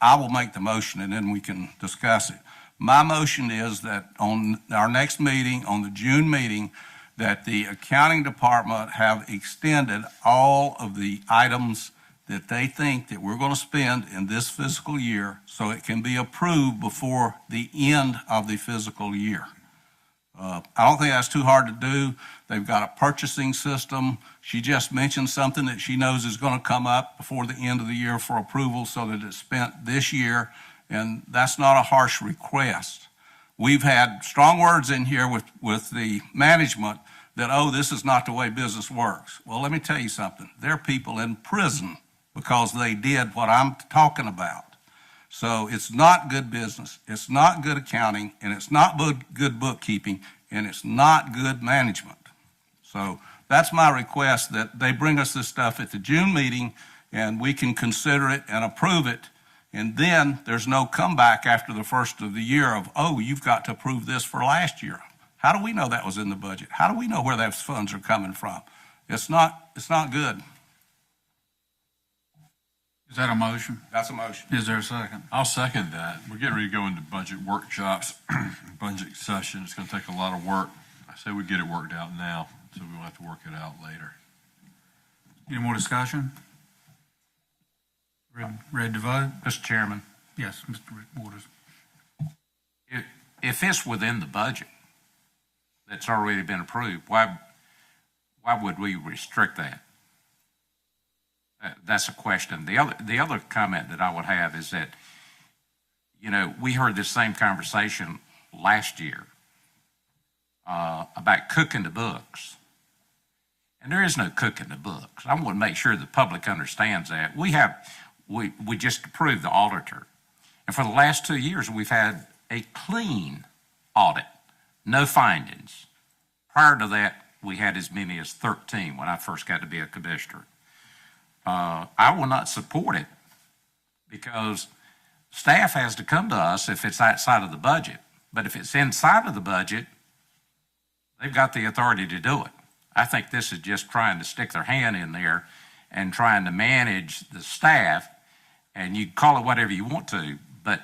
I will make the motion and then we can discuss it. My motion is that on our next meeting, on the June meeting, that the accounting department have extended all of the items that they think that we're going to spend in this fiscal year so it can be approved before the end of the fiscal year. I don't think that's too hard to do. They've got a purchasing system. She just mentioned something that she knows is going to come up before the end of the year for approval so that it's spent this year, and that's not a harsh request. We've had strong words in here with the management that, oh, this is not the way business works. Well, let me tell you something. There are people in prison because they did what I'm talking about. So it's not good business, it's not good accounting, and it's not good bookkeeping, and it's not good management. So that's my request, that they bring us this stuff at the June meeting and we can consider it and approve it. And then there's no comeback after the first of the year of, oh, you've got to approve this for last year. How do we know that was in the budget? How do we know where those funds are coming from? It's not good. Is that a motion? That's a motion. Is there a second? I'll second that. We're getting ready to go into budget workshops, budget session. It's going to take a lot of work. I say we get it worked out now, so we won't have to work it out later. Any more discussion? Ready to vote? Mr. Chairman, Yes, Mr. Waters. if it's within the budget that's already been approved, why would we restrict that? That's a question. The other comment that I would have is that, we heard this same conversation last year about cooking the books. And there is no cooking the books. I want to make sure the public understands that. We just approved the auditor. And for the last 2 years, we've had a clean audit, no findings. Prior to that, we had as many as 13 when I first got to be a commissioner. I will not support it because staff has to come to us if it's outside of the budget. But if it's inside of the budget, they've got the authority to do it. I think this is just trying to stick their hand in there and trying to manage the staff, and you call it whatever you want to, but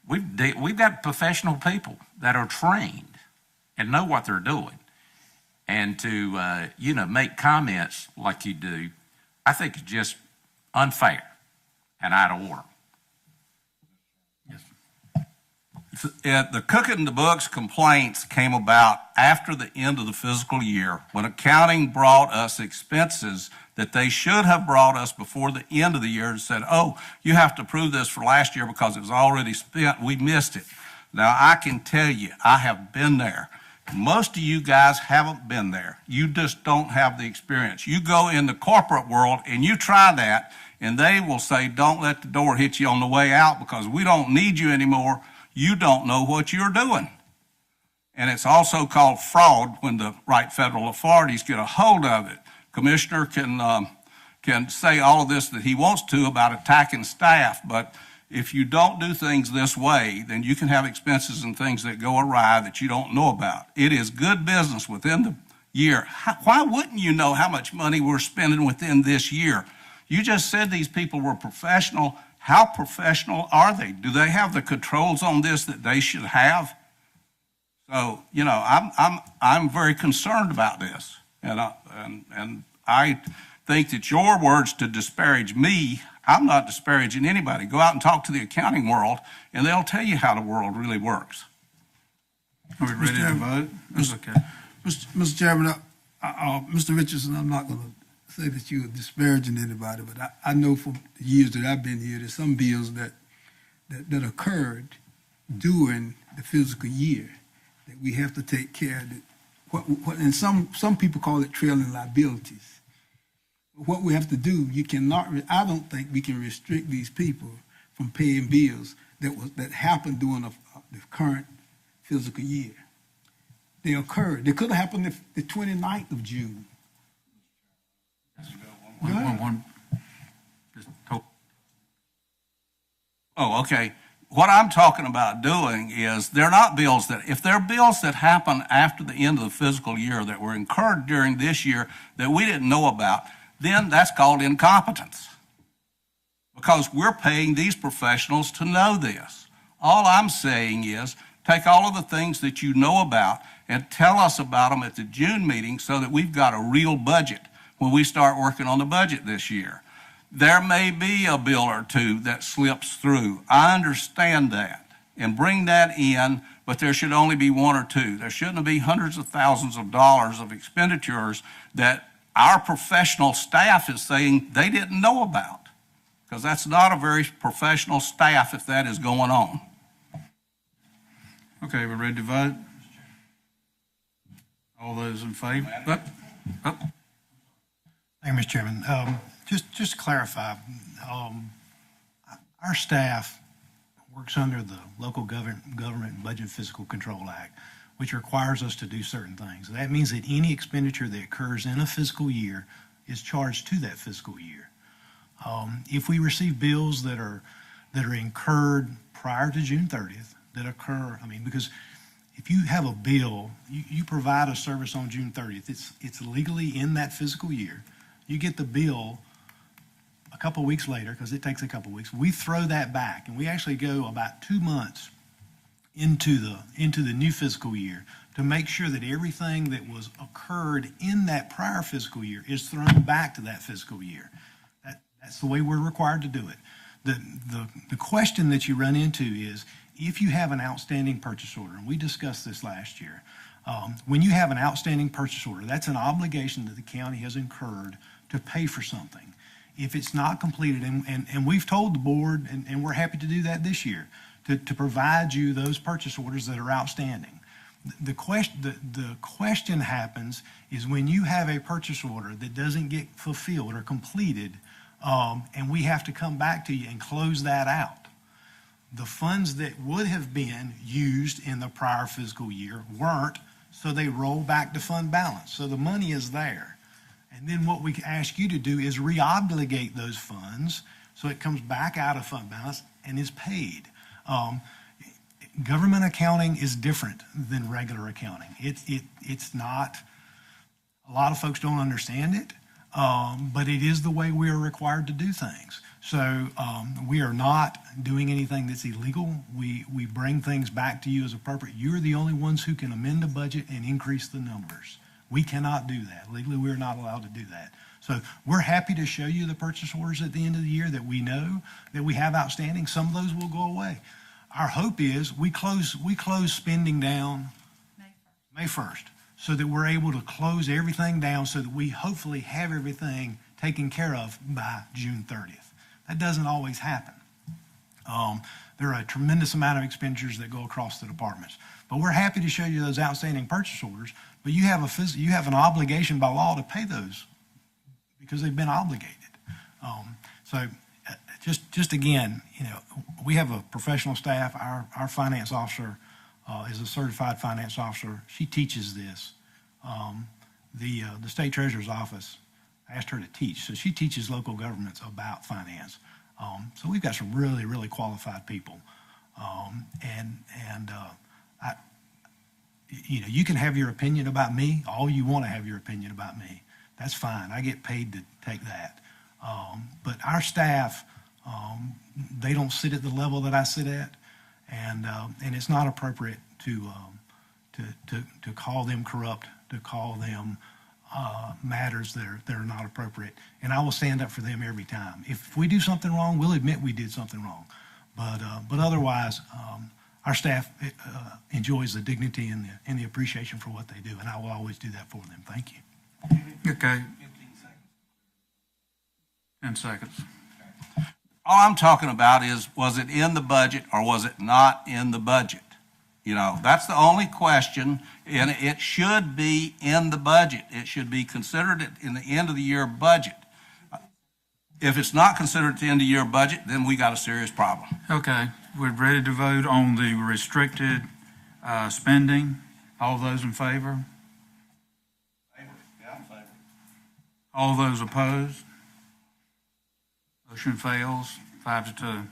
we've got professional people that are trained and know what they're doing. And to, make comments like you do, I think it's just unfair and out of order. The cooking the books complaints came about after the end of the fiscal year when accounting brought us expenses that they should have brought us before the end of the year and said, oh, you have to approve this for last year because it was already spent. We missed it. Now, I can tell you, I have been there. Most of you guys haven't been there. You just don't have the experience. You go in the corporate world and you try that, and they will say, don't let the door hit you on the way out because we don't need you anymore. You don't know what you're doing. And it's also called fraud when the right federal authorities get a hold of it. Commissioner can say all of this that he wants to about attacking staff, but if you don't do things this way, then you can have expenses and things that go awry that you don't know about. It is good business within the year. Why wouldn't you know how much money we're spending within this year? You just said these people were professional. How professional are they? Do they have the controls on this that they should have? So, I'm very concerned about this. And I think that your words to disparage me, I'm not disparaging anybody. Go out and talk to the accounting world, and they'll tell you how the world really works. Are we ready to vote? That's okay. Mr. Chairman, Mr. Richardson, I'm not going to say that you are disparaging anybody, but I know from the years that I've been here, there's some bills that occurred during the fiscal year that we have to take care of. And some people call it trailing liabilities. What we have to do, I don't think we can restrict these people from paying bills that happened during the current fiscal year. They occurred. They could have happened the 29th of June. Oh, okay. What I'm talking about doing is they're not bills if they're bills that happen after the end of the fiscal year that were incurred during this year that we didn't know about, then that's called incompetence. Because we're paying these professionals to know this. All I'm saying is take all of the things that you know about and tell us about them at the June meeting so that we've got a real budget when we start working on the budget this year. There may be a bill or two that slips through. I understand that. And bring that in, but there should only be one or two. There shouldn't be hundreds of thousands of dollars of expenditures that our professional staff is saying they didn't know about. Because that's not a very professional staff if that is going on. Okay, we're ready to vote? All those in favor? Thank you, Mr. Chairman. Just to clarify, our staff works under the Local Government Budget and Fiscal Control Act, which requires us to do certain things. That means that any expenditure that occurs in a fiscal year is charged to that fiscal year. If we receive bills that are incurred prior to June 30th, that occur, because if you have a bill, you provide a service on June 30th, it's legally in that fiscal year. You get the bill a couple weeks later, because it takes a couple weeks. We throw that back, and we actually go about 2 months into the new fiscal year to make sure that everything that was occurred in that prior fiscal year is thrown back to that fiscal year. That's the way we're required to do it. The question that you run into is if you have an outstanding purchase order, and we discussed this last year, when you have an outstanding purchase order, that's an obligation that the county has incurred to pay for something. If it's not completed, and we've told the board, and we're happy to do that this year, to provide you those purchase orders that are outstanding. The question happens is when you have a purchase order that doesn't get fulfilled or completed, and we have to come back to you and close that out. The funds that would have been used in the prior fiscal year weren't, so they roll back to fund balance. So the money is there. And then what we ask you to do is reobligate those funds so it comes back out of fund balance and is paid. Government accounting is different than regular accounting. It's not, a lot of folks don't understand it, but it is the way we are required to do things. So we are not doing anything that's illegal. We bring things back to you as appropriate. You're the only ones who can amend a budget and increase the numbers. We cannot do that. Legally, we're not allowed to do that. So we're happy to show you the purchase orders at the end of the year that we know that we have outstanding. Some of those will go away. Our hope is we close spending down May 1st so that we're able to close everything down so that we hopefully have everything taken care of by June 30th. That doesn't always happen. There are a tremendous amount of expenditures that go across the departments. But we're happy to show you those outstanding purchase orders, but you have an obligation by law to pay those because they've been obligated. Just again, we have a professional staff. Our finance officer is a certified finance officer. She teaches this. The state treasurer's office asked her to teach, so she teaches local governments about finance. So we've got some really, really qualified people, you can have your opinion about me all you want to have your opinion about me. That's fine. I get paid to take that. our staff, they don't sit at the level that I sit at, and it's not appropriate to call them corrupt, to call them matters that are not appropriate. And I will stand up for them every time. If we do something wrong, we'll admit we did something wrong. But otherwise, our staff enjoys the dignity and the appreciation for what they do, and I will always do that for them. Thank you. Okay. 10 seconds. All I'm talking about is, was it in the budget or was it not in the budget? You know, that's the only question, and it should be in the budget. It should be considered in the end of the year budget. If it's not considered at the end of the year budget, then we got a serious problem. Okay, we're ready to vote on the restricted spending. All those in favor? All those opposed? Motion fails, 5-2.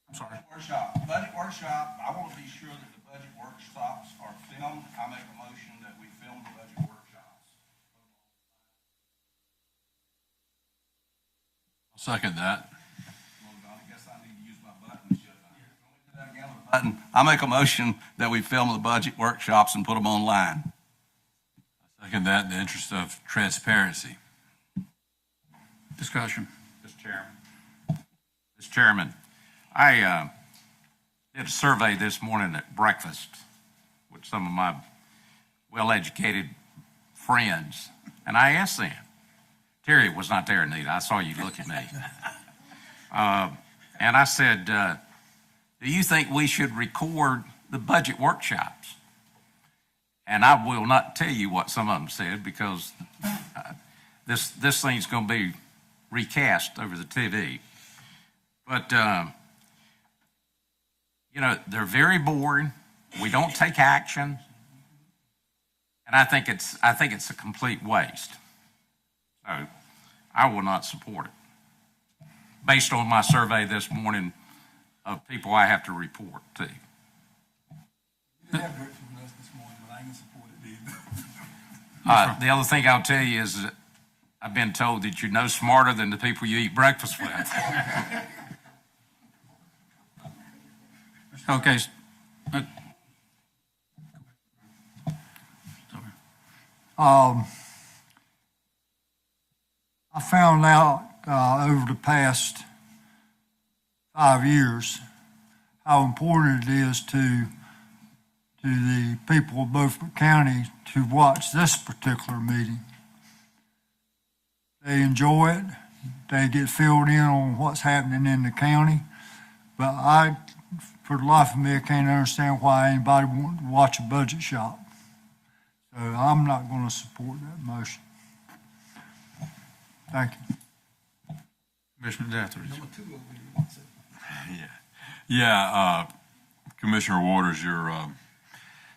I'm sorry. Budget workshop, I want to be sure that the budget workshops are filmed. I make a motion that we film the budget workshops. I'll second that. I guess I need to use my button, shouldn't I? Button. I make a motion that we film the budget workshops and put them online. I second that in the interest of transparency. Discussion. Mr. Chairman, I did a survey this morning at breakfast with some of my well-educated friends, and I asked them. Terry was not there, Anita. I saw you look at me. And I said, do you think we should record the budget workshops? And I will not tell you what some of them said, because this thing's going to be recast over the TV. But, you know, they're very boring. We don't take action. And I think it's a complete waste. So I will not support it, based on my survey this morning of people I have to report to. You didn't have heard from us this morning, but I ain't gonna support it either. The other thing I'll tell you is that I've been told that you're no smarter than the people you eat breakfast with. Okay. I found out over the past 5 years how important it is to the people of Beaufort County to watch this particular meeting. They enjoy it. They get filled in on what's happening in the county. But for the life of me, I can't understand why anybody wants to watch a budget shop. So I'm not going to support that motion. Thank you. Commissioner Deathridge. Commissioner Waters, your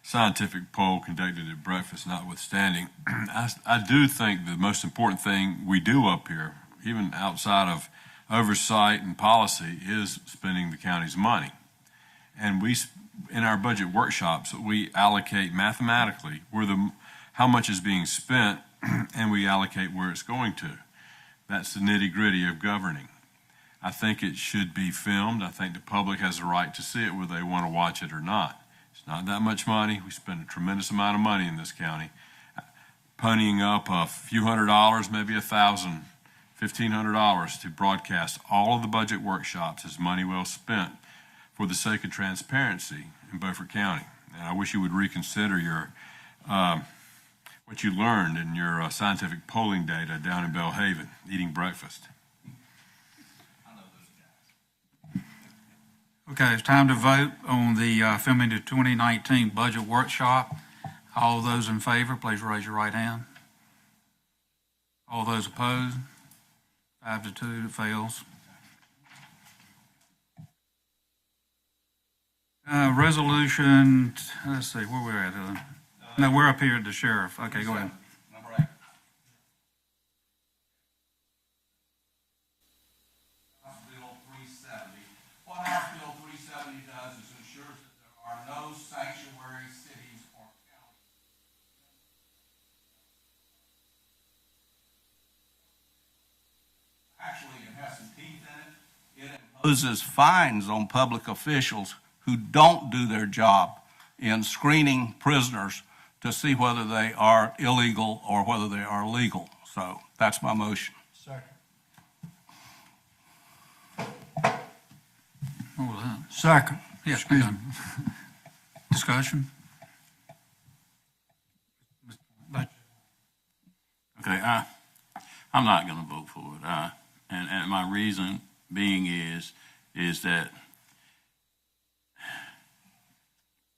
scientific poll conducted at breakfast notwithstanding, I do think the most important thing we do up here, even outside of oversight and policy, is spending the county's money. And in our budget workshops, we allocate mathematically how much is being spent, and we allocate where it's going to. That's the nitty-gritty of governing. I think it should be filmed. I think the public has a right to see it whether they want to watch it or not. It's not that much money. We spend a tremendous amount of money in this county. Ponying up a few $100, maybe $1,000, $1,500 to broadcast all of the budget workshops is money well spent for the sake of transparency in Beaufort County. And I wish you would reconsider your what you learned in your scientific polling data down in Belhaven, eating breakfast. Okay, it's time to vote on the filming the 2019 budget workshop. All those in favor, please raise your right hand. All those opposed? 5-2, it fails. Resolution, let's see, where we're at. No, we're up here at the sheriff. Okay, go ahead. House Bill 370. What House Bill 370 does is ensures that there are no sanctuary cities or counties imposes fines on public officials who don't do their job in screening prisoners to see whether they are illegal or whether they are legal. So that's my motion. Second. What was that? Second. Yes, Excuse me. Discussion? Okay, I'm not going to vote for it. And my reason being is that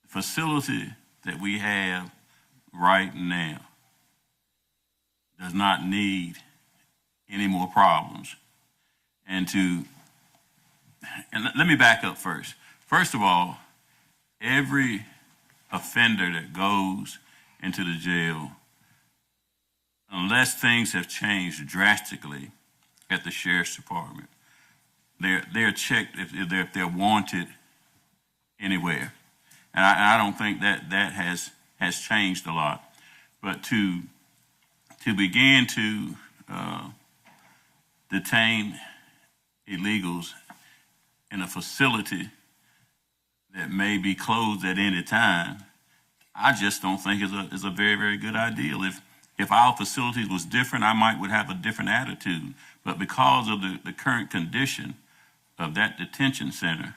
the facility that we have right now does not need any more problems. And let me back up first. First of all, every offender that goes into the jail, unless things have changed drastically at the sheriff's department, they're checked if they're wanted anywhere. And I don't think that has changed a lot. But to begin to detain illegals in a facility that may be closed at any time, I just don't think is a very, very good idea. If our facilities was different, I would have a different attitude. But because of the current condition of that detention center,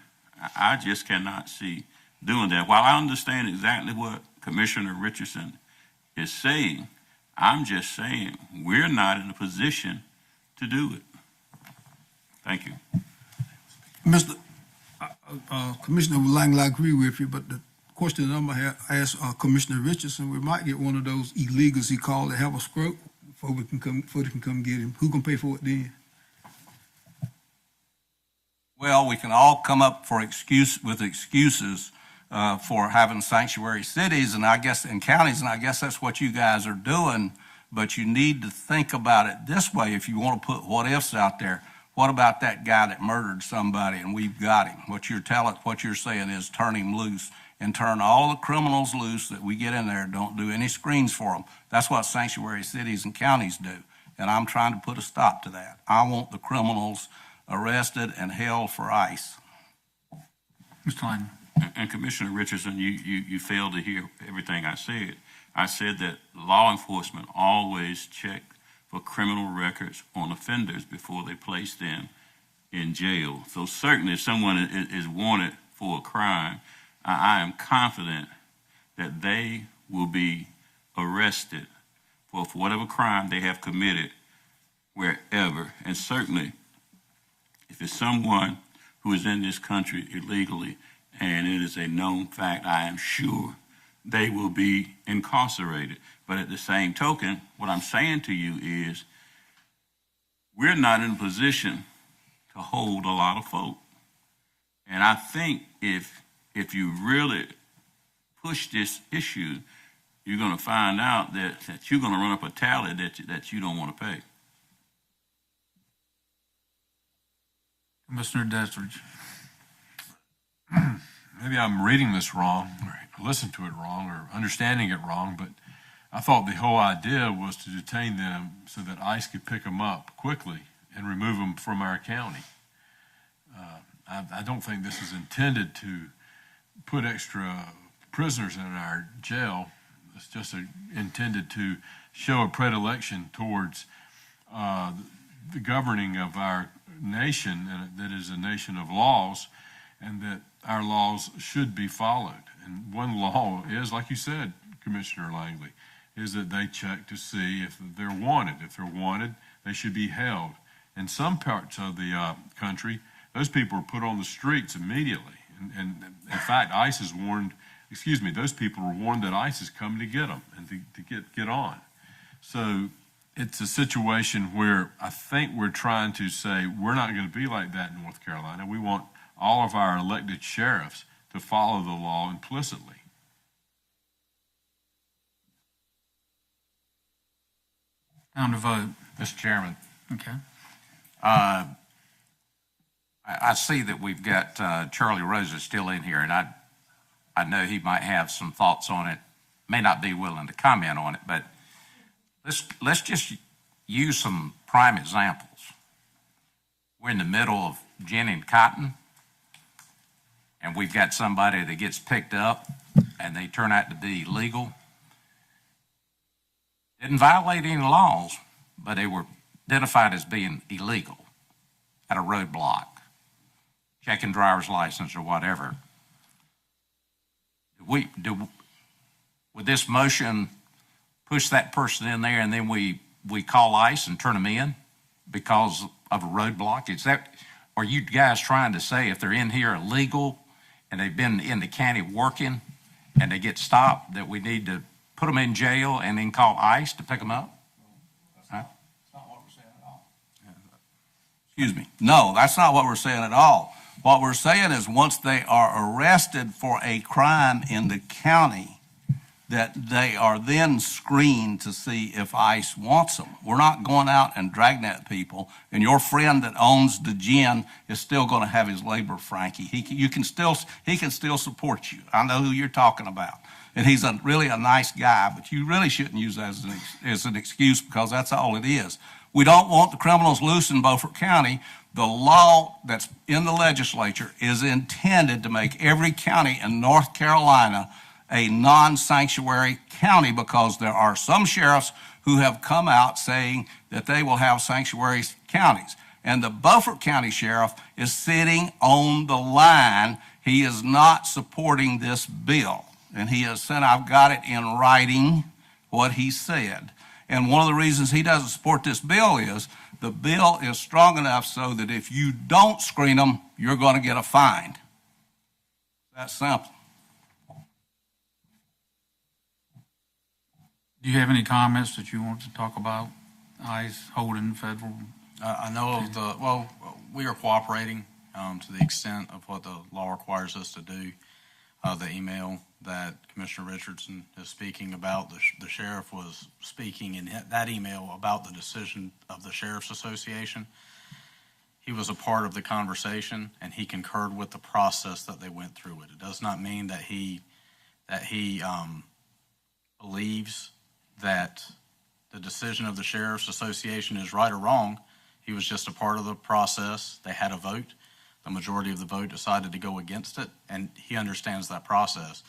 I just cannot see doing that. While I understand exactly what Commissioner Richardson is saying, I'm just saying we're not in a position to do it. Thank you. Mr. Commissioner Langley, I agree with you, but the question that I'm going to ask Commissioner Richardson, we might get one of those illegals he called that have a stroke before they can come get him. Who can pay for it then? Well, we can all come up with excuses for having sanctuary cities and counties, and I guess that's what you guys are doing. But you need to think about it this way if you want to put what ifs out there. What about that guy that murdered somebody and we've got him? What you're saying is turn him loose and turn all the criminals loose that we get in there. Don't do any screens for them. That's what sanctuary cities and counties do. And I'm trying to put a stop to that. I want the criminals arrested and held for ICE. Mr. Lang. And Commissioner Richardson, you failed to hear everything I said. I said that law enforcement always check for criminal records on offenders before they place them in jail. So certainly if someone is wanted for a crime, I am confident that they will be arrested for whatever crime they have committed wherever. And certainly if it's someone who is in this country illegally and it is a known fact, I am sure they will be incarcerated. But at the same token, what I'm saying to you is we're not in a position to hold a lot of folk. And I think if you really push this issue, you're going to find out that you're going to run up a tally that you don't want to pay. Commissioner Destridge. Maybe I'm reading this wrong, or listening to it wrong, or understanding it wrong, but I thought the whole idea was to detain them so that ICE could pick them up quickly and remove them from our county. I don't think this is intended to put extra prisoners in our jail. It's just intended to show a predilection towards the governing of our nation, and that is a nation of laws, and that our laws should be followed. And one law is, like you said, Commissioner Langley, is that they check to see if they're wanted. If they're wanted, they should be held. In some parts of the country, those people are put on the streets immediately. And in fact, ICE is warned, those people are warned that ICE is coming to get them and to get on. So it's a situation where I think we're trying to say we're not going to be like that in North Carolina. We want all of our elected sheriffs to follow the law implicitly. Time to vote. Mr. Chairman. Okay. I see that we've got Charlie Rosa still in here, and I know he might have some thoughts on it, may not be willing to comment on it, but let's just use some prime examples. We're in the middle of gin and cotton, and we've got somebody that gets picked up and they turn out to be illegal, didn't violate any laws, but they were identified as being illegal at a roadblock, checking driver's license or whatever. Would this motion push that person in there and then we call ICE and turn them in because of a roadblock? Are you guys trying to say if they're in here illegal and they've been in the county working and they get stopped, that we need to put them in jail and then call ICE to pick them up? Huh? That's not what we're saying at all. Excuse me. No, that's not what we're saying at all. What we're saying is once they are arrested for a crime in the county, that they are then screened to see if ICE wants them. We're not going out and dragnet people, and your friend that owns the gin is still going to have his labor, Frankie. He can still support you. I know who you're talking about, and he's really a nice guy, but you really shouldn't use that as an excuse, because that's all it is. We don't want the criminals loose in Beaufort County. The law that's in the legislature is intended to make every county in North Carolina a non-sanctuary county, because there are some sheriffs who have come out saying that they will have sanctuary counties. And the Beaufort County Sheriff is sitting on the line. He is not supporting this bill. And he has said, I've got it in writing, what he said. And one of the reasons he doesn't support this bill is the bill is strong enough so that if you don't screen them, you're going to get a fine. That's simple. Do you have any comments that you want to talk about ICE holding federal? I know of we are cooperating to the extent of what the law requires us to do. The email that Commissioner Richardson is speaking about, the sheriff was speaking in that email about the decision of the Sheriff's Association. He was a part of the conversation, and he concurred with the process that they went through it. It does not mean that he believes that the decision of the Sheriff's Association is right or wrong. He was just a part of the process. They had a vote. The majority of the vote decided to go against it, and he understands that process.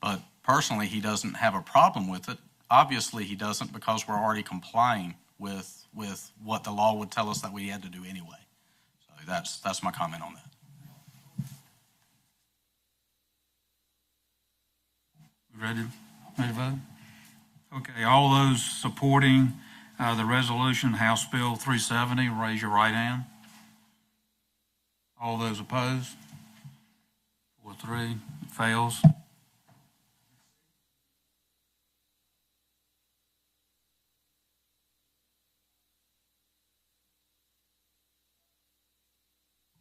But personally, he doesn't have a problem with it. Obviously, he doesn't, because we're already complying with what the law would tell us that we had to do anyway. So that's my comment on that. Ready to vote? Okay, all those supporting the resolution, House Bill 370, raise your right hand. All those opposed? 4-3, fails.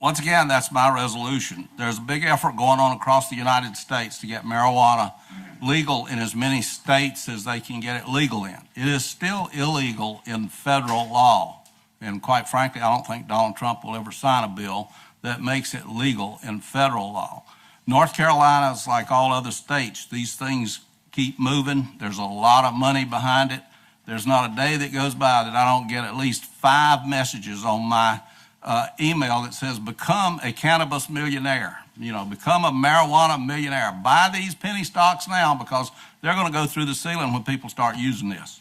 Once again, that's my resolution. There's a big effort going on across the United States to get marijuana legal in as many states as they can get it legal in. It is still illegal in federal law. And quite frankly, I don't think Donald Trump will ever sign a bill that makes it legal in federal law. North Carolina is like all other states. These things keep moving. There's a lot of money behind it. There's not a day that goes by that I don't get at least 5 messages on my email that says, become a cannabis millionaire, become a marijuana millionaire. Buy these penny stocks now, because they're going to go through the ceiling when people start using this.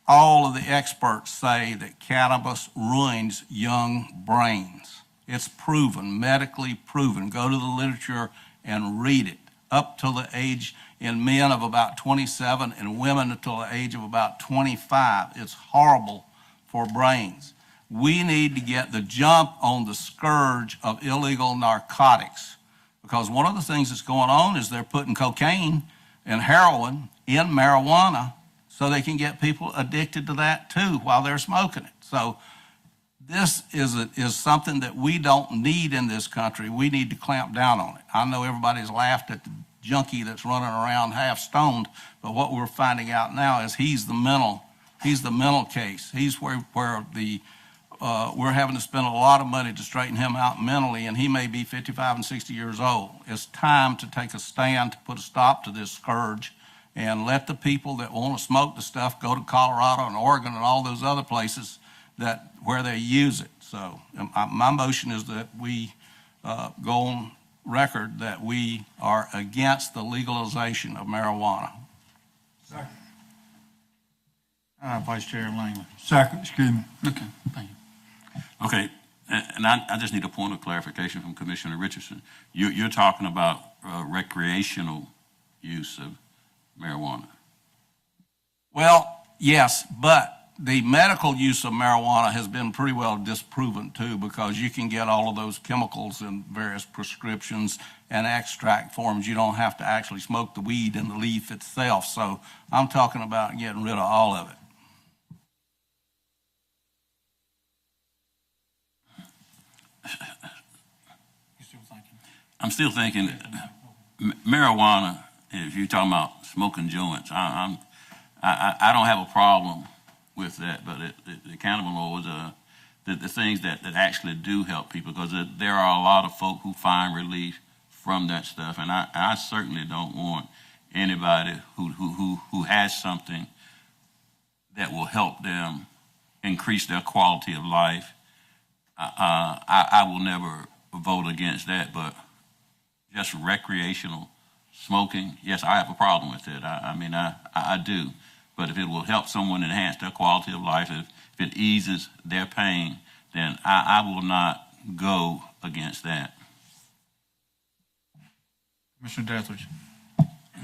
All of the experts say that cannabis ruins young brains. It's proven, medically proven. Go to the literature and read it. Up till the age in men of about 27 and women until the age of about 25. It's horrible for brains. We need to get the jump on the scourge of illegal narcotics, because one of the things that's going on is they're putting cocaine and heroin in marijuana so they can get people addicted to that too while they're smoking it. So this is something that we don't need in this country. We need to clamp down on it. I know everybody's laughed at the junkie that's running around half stoned, but what we're finding out now is he's the mental case. He's where we're having to spend a lot of money to straighten him out mentally, and he may be 55 and 60 years old. It's time to take a stand to put a stop to this scourge and let the people that want to smoke the stuff go to Colorado and Oregon and all those other places where they use it. So my motion is that we go on record that we are against the legalization of marijuana. Vice Chair Langley. Second, excuse me. Okay, thank you. Okay, and I just need a point of clarification from Commissioner Richardson. You're talking about recreational use of marijuana. Well, yes, but the medical use of marijuana has been pretty well disproven too, because you can get all of those chemicals in various prescriptions and extract forms. You don't have to actually smoke the weed in the leaf itself. So I'm talking about getting rid of all of it. I'm still thinking marijuana, if you're talking about smoking joints, I don't have a problem with that, but the cannabis laws, the things that actually do help people, because there are a lot of folk who find relief from that stuff, and I certainly don't want anybody who has something that will help them increase their quality of life. I will never vote against that, but just recreational smoking, yes, I have a problem with it. I do. But if it will help someone enhance their quality of life, if it eases their pain, then I will not go against that. Commissioner Deathridge.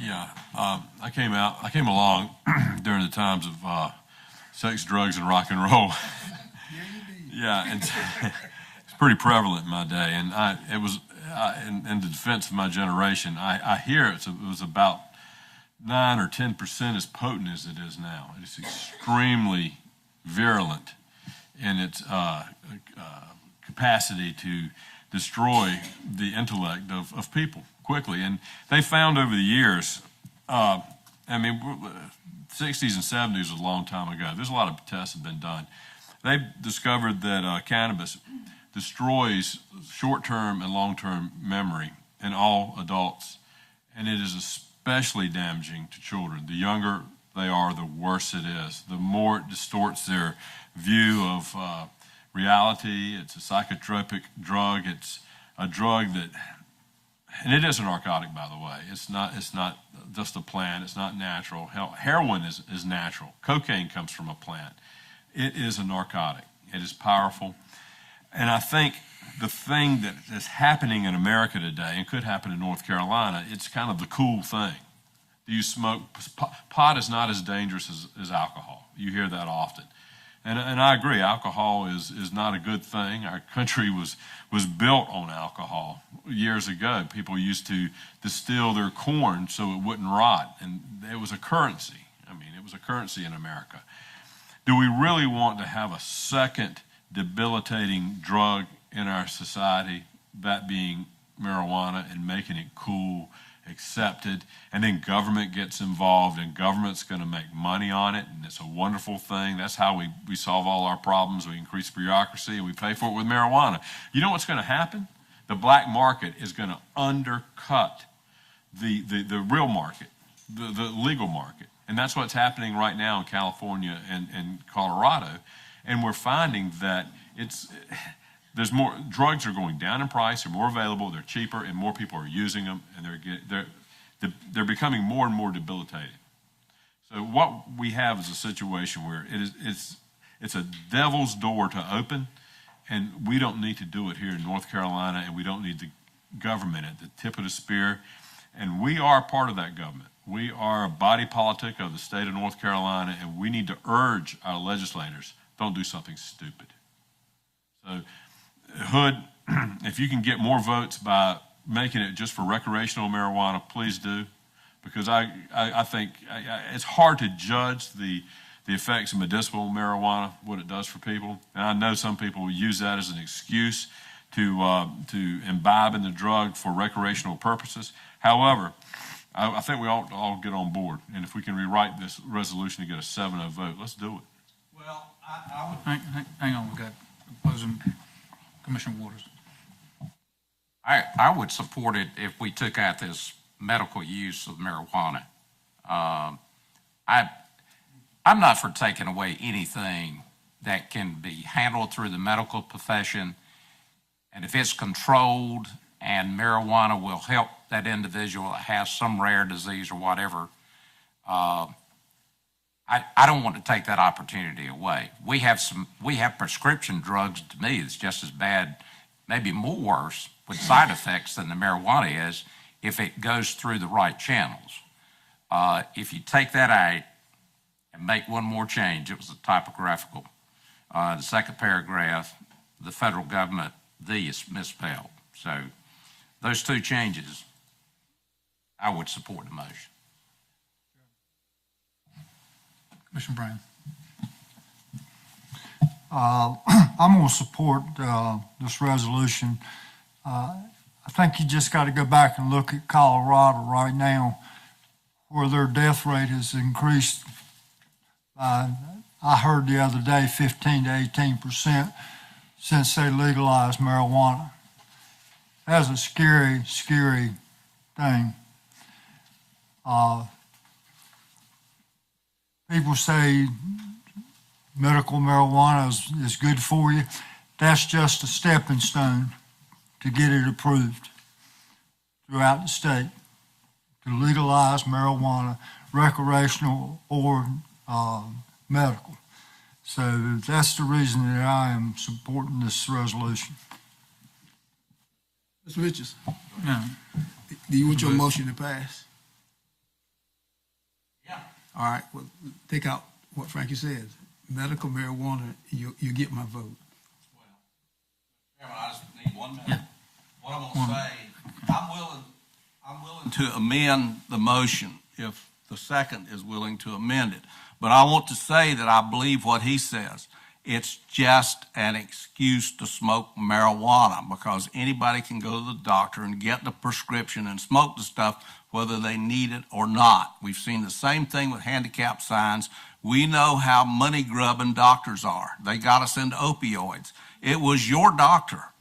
Yeah, I came along during the times of sex, drugs, and rock and roll. Yeah, and it's pretty prevalent in my day, and it was in the defense of my generation. I hear it was about 9 or 10% as potent as it is now. It is extremely virulent in its capacity to destroy the intellect of people quickly. And they found over the years, 60s and 70s was a long time ago. There's a lot of tests have been done. They've discovered that cannabis destroys short-term and long-term memory in all adults, and it is especially damaging to children. The younger they are, the worse it is. The more it distorts their view of reality. It's a psychotropic drug. It's a drug that, and it is a narcotic, by the way. It's not just a plant. It's not natural. Heroin is natural. Cocaine comes from a plant. It is a narcotic. It is powerful. And I think the thing that is happening in America today, and could happen in North Carolina, it's kind of the cool thing. Do you smoke? Pot is not as dangerous as alcohol. You hear that often. And I agree, alcohol is not a good thing. Our country was built on alcohol years ago. People used to distill their corn so it wouldn't rot, and it was a currency. It was a currency in America. Do we really want to have a second debilitating drug in our society, that being marijuana, and making it cool, accepted, and then government gets involved, and government's going to make money on it, and it's a wonderful thing. That's how we solve all our problems. We increase bureaucracy, and we pay for it with marijuana. You know what's going to happen? The black market is going to undercut the real market, the legal market. And that's what's happening right now in California and Colorado. And we're finding that there's more drugs are going down in price, they're more available, they're cheaper, and more people are using them, and they're becoming more and more debilitating. So what we have is a situation where it's a devil's door to open, and we don't need to do it here in North Carolina, and we don't need the government at the tip of the spear. And we are part of that government. We are a body politic of the state of North Carolina, and we need to urge our legislators, don't do something stupid. So, Hood, if you can get more votes by making it just for recreational marijuana, please do, because I think it's hard to judge the effects of medicinal marijuana, what it does for people. And I know some people will use that as an excuse to imbibe in the drug for recreational purposes. However, I think we ought to all get on board, and if we can rewrite this resolution to get a 7-0 vote, let's do it. Well, I would... Hang on, we got opposing Commissioner Waters. I would support it if we took out this medical use of marijuana. I'm not for taking away anything that can be handled through the medical profession. And if it's controlled and marijuana will help that individual that has some rare disease or whatever, I don't want to take that opportunity away. We have prescription drugs, to me, it's just as bad, maybe more worse, with side effects than the marijuana is if it goes through the right channels. If you take that out and make one more change, it was a typographical. The second paragraph, the federal government, the is misspelled. So those two changes, I would support the motion. Commissioner Brown. I'm going to support this resolution. I think you just got to go back and look at Colorado right now, where their death rate has increased by, I heard the other day, 15 to 18% since they legalized marijuana. That's a scary, scary thing. People say medical marijuana is good for you. That's just a stepping stone to get it approved throughout the state, to legalize marijuana, recreational or medical. So that's the reason that I am supporting this resolution. Mr. Richards, Yeah. do you want your motion to pass? Yeah. All right, well, take out what Frankie said. Medical marijuana, you get my vote. Chairman, I just need 1 minute. What I'm going to say, I'm willing to amend the motion if the second is willing to amend it. But I want to say that I believe what he says. It's just an excuse to smoke marijuana because anybody can go to the doctor and get the prescription and smoke the stuff whether they need it or not. We've seen the same thing with handicap signs. We know how money-grubbing doctors are. They got us into opioids. It was your doctor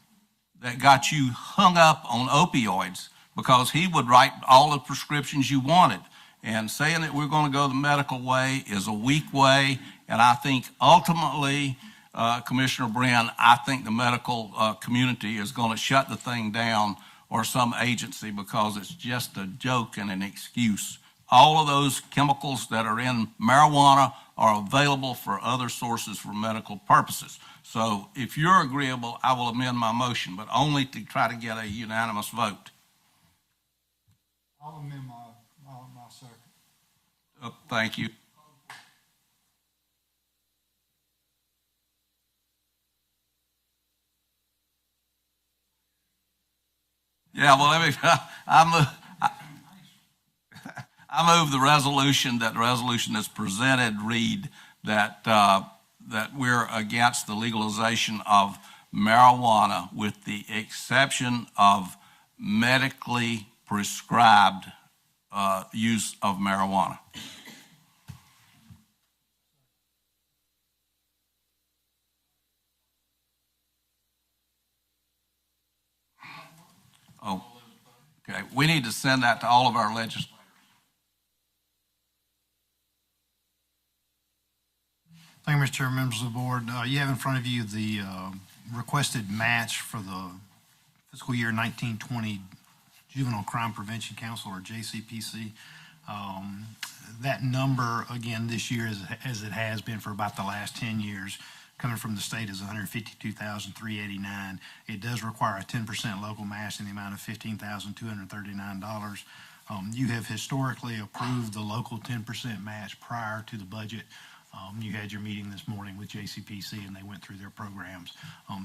that got you hung up on opioids because he would write all the prescriptions you wanted. And saying that we're going to go the medical way is a weak way. And I think ultimately, Commissioner Brin, I think the medical community is going to shut the thing down or some agency because it's just a joke and an excuse. All of those chemicals that are in marijuana are available for other sources for medical purposes. So if you're agreeable, I will amend my motion, but only to try to get a unanimous vote. I'll amend my second. Thank you. Yeah, well, I move the resolution that's presented read that that we're against the legalization of marijuana with the exception of medically prescribed use of marijuana. Oh, okay. We need to send that to all of our legislators. Thank you, Mr. Chair, members of the board. You have in front of you the requested match for the fiscal year 1920 Juvenile Crime Prevention Council, or JCPC. That number, again, this year, as it has been for about the last 10 years, coming from the state is $152,389. It does require a 10% local match in the amount of $15,239. You have historically approved the local 10% match prior to the budget. You had your meeting this morning with JCPC and they went through their programs.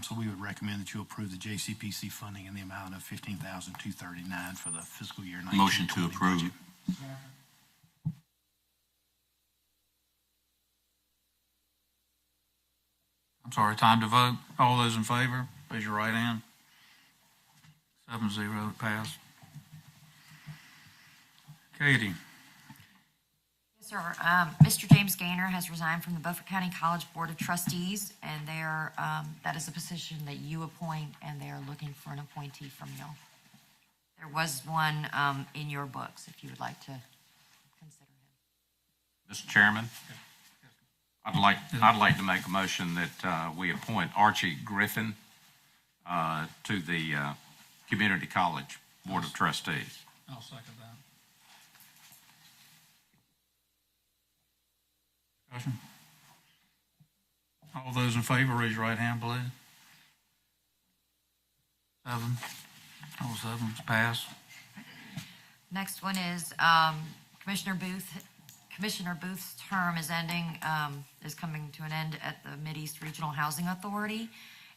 So we would recommend that you approve the JCPC funding in the amount of $15,239 for the fiscal year 1920 Motion to approve. budget. I'm sorry, time to vote. All those in favor, raise your right hand. 7-0, pass. Katie. Yes, sir. Mr. James Gaynor has resigned from the Beaufort County College Board of Trustees, and that is a position that you appoint, and they are looking for an appointee from you. There was one in your books, if you would like to consider him. Mr. Chairman, I'd like to make a motion that we appoint Archie Griffin to the Community College Board of Trustees. I'll second that. Discussion? All those in favor, raise your right hand, please. 7. All 7's passed. Next one is Commissioner Booth. Commissioner Booth's term is ending, is coming to an end at the Mideast Regional Housing Authority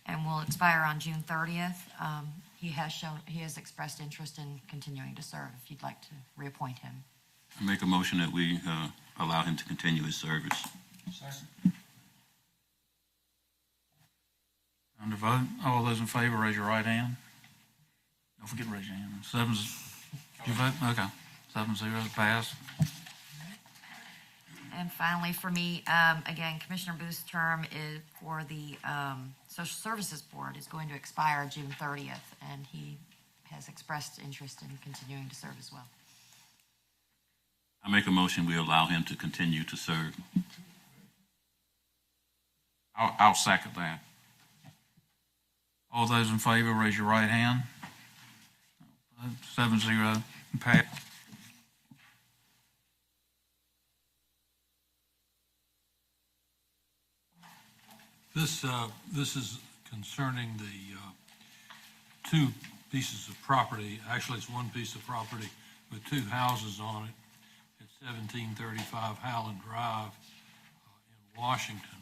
and will expire on June 30th. He has expressed interest in continuing to serve if you'd like to reappoint him. I make a motion that we allow him to continue his service. On the vote, all those in favor, raise your right hand. Don't forget to raise your hand. 7's, did you vote? Okay. 7-0, pass. And finally, for me, again, Commissioner Booth's term is for the Social Services Board is going to expire June 30th, and he has expressed interest in continuing to serve as well. I make a motion we allow him to continue to serve. I'll second that. All those in favor, raise your right hand. 7-0, pass. This is concerning the two pieces of property. Actually, it's one piece of property with two houses on it. It's 1735 Howland Drive in Washington.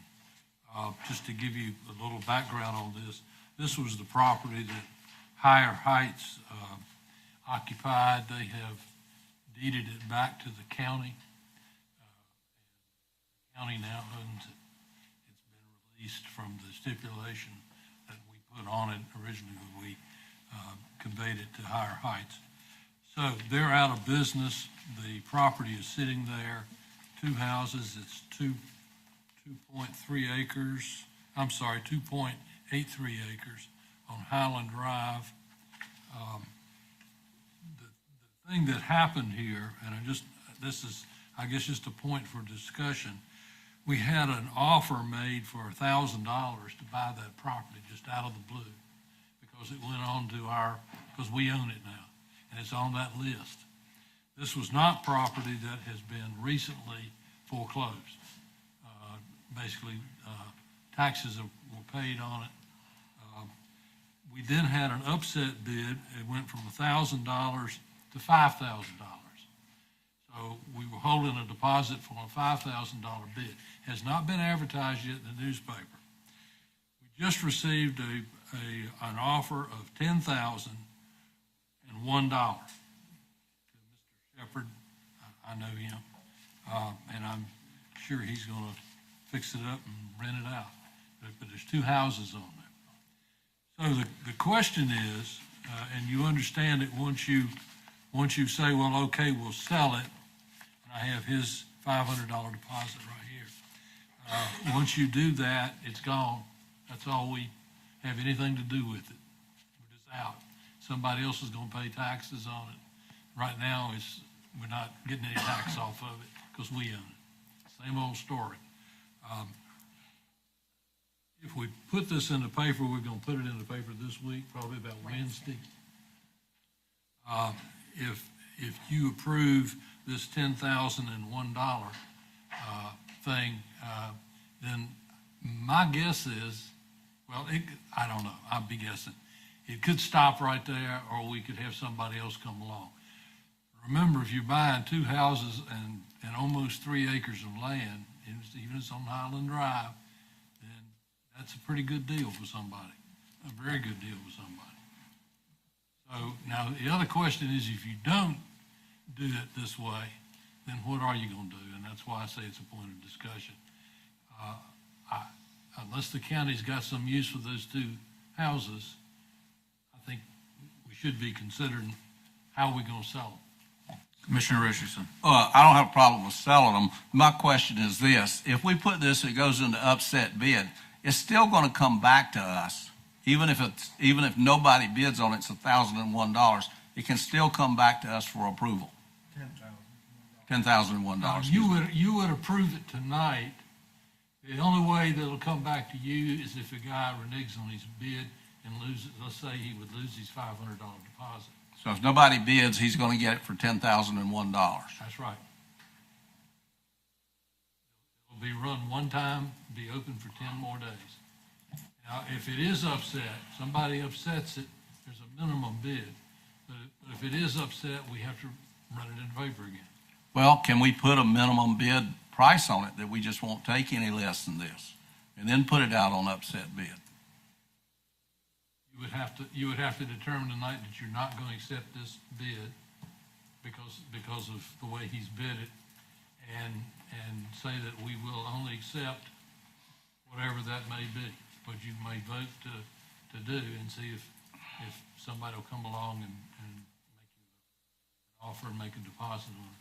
Just to give you a little background on this, this was the property that Higher Heights occupied. They have deeded it back to the county. The county now owns it. It's been released from the stipulation that we put on it originally when we conveyed it to Higher Heights. So they're out of business. The property is sitting there, two houses. It's 2.3 acres. I'm sorry, 2.83 acres on Highland Drive. The thing that happened here, and this is, I guess, just a point for discussion. We had an offer made for $1,000 to buy that property just out of the blue because it went on to because we own it now, and it's on that list. This was not property that has been recently foreclosed. Basically, taxes were paid on it. We then had an upset bid. It went from $1,000 to $5,000. So we were holding a deposit for a $5,000 bid. Has not been advertised yet in the newspaper. We just received an offer of $10,001. Mr. Shepard, I know him, and I'm sure he's going to fix it up and rent it out. But there's two houses on there. So the question is, and you understand it once you say, well, okay, we'll sell it. And I have his $500 deposit right here. Once you do that, it's gone. That's all we have anything to do with it. We're just out. Somebody else is going to pay taxes on it. Right now, we're not getting any tax off of it because we own it. Same old story. If we put this in the paper, we're going to put it in the paper this week, probably about Wednesday. If you approve this $10,001 thing, then my guess is, well, I don't know. I'll be guessing. It could stop right there, or we could have somebody else come along. Remember, if you're buying two houses and almost 3 acres of land, even if it's on Highland Drive, then that's a pretty good deal for somebody, a very good deal for somebody. So now the other question is, if you don't do it this way, then what are you going to do? And that's why I say it's a point of discussion. Unless the county's got some use for those two houses, I think we should be considering how we're going to sell them. Commissioner Richardson. I don't have a problem with selling them. My question is this: if we put this, it goes into upset bid, it's still going to come back to us, even if nobody bids on it. It's $1,001. It can still come back to us for approval. $10,001. You would approve it tonight, The only way that'll come back to you is if a guy reneges on his bid and loses, let's say he would lose his $500 deposit. So if nobody bids, he's going to get it for $10,001. That's right. It'll be run one time, be open for 10 more days. Now, if it is upset, somebody upsets it, there's a minimum bid. But if it is upset, we have to run it in the paper again. Well, can we put a minimum bid price on it that we just won't take any less than this? And then put it out on upset bid? You would have to determine tonight that you're not going to accept this bid because of the way he's bid it, and say that we will only accept whatever that may be. What you may vote to do, and see if somebody will come along and make you an offer and make a deposit on it.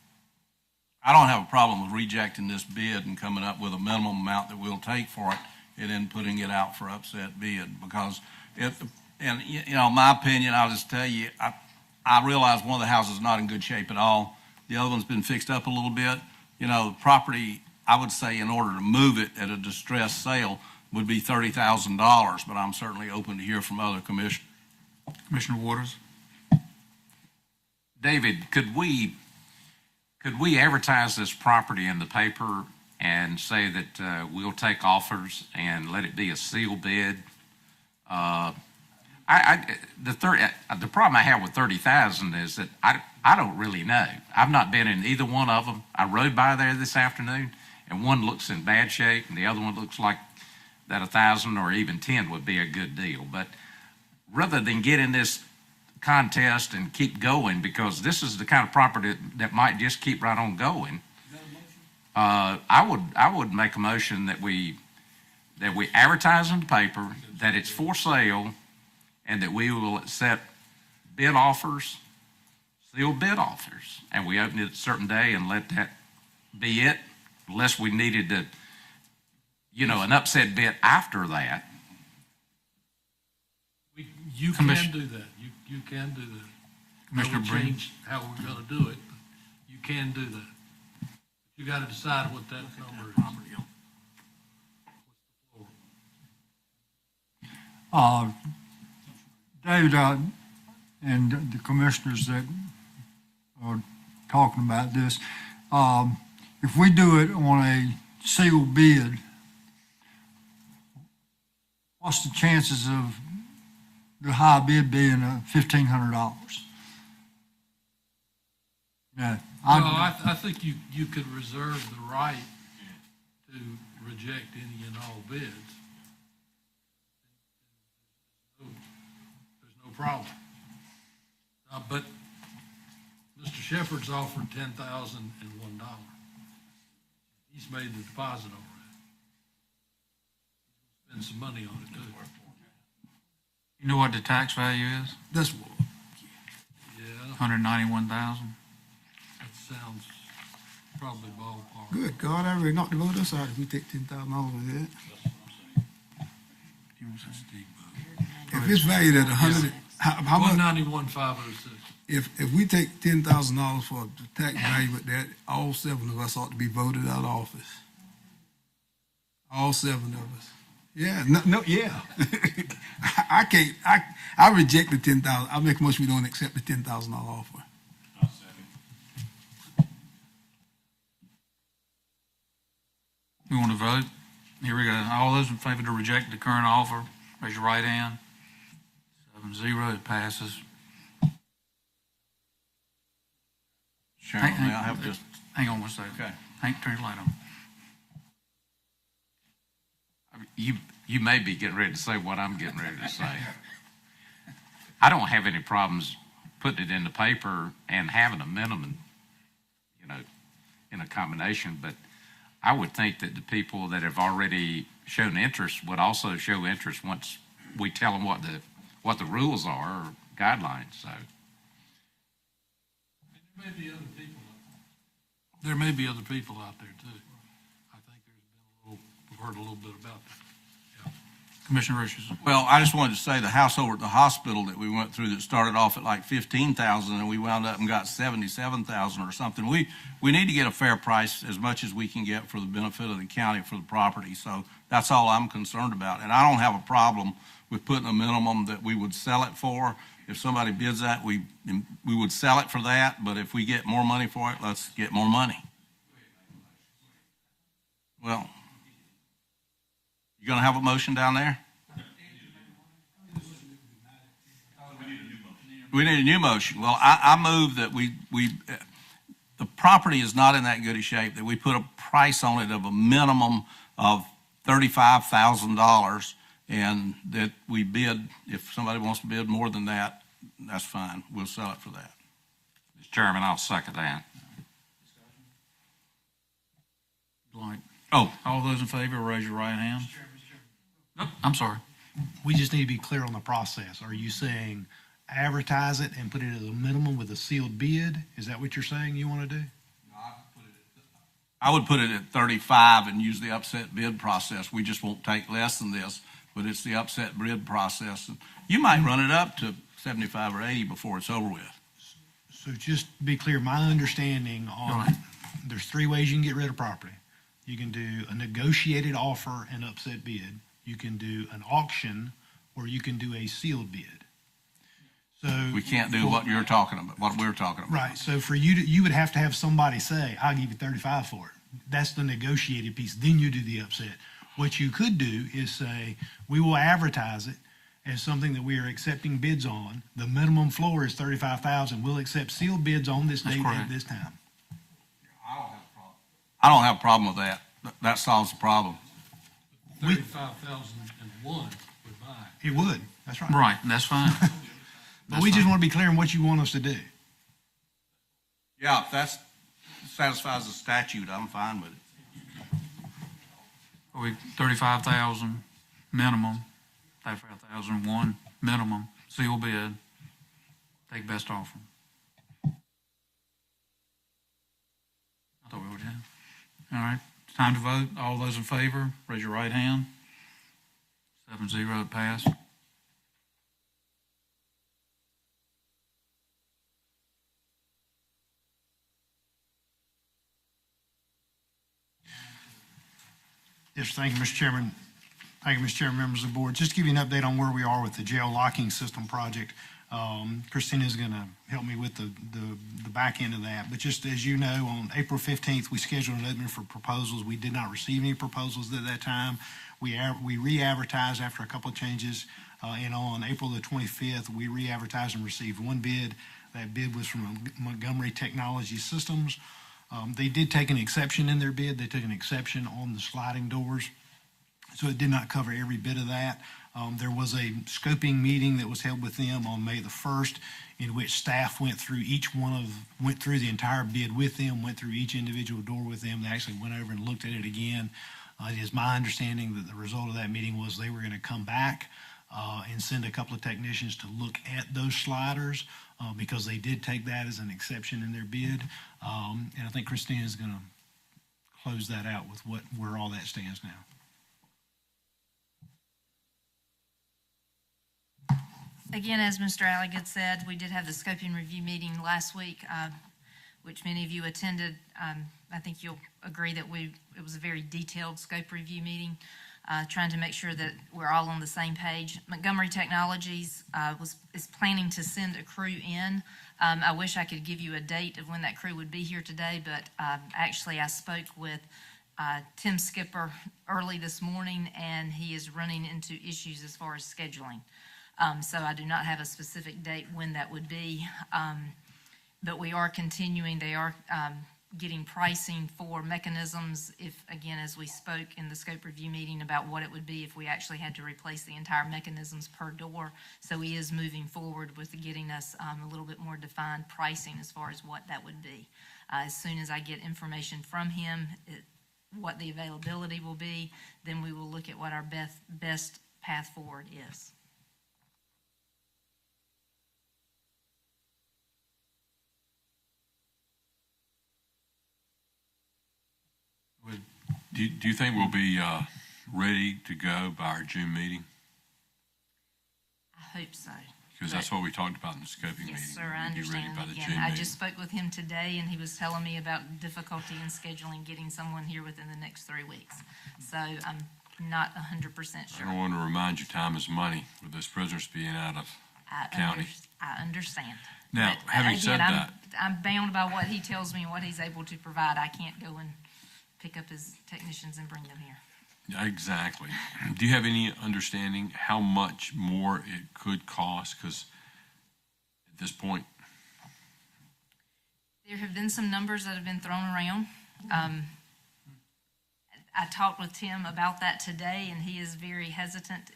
I don't have a problem with rejecting this bid and coming up with a minimum amount that we'll take for it and then putting it out for upset bid, because my opinion, I'll just tell you, I realize one of the houses is not in good shape at all. The other one's been fixed up a little bit. The property, I would say, in order to move it at a distressed sale would be $30,000, but I'm certainly open to hear from other commissioners. Commissioner Waters? David, could we advertise this property in the paper and say that we'll take offers and let it be a sealed bid? The problem I have with 30,000 is that I don't really know. I've not been in either one of them. I rode by there this afternoon, and one looks in bad shape, and the other one looks like that 1,000 or even 10 would be a good deal. But rather than get in this contest and keep going, because this is the kind of property that might just keep right on going, I would make a motion that we advertise in the paper that it's for sale, and that we will accept bid offers, sealed bid offers, and we open it a certain day and let that be it, unless we needed to, an upset bid after that. You can do that. You can do that. Commissioner Breen? Change how we're going to do it, but you can do that. You got to decide what that number is. David, and the commissioners that are talking about this, if we do it on a sealed bid, what's the chances of the high bid being $1,500? I think you could reserve the right to reject any and all bids. There's no problem. But Mr. Shepherd's offered $10,001. He's made the deposit already. Spend some money on it too. You know what the tax value is? That's, Yeah, 191,000. that sounds probably ballpark. good God, I already knocked the vote us out if we take $10,000 with it. If it's valued at 100, how much? 191,506. If we take $10,000 for the tax value with that, all 7 of us ought to be voted out of office. All 7 of us. Yeah, yeah. I reject the 10,000. I make a motion we don't accept the $10,000 offer. We want to vote? Here we go. All those in favor to reject the current offer, raise your right hand. 7-0, it passes. Chairman, may I have just... Hang on one second. Okay. Hank, turn your light on. You may be getting ready to say what I'm getting ready to say. I don't have any problems putting it in the paper and having a minimum, in a combination, but I would think that the people that have already shown interest would also show interest once we tell them what the rules are or guidelines, so. There may be other people. There may be other people out there too. I think we've heard a little bit about that. Commissioner Richardson. Well, I just wanted to say the house over at the hospital that we went through that started off at like 15,000 and we wound up and got 77,000 or something. We need to get a fair price as much as we can get for the benefit of the county for the property. So that's all I'm concerned about. And I don't have a problem with putting a minimum that we would sell it for. If somebody bids that, we would sell it for that. But if we get more money for it, let's get more money. Well, you going to have a motion down there? We need a new motion. Well, I move that the property is not in that good a shape, that we put a price on it of a minimum of $35,000 and that we bid, if somebody wants to bid more than that, that's fine. We'll sell it for that. Mr. Chairman, I'll second that. All those in favor, raise your right hand. Nope, I'm sorry. We just need to be clear on the process. Are you saying advertise it and put it at a minimum with a sealed bid? Is that what you're saying you want to do? I would put it at 35 and use the upset bid process. We just won't take less than this, but it's the upset bid process. And you might run it up to 75 or 80 before it's over with. So just to be clear, my understanding on, there's three ways you can get rid of property. You can do a negotiated offer and upset bid. You can do an auction, or you can do a sealed bid. So we can't do what you're talking about, what we're talking about. Right. So for you you would have to have somebody say, I'll give you 35 for it. That's the negotiated piece. Then you do the upset. What you could do is say, we will advertise it as something that we are accepting bids on. The minimum floor is 35,000. We'll accept sealed bids on this date at this time. I don't have a problem with that. That solves the problem. 35,001 would buy. It would. That's right. Right, that's fine. But we just want to be clear on what you want us to do. Yeah, if that satisfies the statute, I'm fine with it. 35,000 minimum, 35,001 minimum, seal bid, take best offer. I thought we would have. All right, it's time to vote. All those in favor, raise your right hand. 7-0, it passed. Yes, thank you, Mr. Chairman. Thank you, Mr. Chairman, members of the board. Just to give you an update on where we are with the jail locking system project. Christina is going to help me with the back end of that. But just as you know, on April 15th, we scheduled an opening for proposals. We did not receive any proposals at that time. We re-advertised after a couple of changes. And on April the 25th, we re-advertised and received one bid. That bid was from Montgomery Technology Systems. They did take an exception in their bid. They took an exception on the sliding doors. So it did not cover every bit of that. There was a scoping meeting that was held with them on May the 1st, in which staff went through the entire bid with them, went through each individual door with them. They actually went over and looked at it again. It is my understanding that the result of that meeting was they were going to come back and send a couple of technicians to look at those sliders because they did take that as an exception in their bid. And I think Christina is going to close that out with where all that stands now. Again, as Mr. Alligood said, we did have the scoping review meeting last week, which many of you attended. I think you'll agree that it was a very detailed scope review meeting, trying to make sure that we're all on the same page. Montgomery Technologies is planning to send a crew in. I wish I could give you a date of when that crew would be here today, but actually I spoke with Tim Skipper early this morning, and he is running into issues as far as scheduling. So I do not have a specific date when that would be, but we are continuing. They are getting pricing for mechanisms if, again, as we spoke in the scope review meeting about what it would be if we actually had to replace the entire mechanisms per door. So he is moving forward with getting us a little bit more defined pricing as far as what that would be. As soon as I get information from him, what the availability will be, then we will look at what our best path forward is. Do you think we'll be ready to go by our June meeting? hope so. Because that's what we talked about in the scoping meeting. Yes, sir, I Be ready understand. by the Again, June I meeting. just spoke with him today, and he was telling me about difficulty in scheduling, getting someone here within the next 3 weeks. So I'm not 100% I sure. don't want to remind you, time is money with those prisoners being out of county. I understand. Now, But, having again, said I'm- that, I'm bound by what he tells me and what he's able to provide. I can't go and pick up his technicians and bring them here. exactly. Do you have any understanding how much more it could cost? Because at this point, There have been some numbers that have been thrown around. I talked with Tim about that today, and he is very hesitant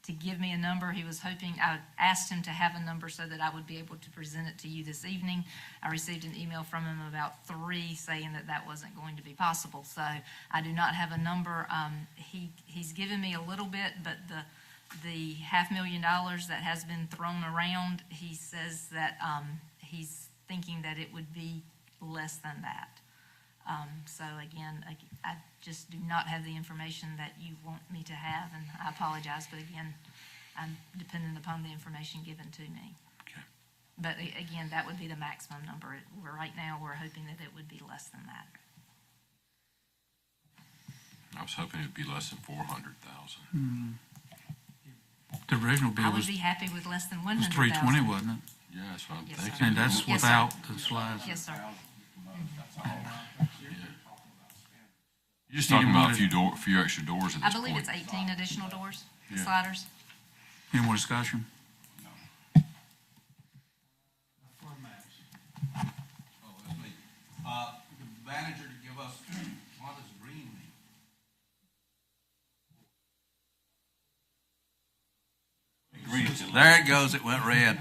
to give me a number. He was hoping, I asked him to have a number so that I would be able to present it to you this evening. I received an email from him about 3 saying that that wasn't going to be possible. So I do not have a number. He's given me a little bit, but the $500,000 that has been thrown around, he says that he's thinking that it would be less than that. So again, I just do not have the information that you want me to have, and I apologize, but again, I'm dependent upon the information given to me. Okay. But again, that would be the maximum number. Right now, we're hoping that it would be less than that. I was hoping it'd be less than 400,000. The original I bid would was be happy with less than was 100,000. 320, wasn't it? Yeah, that's what I'm Yes, thinking. sir. And that's Yes, sir. without the slides. Yes, sir. You're just You talking about wanted- a few extra doors at I this believe point. it's 18 additional doors, Yeah. sliders. Any more discussion? The manager to give us, what does green mean? There it goes, it went red.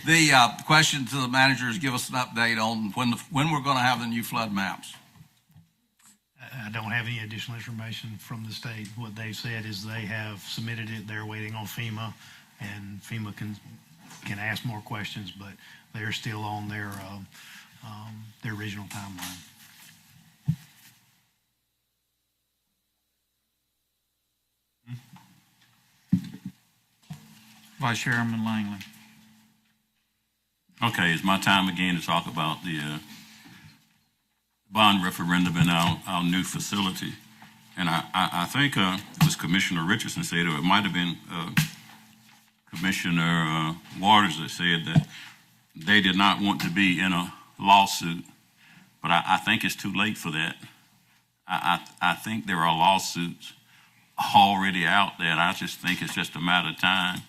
The question to the manager is give us an update on when we're gonna have the new flood maps. I don't have any additional information from the state. What they've said is they have submitted it, they're waiting on FEMA, and FEMA can ask more questions, but they're still on their original timeline. Vice Chairman Langley. Okay, it's my time again to talk about the bond referendum and our new facility. And I think it was Commissioner Richardson said, or it might have been Commissioner Waters that said that they did not want to be in a lawsuit. But I think it's too late for that. I think there are lawsuits already out there, and I just think it's just a matter of time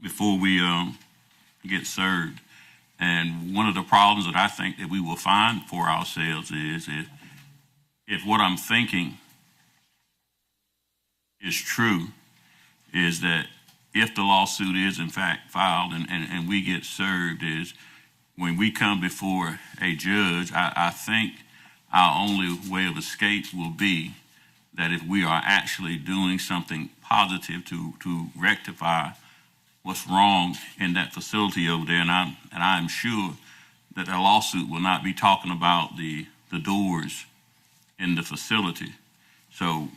before we get served. And one of the problems that I think that we will find for ourselves is if what I'm thinking is true, is that if the lawsuit is in fact filed and we get served, is when we come before a judge, I think our only way of escape will be that if we are actually doing something positive to rectify what's wrong in that facility over there, and I am sure that a lawsuit will not be talking about the doors in the facility. So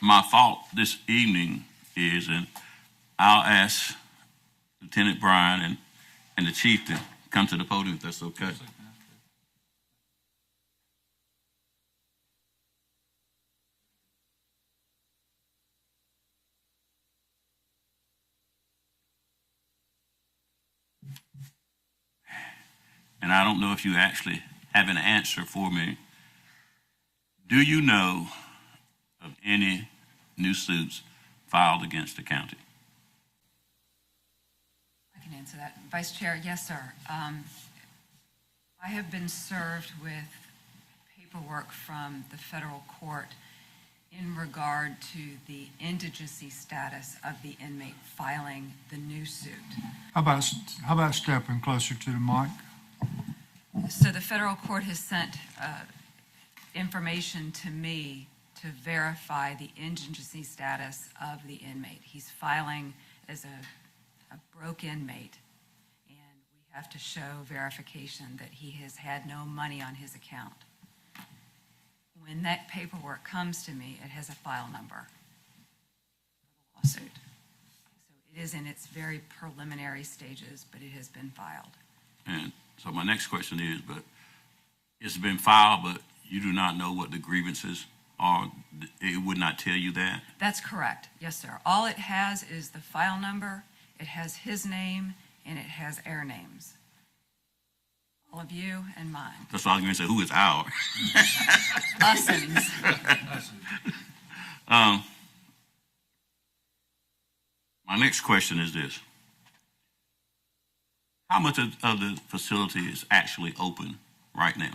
my thought this evening is, and I'll ask Lieutenant Bryan and the chief to come to the podium if that's okay. And I don't know if you actually have an answer for me. Do you know of any new suits filed against the county? I can answer that. Vice Chair, yes, sir. I have been served with paperwork from the federal court in regard to the indigency status of the inmate filing the new suit. How about stepping closer to the mic? So the federal court has sent information to me to verify the indigency status of the inmate. He's filing as a broke inmate, and we have to show verification that he has had no money on his account. When that paperwork comes to me, it has a file number. lawsuit. So it is in its very preliminary stages, but it has been filed. And so my next question is, but it's been filed, but you do not know what the grievances are? It would not tell you that? That's correct. Yes, sir. All it has is the file number, it has his name, and it has our names. All of you and mine. That's what I was going to say. Who is our? Usins. My next question is this. How much of the facility is actually open right now?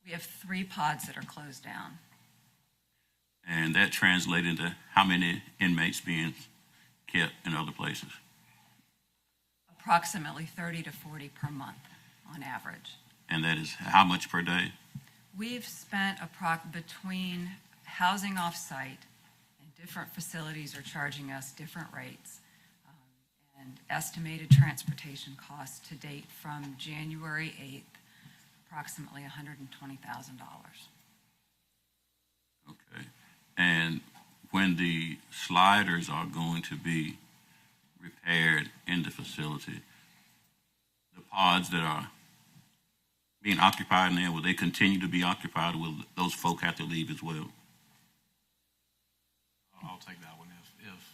We have 3 pods that are closed down. And that translates into how many inmates being kept in other places? Approximately 30 to 40 per month on average. And that is how much per day? We've spent between housing off-site and different facilities are charging us different rates, and estimated transportation costs to date from January 8th, approximately $120,000. Okay. And when the sliders are going to be repaired in the facility, the pods that are being occupied now, will they continue to be occupied, or will those folk have to leave as well? I'll take that one. If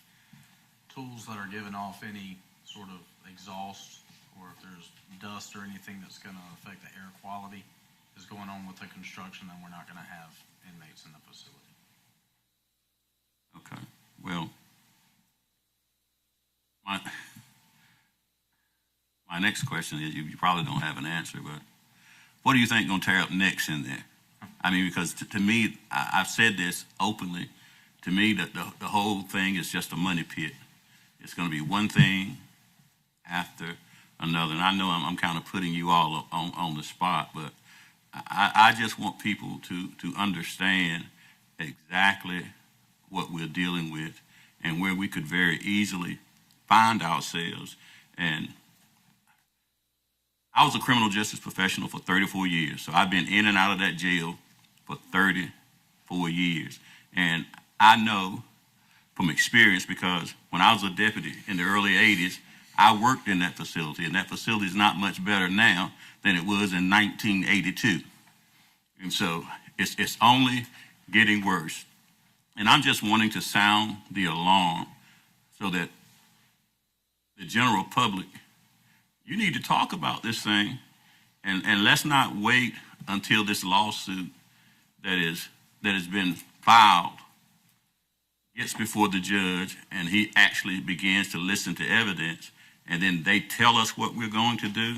tools that are giving off any sort of exhaust, or if there's dust or anything that's going to affect the air quality is going on with the construction, then we're not going to have inmates in the facility. Okay. Well, my next question is, you probably don't have an answer, but what do you think is going to tear up next in there? I mean, because to me, I've said this openly, to me, that the whole thing is just a money pit. It's going to be one thing after another. And I know I'm kind of putting you all on the spot, but I just want people to understand exactly what we're dealing with and where we could very easily find ourselves. And I was a criminal justice professional for 34 years, so I've been in and out of that jail for 34 years. And I know from experience, because when I was a deputy in the early 80s, I worked in that facility, and that facility is not much better now than it was in 1982. And so it's only getting worse. And I'm just wanting to sound the alarm so that the general public, you need to talk about this thing, and let's not wait until this lawsuit that has been filed gets before the judge and he actually begins to listen to evidence, and then they tell us what we're going to do.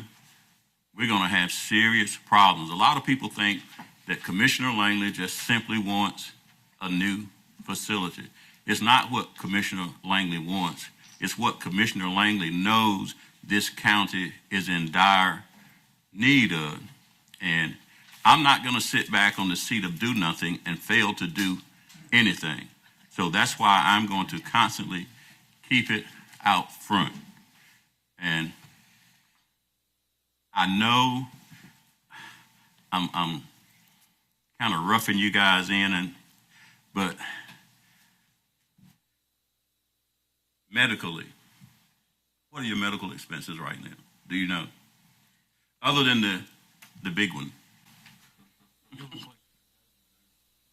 We're going to have serious problems. A lot of people think that Commissioner Langley just simply wants a new facility. It's not what Commissioner Langley wants. It's what Commissioner Langley knows this county is in dire need of. And I'm not going to sit back on the seat of do nothing and fail to do anything. So that's why I'm going to constantly keep it out front. And I know I'm kind of roughing you guys in, but medically, what are your medical expenses right now? Do you know? Other than the big one.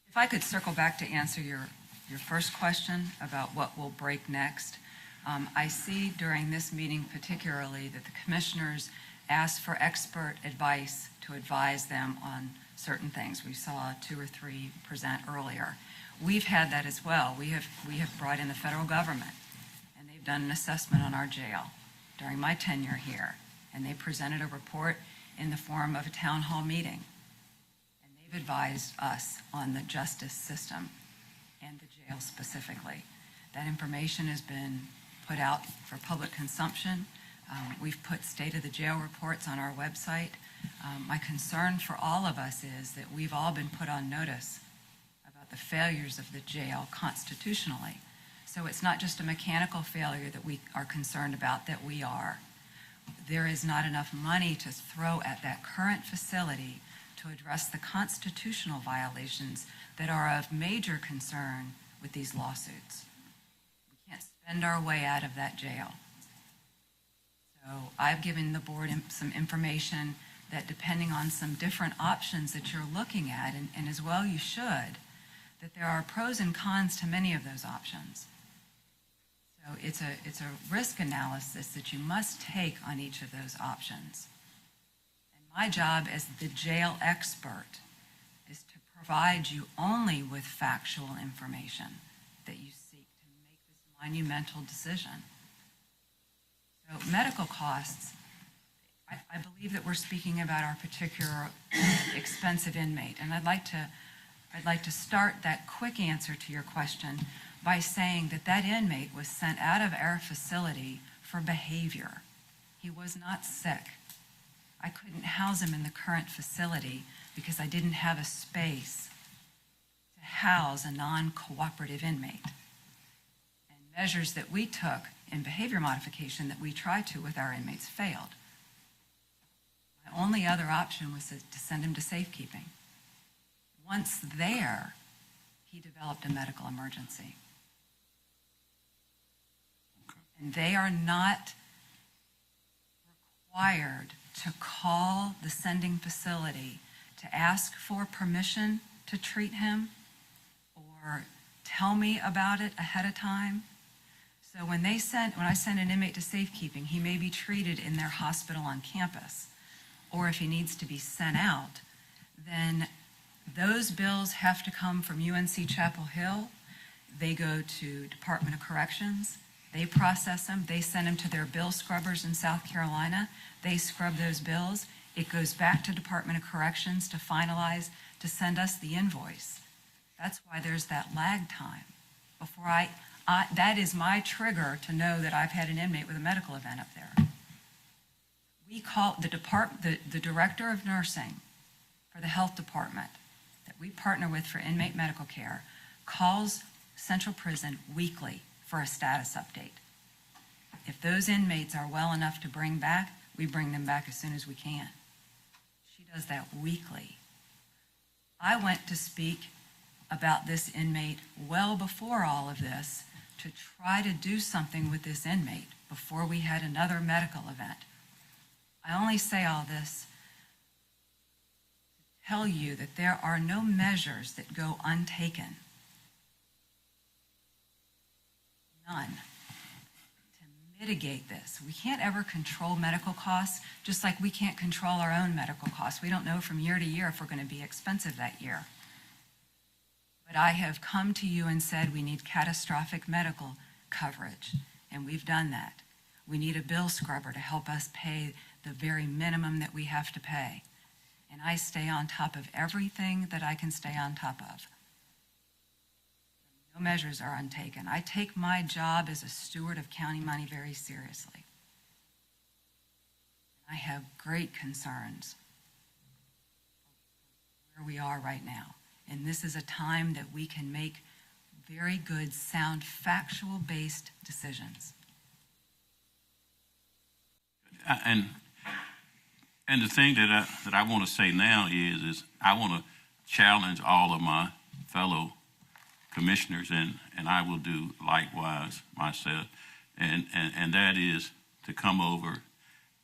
If I could circle back to answer your first question about what will break next. I see during this meeting particularly that the commissioners asked for expert advice to advise them on certain things. We saw 2 or 3 present earlier. We've had that as well. We have brought in the federal government, and they've done an assessment on our jail during my tenure here, and they presented a report in the form of a town hall meeting, and they've advised us on the justice system and the jail specifically. That information has been put out for public consumption. We've put state of the jail reports on our website. My concern for all of us is that we've all been put on notice about the failures of the jail constitutionally. So it's not just a mechanical failure that we are concerned about, that we are. There is not enough money to throw at that current facility to address the constitutional violations that are of major concern with these lawsuits. We can't spend our way out of that jail. So I've given the board some information that, depending on some different options that you're looking at, and as well you should, that there are pros and cons to many of those options. So it's a risk analysis that you must take on each of those options. And my job as the jail expert is to provide you only with factual information that you seek to make this monumental decision. So medical costs, I believe that we're speaking about our particular expensive inmate, and I'd like to start that quick answer to your question by saying that that inmate was sent out of our facility for behavior. He was not sick. I couldn't house him in the current facility because I didn't have a space to house a non-cooperative inmate. And measures that we took in behavior modification that we tried to with our inmates failed. My only other option was to send him to safekeeping. Once there, he developed a medical emergency. And they are not required to call the sending facility to ask for permission to treat him or tell me about it ahead of time. So when I send an inmate to safekeeping, he may be treated in their hospital on campus, or if he needs to be sent out, then those bills have to come from UNC Chapel Hill. They go to Department of Corrections. They process them. They send them to their bill scrubbers in South Carolina. They scrub those bills. It goes back to Department of Corrections to finalize, to send us the invoice. That's why there's that lag time. Before that is my trigger to know that I've had an inmate with a medical event up there. We call the director of nursing for the health department that we partner with for inmate medical care calls Central Prison weekly for a status update. If those inmates are well enough to bring back, we bring them back as soon as we can. She does that weekly. I went to speak about this inmate well before all of this to try to do something with this inmate before we had another medical event. I only say all this to tell you that there are no measures that go untaken. None. To mitigate this. We can't ever control medical costs, just like we can't control our own medical costs. We don't know from year to year if we're going to be expensive that year. But I have come to you and said we need catastrophic medical coverage, and we've done that. We need a bill scrubber to help us pay the very minimum that we have to pay. And I stay on top of everything that I can stay on top of. No measures are untaken. I take my job as a steward of county money very seriously. I have great concerns where we are right now. And this is a time that we can make very good, sound, factual-based decisions. And the thing that I want to say now is I want to challenge all of my fellow commissioners, and I will do likewise myself, and that is to come over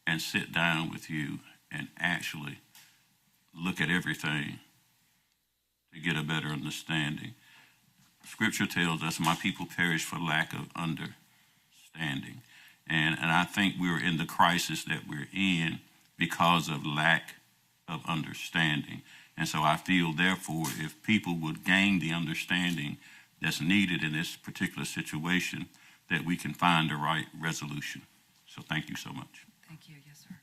and sit down with you and actually look at everything to get a better understanding. Scripture tells us, my people perish for lack of understanding. And I think we're in the crisis that we're in because of lack of understanding. And so I feel, therefore, if people would gain the understanding that's needed in this particular situation, that we can find the right resolution. So thank you so much. Thank you. Yes, sir.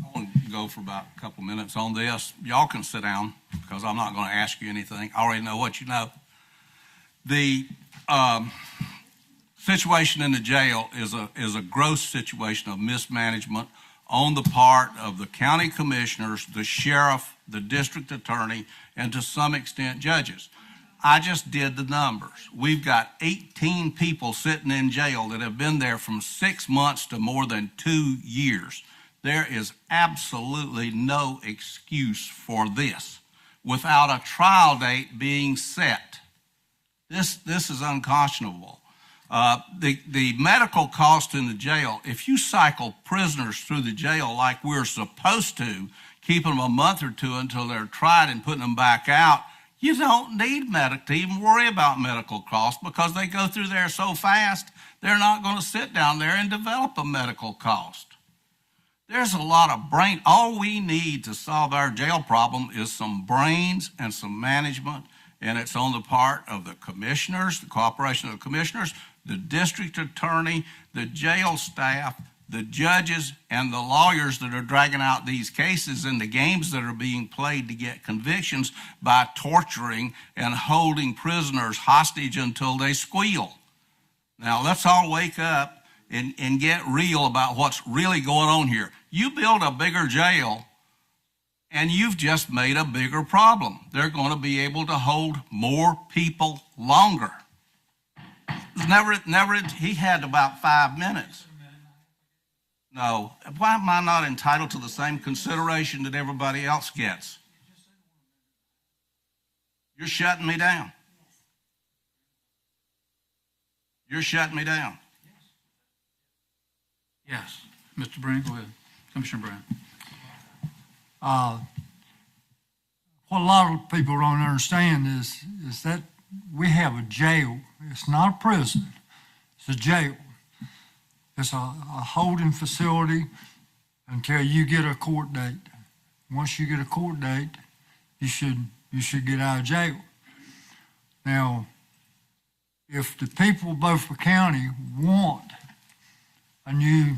I want to go for about a couple minutes on this. Y'all can sit down because I'm not going to ask you anything. I already know what you know. The situation in the jail is a gross situation of mismanagement on the part of the county commissioners, the sheriff, the district attorney, and to some extent judges. I just did the numbers. We've got 18 people sitting in jail that have been there from 6 months to more than 2 years. There is absolutely no excuse for this. without a trial date being set. This is unconscionable. The medical cost in the jail, if you cycle prisoners through the jail like we're supposed to, keeping them a month or two until they're tried and putting them back out, you don't need to even worry about medical costs because they go through there so fast, they're not going to sit down there and develop a medical cost. There's a lot of brain. All we need to solve our jail problem is some brains and some management, and it's on the part of the commissioners, the cooperation of the commissioners, the district attorney, the jail staff, the judges, and the lawyers that are dragging out these cases and the games that are being played to get convictions by torturing and holding prisoners hostage until they squeal. Now, let's all wake up and get real about what's really going on here. You build a bigger jail, and you've just made a bigger problem. They're going to be able to hold more people longer. He had about 5 minutes. No, why am I not entitled to the same consideration that everybody else gets? You're shutting me down. You're shutting me down. Yes. Mr. Brand, go ahead. Commissioner Brand. What a lot of people don't understand is that we have a jail. It's not a prison. It's a jail. It's a holding facility until you get a court date. Once you get a court date, you should get out of jail. Now, if the people of Beaufort County want a new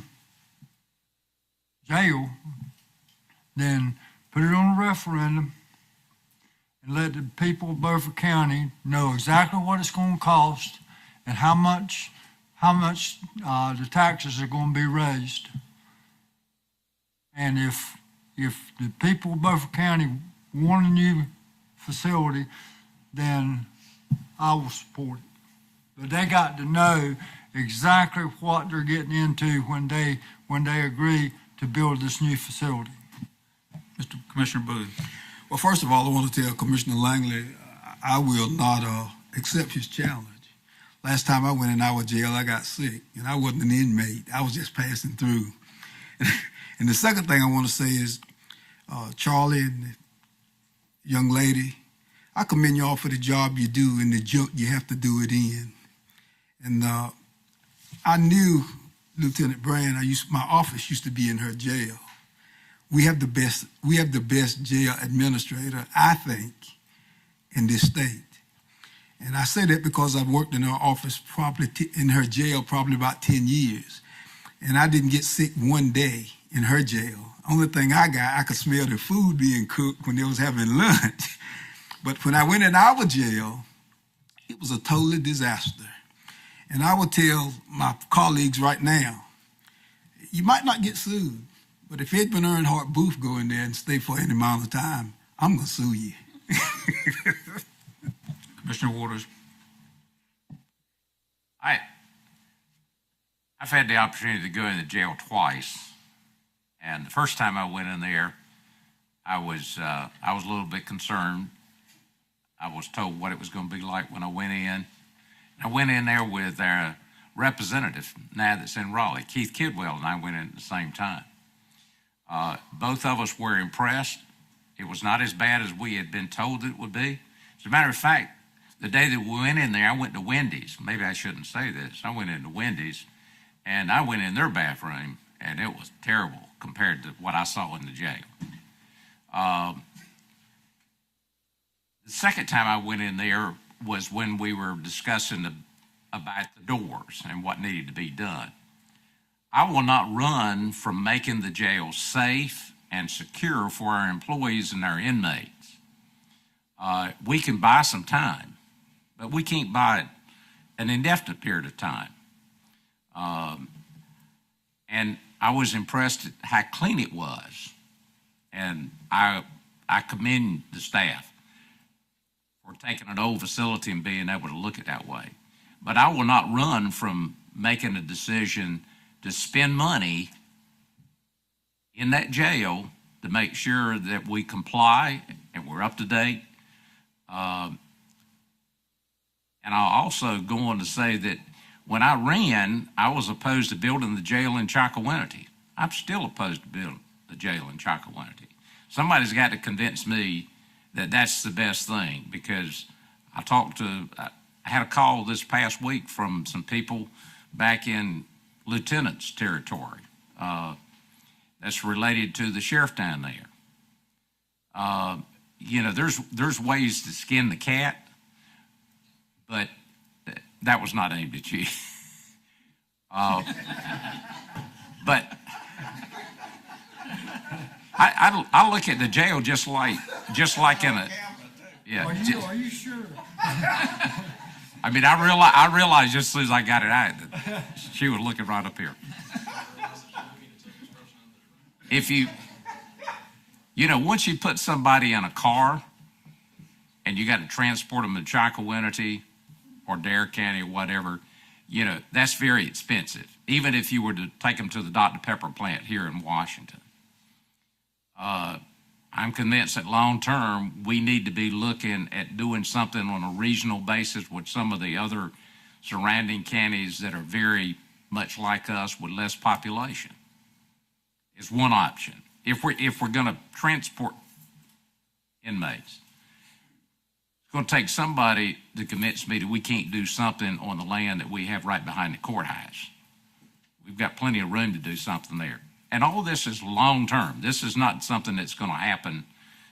jail, then put it on a referendum and let the people of Beaufort County know exactly what it's going to cost and how much the taxes are going to be raised. And if the people of Beaufort County want a new facility, then I will support it. But they got to know exactly what they're getting into when they agree to build this new facility. Mr. Commissioner Booth. Well, first of all, I want to tell Commissioner Langley I will not accept his challenge. Last time I went in our jail, I got sick, and I wasn't an inmate. I was just passing through. And the second thing I want to say is, Charlie and the young lady, I commend you all for the job you do and the junk you have to do it in. And I knew Lieutenant Brand. My office used to be in her jail. We have the best jail administrator, I think, in this state. And I say that because I've worked in her office in her jail probably about 10 years. And I didn't get sick one day in her jail. Only thing I could smell the food being cooked when they was having lunch. But when I went in our jail, it was a total disaster. And I will tell my colleagues right now, you might not get sued, but if Edmund Earnhardt Booth go in there and stay for any amount of time, I'm going to sue you. Commissioner Waters. I've had the opportunity to go in the jail twice, and the first time I went in there, I was a little bit concerned. I was told what it was going to be like when I went in. I went in there with their representative now that's in Raleigh, Keith Kidwell, and I went in at the same time. Both of us were impressed. It was not as bad as we had been told it would be. As a matter of fact, the day that we went in there, I went to Wendy's. Maybe I shouldn't say this. I went into Wendy's, and I went in their bathroom, and it was terrible compared to what I saw in the jail. The second time I went in there was when we were discussing about the doors and what needed to be done. I will not run from making the jail safe and secure for our employees and our inmates. We can buy some time, but we can't buy an indefinite period of time. And I was impressed at how clean it was. And I commend the staff for taking an old facility and being able to look at it that way. But I will not run from making a decision to spend money in that jail to make sure that we comply and we're up to date. And I'll also go on to say that when I ran, I was opposed to building the jail in Chakawinity. I'm still opposed to building the jail in Chakawinity. Somebody's got to convince me that that's the best thing, because I had a call this past week from some people back in Lieutenant's territory that's related to the sheriff down there. You know, there's ways to skin the cat, but that was not aimed at you. But I look at the jail just like in a, yeah. Are you sure? I mean, I realized just as soon as I got it out that she was looking right up here. If you know, once you put somebody in a car and you got to transport them to Chakawinity or Dare County or whatever, you know, that's very expensive, even if you were to take them to the Dr. Pepper plant here in Washington. I'm convinced that long term, we need to be looking at doing something on a regional basis with some of the other surrounding counties that are very much like us with less population. It's one option. If we're going to transport inmates, it's going to take somebody to convince me that we can't do something on the land that we have right behind the courthouse. We've got plenty of room to do something there. And all this is long term. This is not something that's going to happen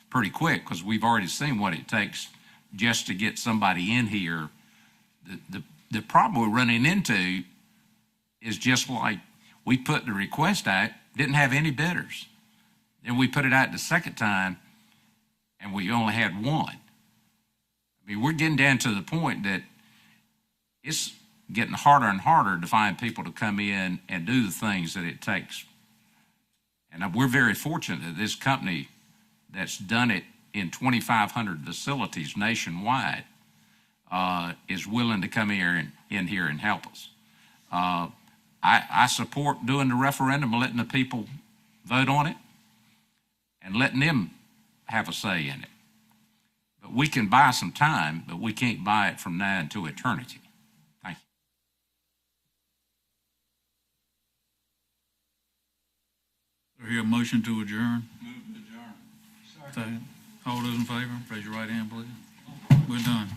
pretty quick, because we've already seen what it takes just to get somebody in here. The problem we're running into is just like we put the request out, didn't have any bidders. Then we put it out the second time, and we only had one. I mean, we're getting down to the point that it's getting harder and harder to find people to come in and do the things that it takes. And we're very fortunate that this company that's done it in 2,500 facilities nationwide is willing to come in here and help us. I support doing the referendum and letting the people vote on it and letting them have a say in it. But we can buy some time, but we can't buy it from now until eternity. Thank you. Do I hear a motion to adjourn? Move to adjourn. Second. All those in favor, raise your right hand, please. We're done.